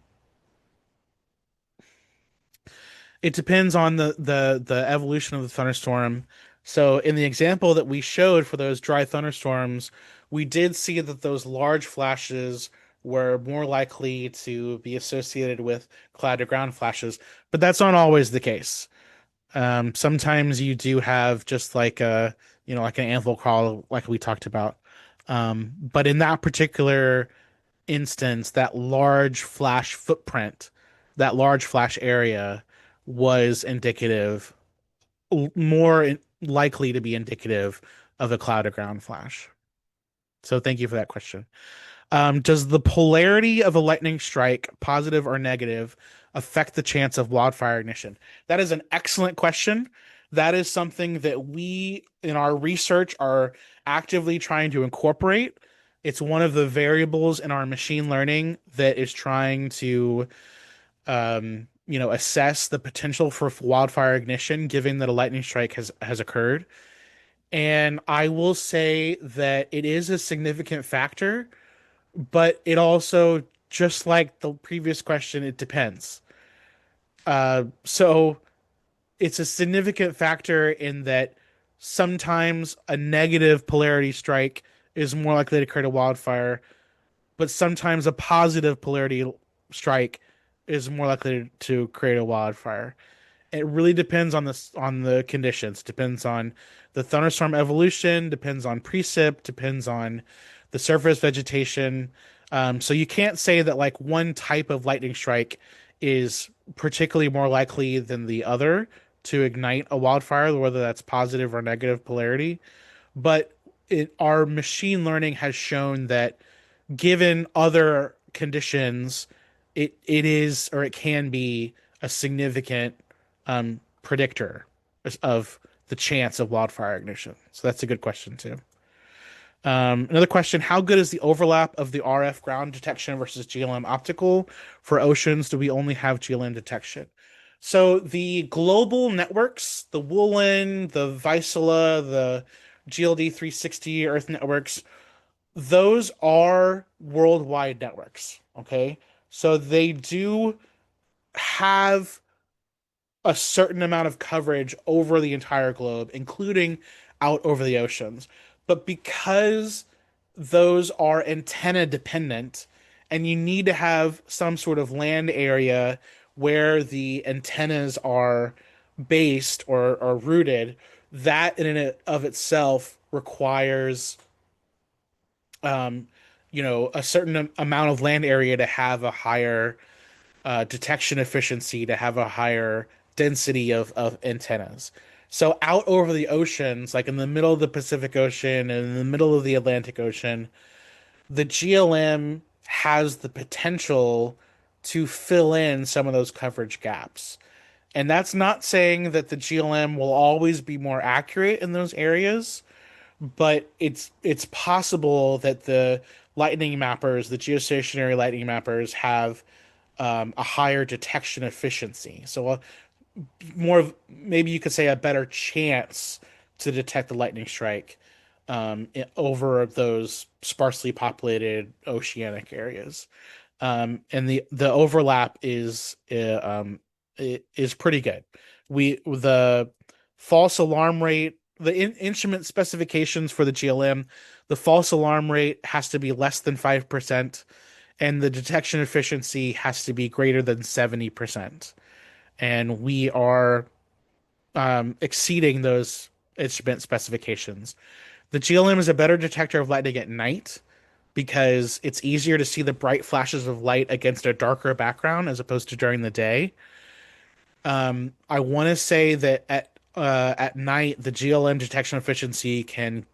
S1: the evolution of the thunderstorm. So in the example that we showed for those dry thunderstorms, we did see that those large flashes were more likely to be associated with cloud to ground flashes, but that's not always the case. Sometimes you do have just like like an anthill crawl, like we talked about. But in that particular instance, that large flash footprint, that large flash area was indicative, likely to be indicative of a cloud to ground flash. So thank you for that question. Does the polarity of a lightning strike, positive or negative, affect the chance of wildfire ignition? That is an excellent question. That is something that we, in our research, are actively trying to incorporate. It's one of the variables in our machine learning that is trying to, assess the potential for wildfire ignition, given that a lightning strike has occurred. And I will say that it is a significant factor, but it also, just like the previous question, it depends. So it's a significant factor in that sometimes a negative polarity strike is more likely to create a wildfire, but sometimes a positive polarity strike is more likely to create a wildfire. It really depends on the conditions. Depends on the thunderstorm evolution. Depends on precip. Depends on the surface vegetation. So you can't say that like one type of lightning strike is particularly more likely than the other to ignite a wildfire, whether that's positive or negative polarity. But our machine learning has shown that given other conditions, it is or it can be a significant predictor of the chance of wildfire ignition. So that's a good question too. Another question: how good is the overlap of the RF ground detection versus GLM optical? For oceans, do we only have GLM detection? So the global networks, the Woolen, the Vizsla, the GLD 360 Earth networks, those are worldwide networks. Okay. So they do have a certain amount of coverage over the entire globe, including out over the oceans. But because those are antenna dependent, and you need to have some sort of land area where the antennas are based or rooted, that in and of itself requires um, a certain amount of land area to have a higher detection efficiency, to have a higher density of antennas. So out over the oceans, like in the middle of the Pacific Ocean and in the middle of the Atlantic Ocean, the GLM has the potential to fill in some of those coverage gaps. And that's not saying that the GLM will always be more accurate in those areas, but it's possible that the lightning mappers, the geostationary lightning mappers, have a higher detection efficiency. So more of, maybe you could say, a better chance to detect the lightning strike over those sparsely populated oceanic areas. And the overlap is pretty good. The false alarm rate, the instrument specifications for the GLM, the false alarm rate has to be less than 5%, and the detection efficiency has to be greater than 70%. And we are exceeding those instrument specifications. The GLM is a better detector of lightning at night because it's easier to see the bright flashes of light against a darker background as opposed to during the day. I want to say that at night the GLM detection efficiency can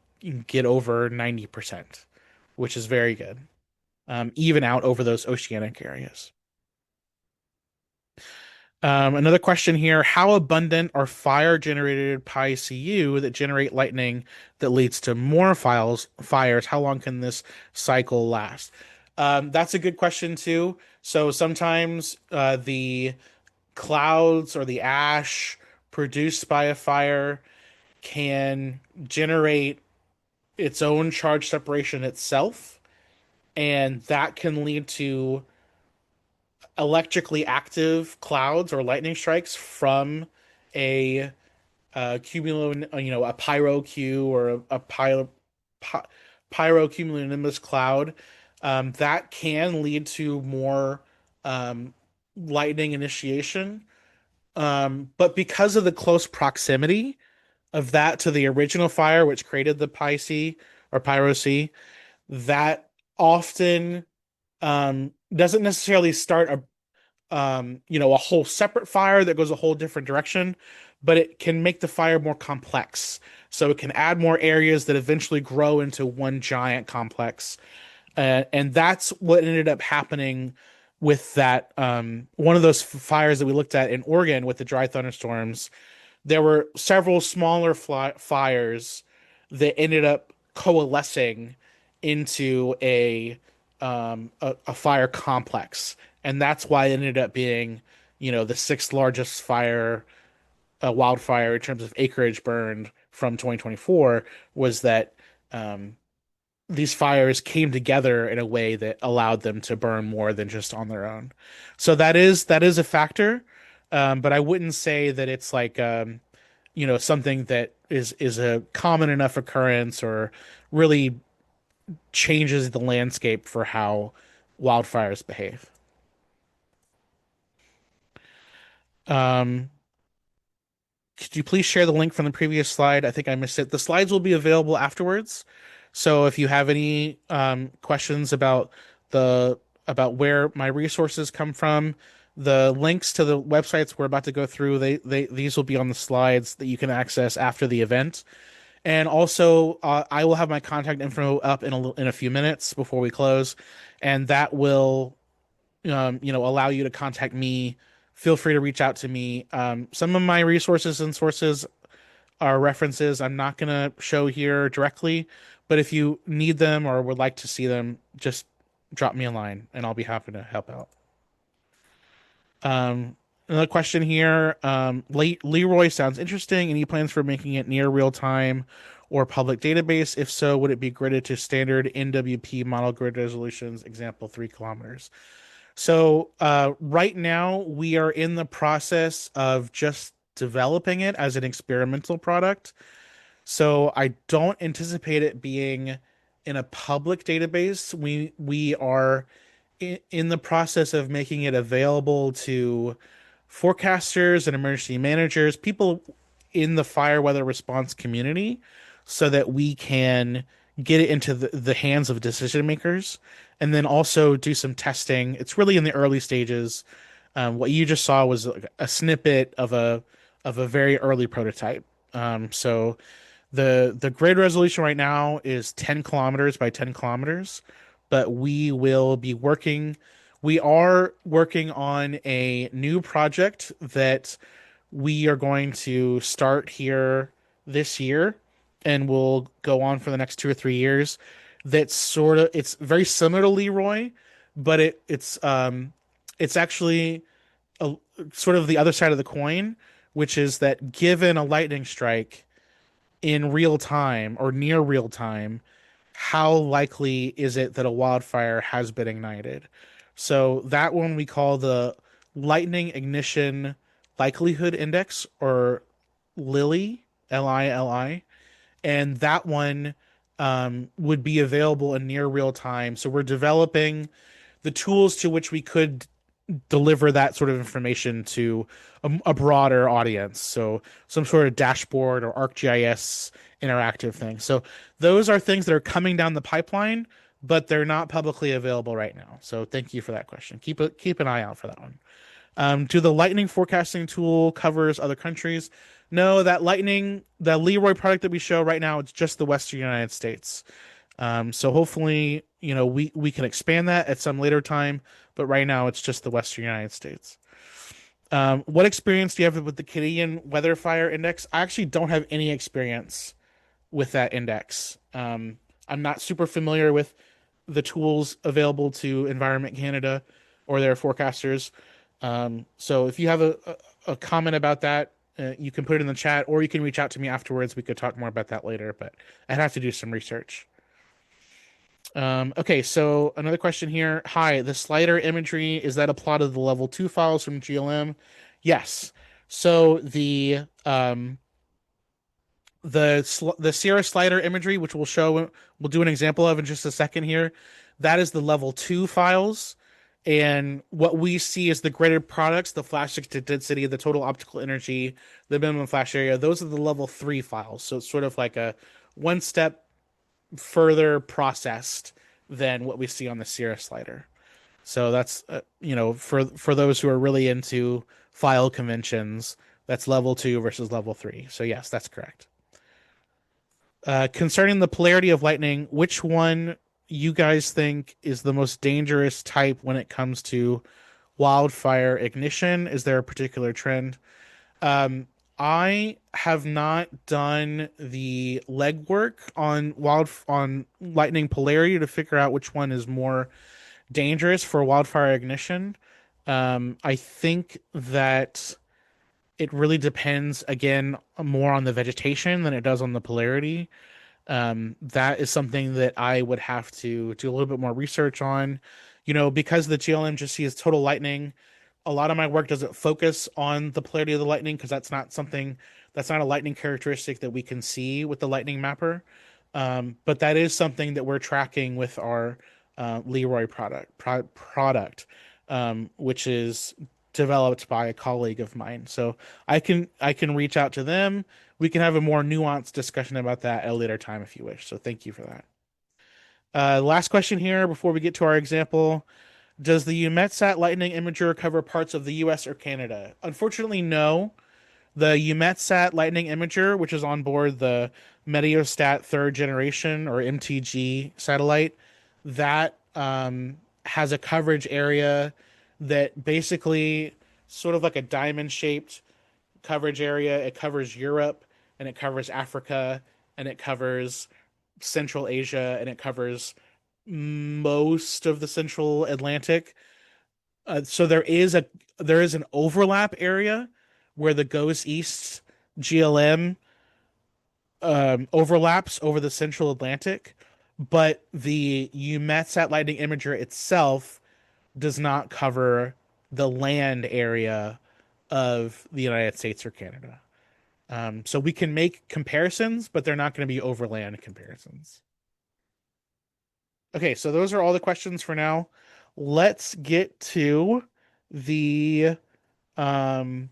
S1: get over 90%, which is very good, even out over those oceanic areas. Another question here: how abundant are fire-generated PyCU that generate lightning that leads to more fires? How long can this cycle last? That's a good question too. So sometimes the clouds or the ash produced by a fire can generate its own charge separation itself, and that can lead to electrically active clouds or lightning strikes from a cumulo, a pyro or a pyrocumulonimbus cloud. That can lead to more um, lightning initiation. But because of the close proximity of that to the original fire, which created the Pi C or Pyro C, that often doesn't necessarily start a whole separate fire that goes a whole different direction, but it can make the fire more complex. So it can add more areas that eventually grow into one giant complex. And that's what ended up happening with that one of those fires that we looked at in Oregon with the dry thunderstorms. There were several smaller fires that ended up coalescing into a fire complex, and that's why it ended up being, the sixth largest wildfire in terms of acreage burned from 2024. Was that these fires came together in a way that allowed them to burn more than just on their own. So that is a factor, but I wouldn't say that it's like something that is a common enough occurrence or really changes the landscape for how wildfires behave. Um, could you please share the link from the previous slide? I think I missed it. The slides will be available afterwards. So if you have any questions about where my resources come from, the links to the websites we're about to go through, these will be on the slides that you can access after the event. And also, I will have my contact info up in a few minutes before we close, and that will allow you to contact me. Feel free to reach out to me. Some of my resources and sources are references I'm not going to show here directly, but if you need them or would like to see them, just drop me a line and I'll be happy to help out. Another question here. Leroy sounds interesting. Any plans for making it near real time or public database? If so, would it be gridded to standard NWP model grid resolutions, example 3 kilometers? So right now we are in the process of just developing it as an experimental product. So I don't anticipate it being in a public database. We are in the process of making it available to forecasters and emergency managers, people in the fire weather response community, so that we can get it into the hands of decision makers and then also do some testing. It's really in the early stages. What you just saw was like a snippet of a very early prototype. So the grid resolution right now is 10 kilometers by 10 kilometers, but we are working on a new project that we are going to start here this year and will go on for the next 2 or 3 years. It's very similar to Leroy, but it's actually a sort of the other side of the coin, which is that given a lightning strike in real time or near real time, how likely is it that a wildfire has been ignited? So that one we call the Lightning Ignition Likelihood Index, or Lili, Lili, and that one would be available in near real time. So we're developing the tools to which we could deliver that sort of information to a broader audience. So some sort of dashboard or ArcGIS interactive thing. So those are things that are coming down the pipeline, but they're not publicly available right now. So thank you for that question. Keep an eye out for that one. Do the lightning forecasting tool covers other countries? No, the Leroy product that we show right now, it's just the Western United States. So hopefully, we can expand that at some later time, but right now it's just the Western United States. What experience do you have with the Canadian Weather Fire Index? I actually don't have any experience with that index. I'm not super familiar with the tools available to Environment Canada or their forecasters. So if you have a comment about that, you can put it in the chat, or you can reach out to me afterwards. We could talk more about that later, but I'd have to do some research. Okay, so another question here. Hi, the slider imagery, is that a plot of the level 2 files from GLM? Yes. So the Sierra slider imagery, which we'll do an example of in just a second here, that is the level 2 files. And what we see is the graded products, the flash density, the total optical energy, the minimum flash area. Those are the level 3 files. So it's sort of like a one step further processed than what we see on the Sierra slider. So that's for those who are really into file conventions, that's level 2 versus level 3. So yes, that's correct. Concerning the polarity of lightning, which one you guys think is the most dangerous type when it comes to wildfire ignition? Is there a particular trend? I have not done the legwork on lightning polarity to figure out which one is more dangerous for wildfire ignition. I think that it really depends, again, more on the vegetation than it does on the polarity. That is something that I would have to do a little bit more research on. Because the GLM just sees total lightning, a lot of my work doesn't focus on the polarity of the lightning because that's not a lightning characteristic that we can see with the lightning mapper. But that is something that we're tracking with our Leroy product, which is developed by a colleague of mine. So I can reach out to them. We can have a more nuanced discussion about that at a later time if you wish. So thank you for that. Last question here before we get to our example. Does the EUMETSAT Lightning Imager cover parts of the US or Canada? Unfortunately, no. The EUMETSAT Lightning Imager, which is on board the Meteostat third generation or MTG satellite, that has a coverage area that basically sort of like a diamond shaped coverage area. It covers Europe and it covers Africa and it covers Central Asia and it covers most of the Central Atlantic. So there is an overlap area where the Goes East GLM overlaps over the Central Atlantic, but the EUMETSAT Lightning Imager itself does not cover the land area of the United States or Canada. So we can make comparisons, but they're not going to be overland comparisons. Okay, so those are all the questions for now. Let's get to the um,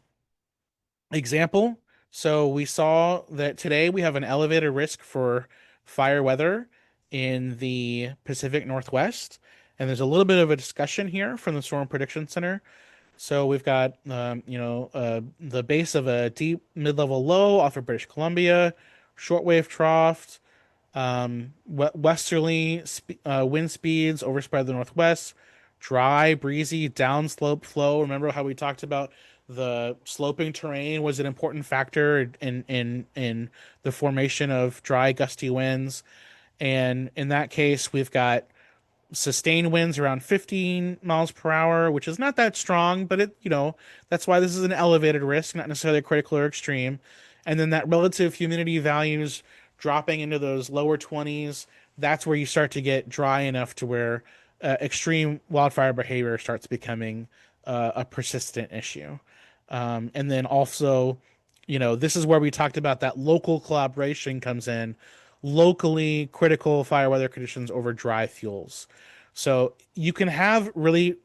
S1: example. So we saw that today we have an elevated risk for fire weather in the Pacific Northwest. And there's a little bit of a discussion here from the Storm Prediction Center. So we've got, the base of a deep mid-level low off of British Columbia, shortwave trough, westerly wind speeds overspread the northwest, dry, breezy, downslope flow. Remember how we talked about the sloping terrain was an important factor in the formation of dry, gusty winds. And in that case, we've got sustained winds around 15 miles per hour, which is not that strong, but that's why this is an elevated risk, not necessarily a critical or extreme. And then that relative humidity values dropping into those lower 20s, that's where you start to get dry enough to where extreme wildfire behavior starts becoming a persistent issue. And then also, this is where we talked about that local collaboration comes in, locally critical fire weather conditions over dry fuels. So you can have really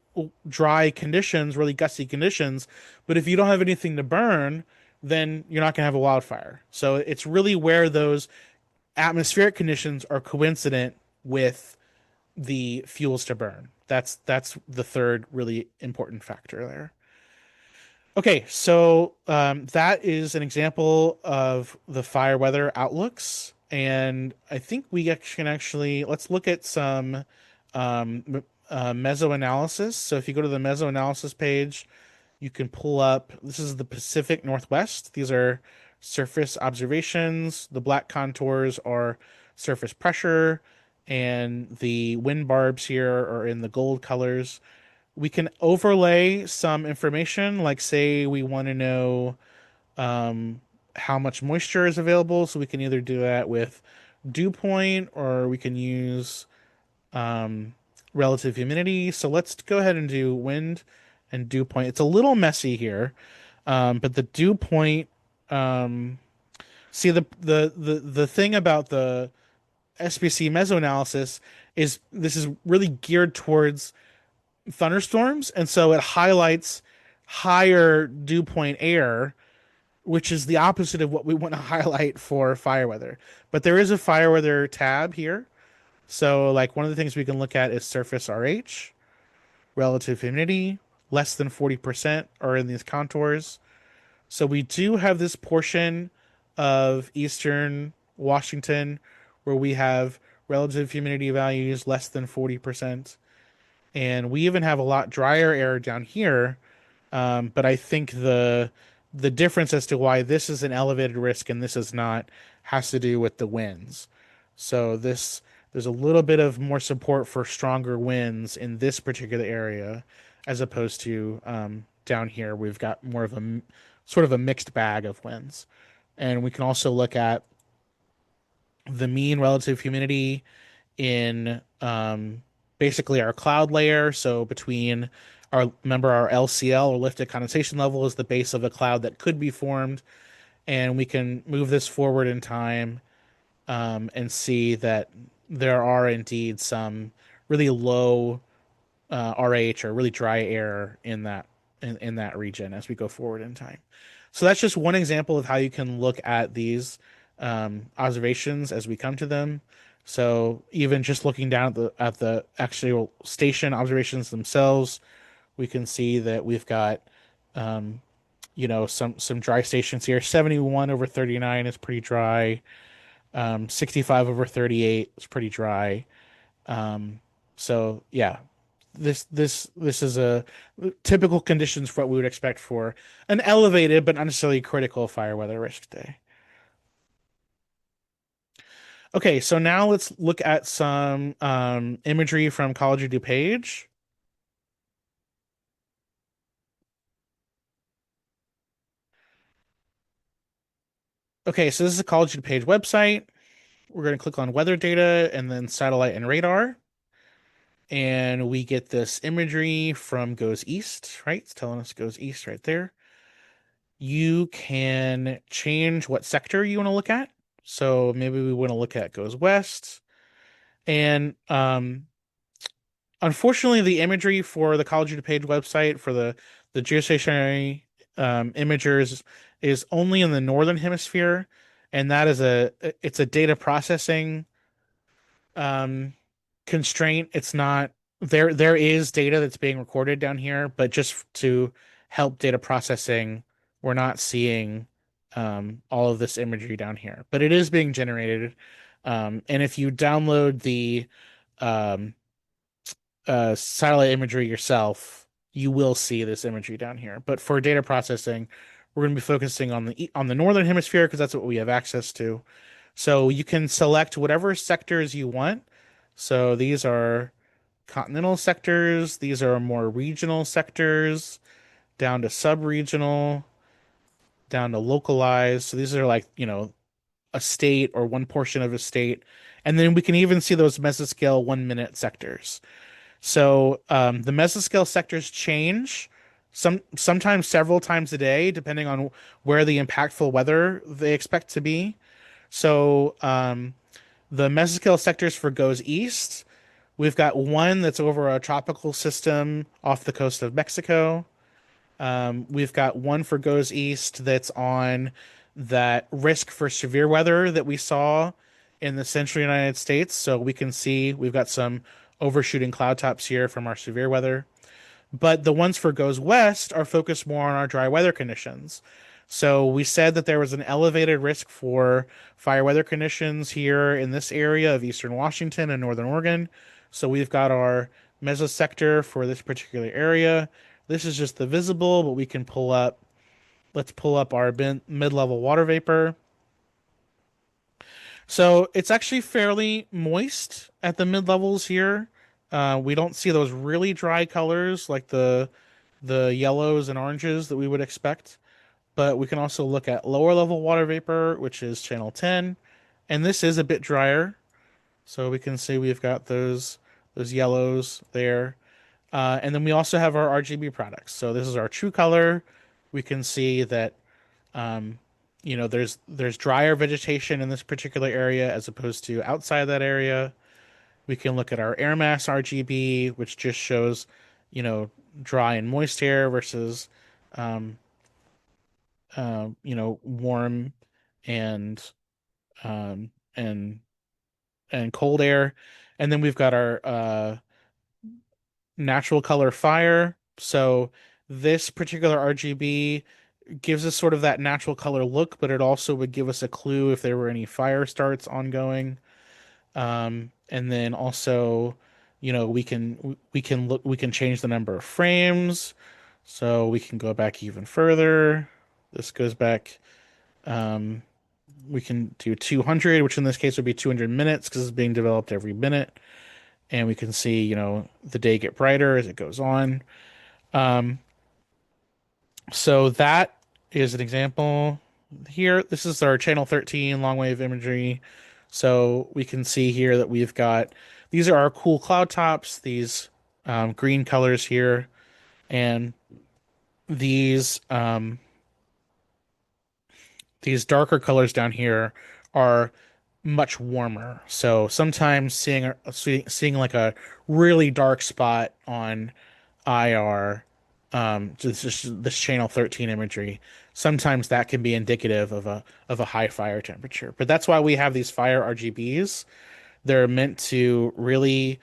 S1: dry conditions, really gusty conditions, but if you don't have anything to burn, then you're not going to have a wildfire. So it's really where those atmospheric conditions are coincident with the fuels to burn. That's the third really important factor there. Okay, so that is an example of the fire weather outlooks, and I think we can actually let's look at some mesoanalysis. So if you go to the mesoanalysis page, you can pull up. This is the Pacific Northwest. These are surface observations. The black contours are surface pressure, and the wind barbs here are in the gold colors. We can overlay some information, like say we want to know um, how much moisture is available. So we can either do that with dew point or we can use um, relative humidity. So let's go ahead and do wind and dew point. It's a little messy here, but the dew point. Um, See the thing about the SPC mesoanalysis is this is really geared towards thunderstorms, and so it highlights higher dew point air, which is the opposite of what we want to highlight for fire weather. But there is a fire weather tab here. So like one of the things we can look at is surface RH, relative humidity, less than 40% are in these contours. So we do have this portion of eastern Washington where we have relative humidity values less than 40%. And we even have a lot drier air down here. But I think the difference as to why this is an elevated risk and this is not has to do with the winds. So there's a little bit of more support for stronger winds in this particular area, as opposed to down here we've got more of a sort of a mixed bag of winds. And we can also look at the mean relative humidity in basically our cloud layer. So between remember our LCL or lifted condensation level is the base of a cloud that could be formed. And we can move this forward in time and see that there are indeed some really low RH or really dry air in that region as we go forward in time. So that's just one example of how you can look at these observations as we come to them. So even just looking down at the actual station observations themselves, we can see that we've got some dry stations here. 71 over 39 is pretty dry. 65 over 38 is pretty dry. So yeah, this is a typical conditions for what we would expect for an elevated but not necessarily critical fire weather risk day. Okay, so now let's look at some imagery from College of DuPage. Okay, so this is a College of DuPage website. We're going to click on weather data and then satellite and radar. And we get this imagery from goes east, right? It's telling us goes east right there. you can change what sector you want to look at. So maybe we want to look at goes west. And unfortunately, the imagery for the College of DuPage website for the geostationary imagers is only in the northern hemisphere, and that is it's a data processing um, constraint. It's not there. There is data that's being recorded down here, but just to help data processing, we're not seeing all of this imagery down here. But it is being generated, and if you download the um, satellite imagery yourself, you will see this imagery down here. But for data processing, we're going to be focusing on the northern hemisphere because that's what we have access to. So you can select whatever sectors you want. So these are continental sectors, these are more regional sectors, down to sub-regional, down to localized. So these are like, a state or one portion of a state. And then we can even see those mesoscale 1 minute sectors. So the mesoscale sectors change sometimes several times a day, depending on where the impactful weather they expect to be. So the mesoscale sectors for goes east, we've got one that's over a tropical system off the coast of Mexico. We've got one for goes east that's on that risk for severe weather that we saw in the central United States. So we can see we've got some overshooting cloud tops here from our severe weather. But the ones for goes west are focused more on our dry weather conditions. So we said that there was an elevated risk for fire weather conditions here in this area of eastern Washington and northern Oregon. So we've got our mesosector for this particular area. This is just the visible, but we can pull up. Let's pull up our mid-level water vapor. So it's actually fairly moist at the mid levels here. We don't see those really dry colors like the yellows and oranges that we would expect. But we can also look at lower level water vapor, which is channel 10, and this is a bit drier. So we can see we've got those yellows there. And then we also have our RGB products. So this is our true color. We can see that um, there's drier vegetation in this particular area as opposed to outside that area. We can look at our air mass RGB, which just shows, dry and moist air versus, um, warm and um, and and cold air. And then we've got our natural color fire. So this particular RGB gives us sort of that natural color look, but it also would give us a clue if there were any fire starts ongoing. And then also, we can change the number of frames, so we can go back even further. This goes back. Um, we can do 200, which in this case would be 200 minutes because it's being developed every minute, and we can see, the day get brighter as it goes on. Um, So that is an example here. This is our channel 13 long wave imagery. So we can see here that we've got these are our cool cloud tops, these green colors here, and these these darker colors down here are much warmer. So sometimes seeing like a really dark spot on IR, just this channel 13 imagery, sometimes that can be indicative of a high fire temperature. But that's why we have these fire RGBs. They're meant to really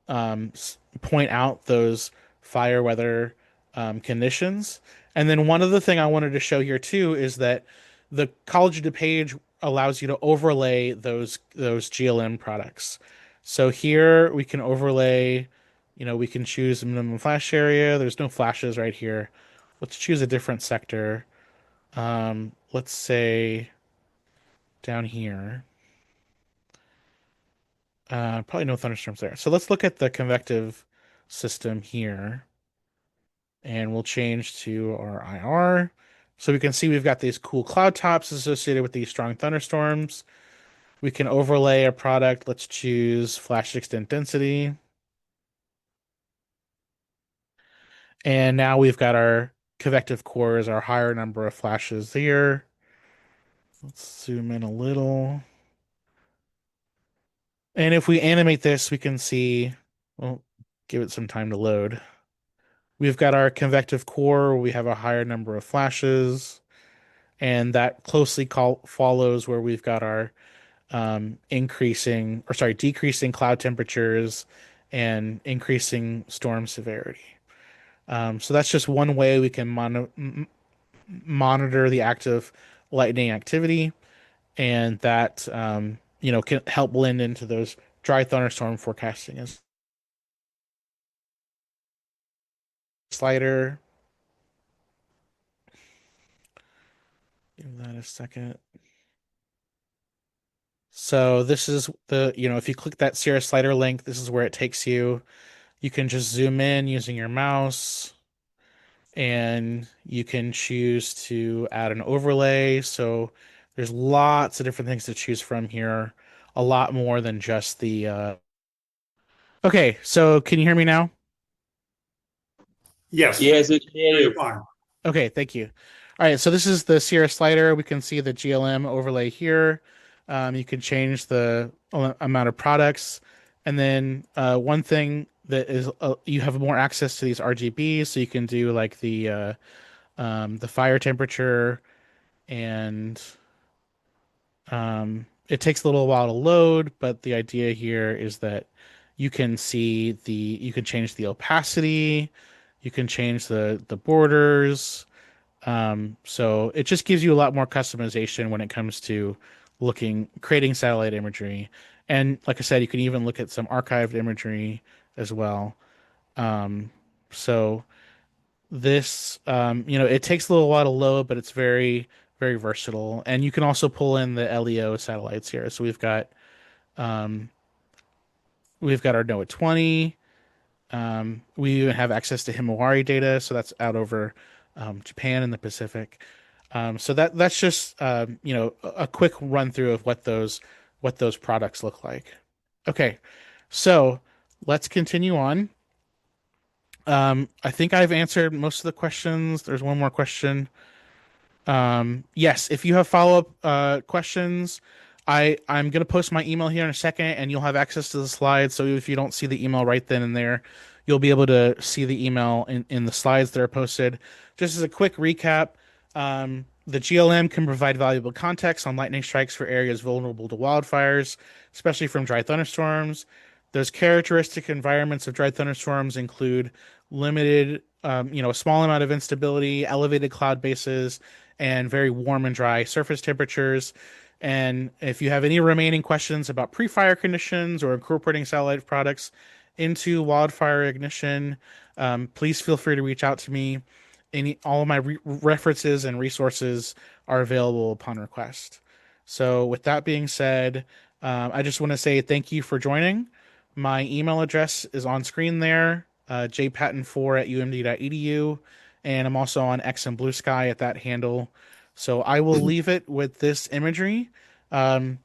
S1: point out those fire weather conditions. And then one other thing I wanted to show here too is that the College of DuPage allows you to overlay those GLM products. So here we can overlay, we can choose a minimum flash area. There's no flashes right here. Let's choose a different sector. Let's say down here. Probably no thunderstorms there. So let's look at the convective system here, and we'll change to our IR. So we can see we've got these cool cloud tops associated with these strong thunderstorms. We can overlay a product. Let's choose flash extent density. And now we've got our convective core is our higher number of flashes here. Let's zoom in a little. And if we animate this, we can see, well, give it some time to load. We've got our convective core, we have a higher number of flashes, and that closely follows where we've got our decreasing cloud temperatures and increasing storm severity. So that's just one way we can monitor the active lightning activity, and that can help blend into those dry thunderstorm forecasting as slider. Give that a second. So this is if you click that Sierra slider link, this is where it takes you. You can just zoom in using your mouse, and you can choose to add an overlay. So there's lots of different things to choose from here. A lot more than just the. Okay, so can you hear me now?
S2: Yes,
S4: Yes, we can hear
S2: very
S4: you.
S2: fine.
S1: Okay, thank you. All right, so this is the Sierra slider. We can see the GLM overlay here. You can change the amount of products. And then one thing that is you have more access to these RGBs, so you can do like the fire temperature, and it takes a little while to load, but the idea here is that you can change the opacity, you can change the borders. So it just gives you a lot more customization when it comes to creating satellite imagery. And like I said, you can even look at some archived imagery as well. Um, so it takes a little while to load, but it's very, very versatile. And you can also pull in the LEO satellites here. So um, we've got our NOAA 20. We even have access to Himawari data, so that's out over Japan and the Pacific. So that's just a quick run through of what those products look like. Okay, so let's continue on. I think I've answered most of the questions. There's one more question. Yes, if you have follow-up questions, I'm gonna post my email here in a second, and you'll have access to the slides. So if you don't see the email right then and there, you'll be able to see the email in the slides that are posted. Just as a quick recap, the GLM can provide valuable context on lightning strikes for areas vulnerable to wildfires, especially from dry thunderstorms. Those characteristic environments of dry thunderstorms include a small amount of instability, elevated cloud bases, and very warm and dry surface temperatures. And if you have any remaining questions about pre-fire conditions or incorporating satellite products into wildfire ignition, please feel free to reach out to me. All of my references and resources are available upon request. So, with that being said, I just want to say thank you for joining. My email address is on screen there, jpatton4@umd.edu, and I'm also on X and Blue Sky at that handle. So I will leave it with this imagery. Um,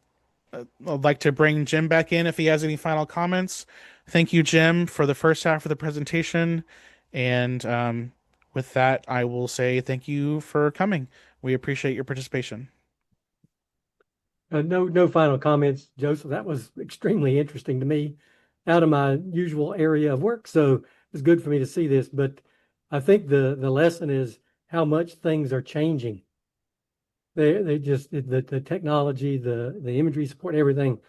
S1: I'd like to bring Jim back in if he has any final comments. Thank you, Jim, for the first half of the presentation. And with that, I will say thank you for coming. We appreciate your participation.
S3: No final comments, Joseph. That was extremely interesting to me, out of my usual area of work. So it was good for me to see this. But I think the lesson is how much things are changing. They just the technology, the imagery support, everything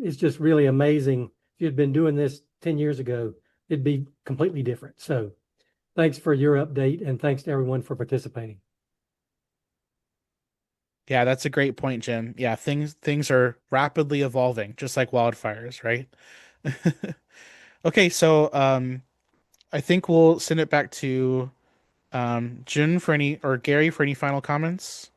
S3: is just really amazing. If you had been doing this 10 years ago, it'd be completely different. So thanks for your update, and thanks to everyone for participating.
S1: Yeah, that's a great point, Jim. Yeah, things are rapidly evolving, just like wildfires, right? Okay, so I think we'll send it back to Jim for any or Gary for any final comments.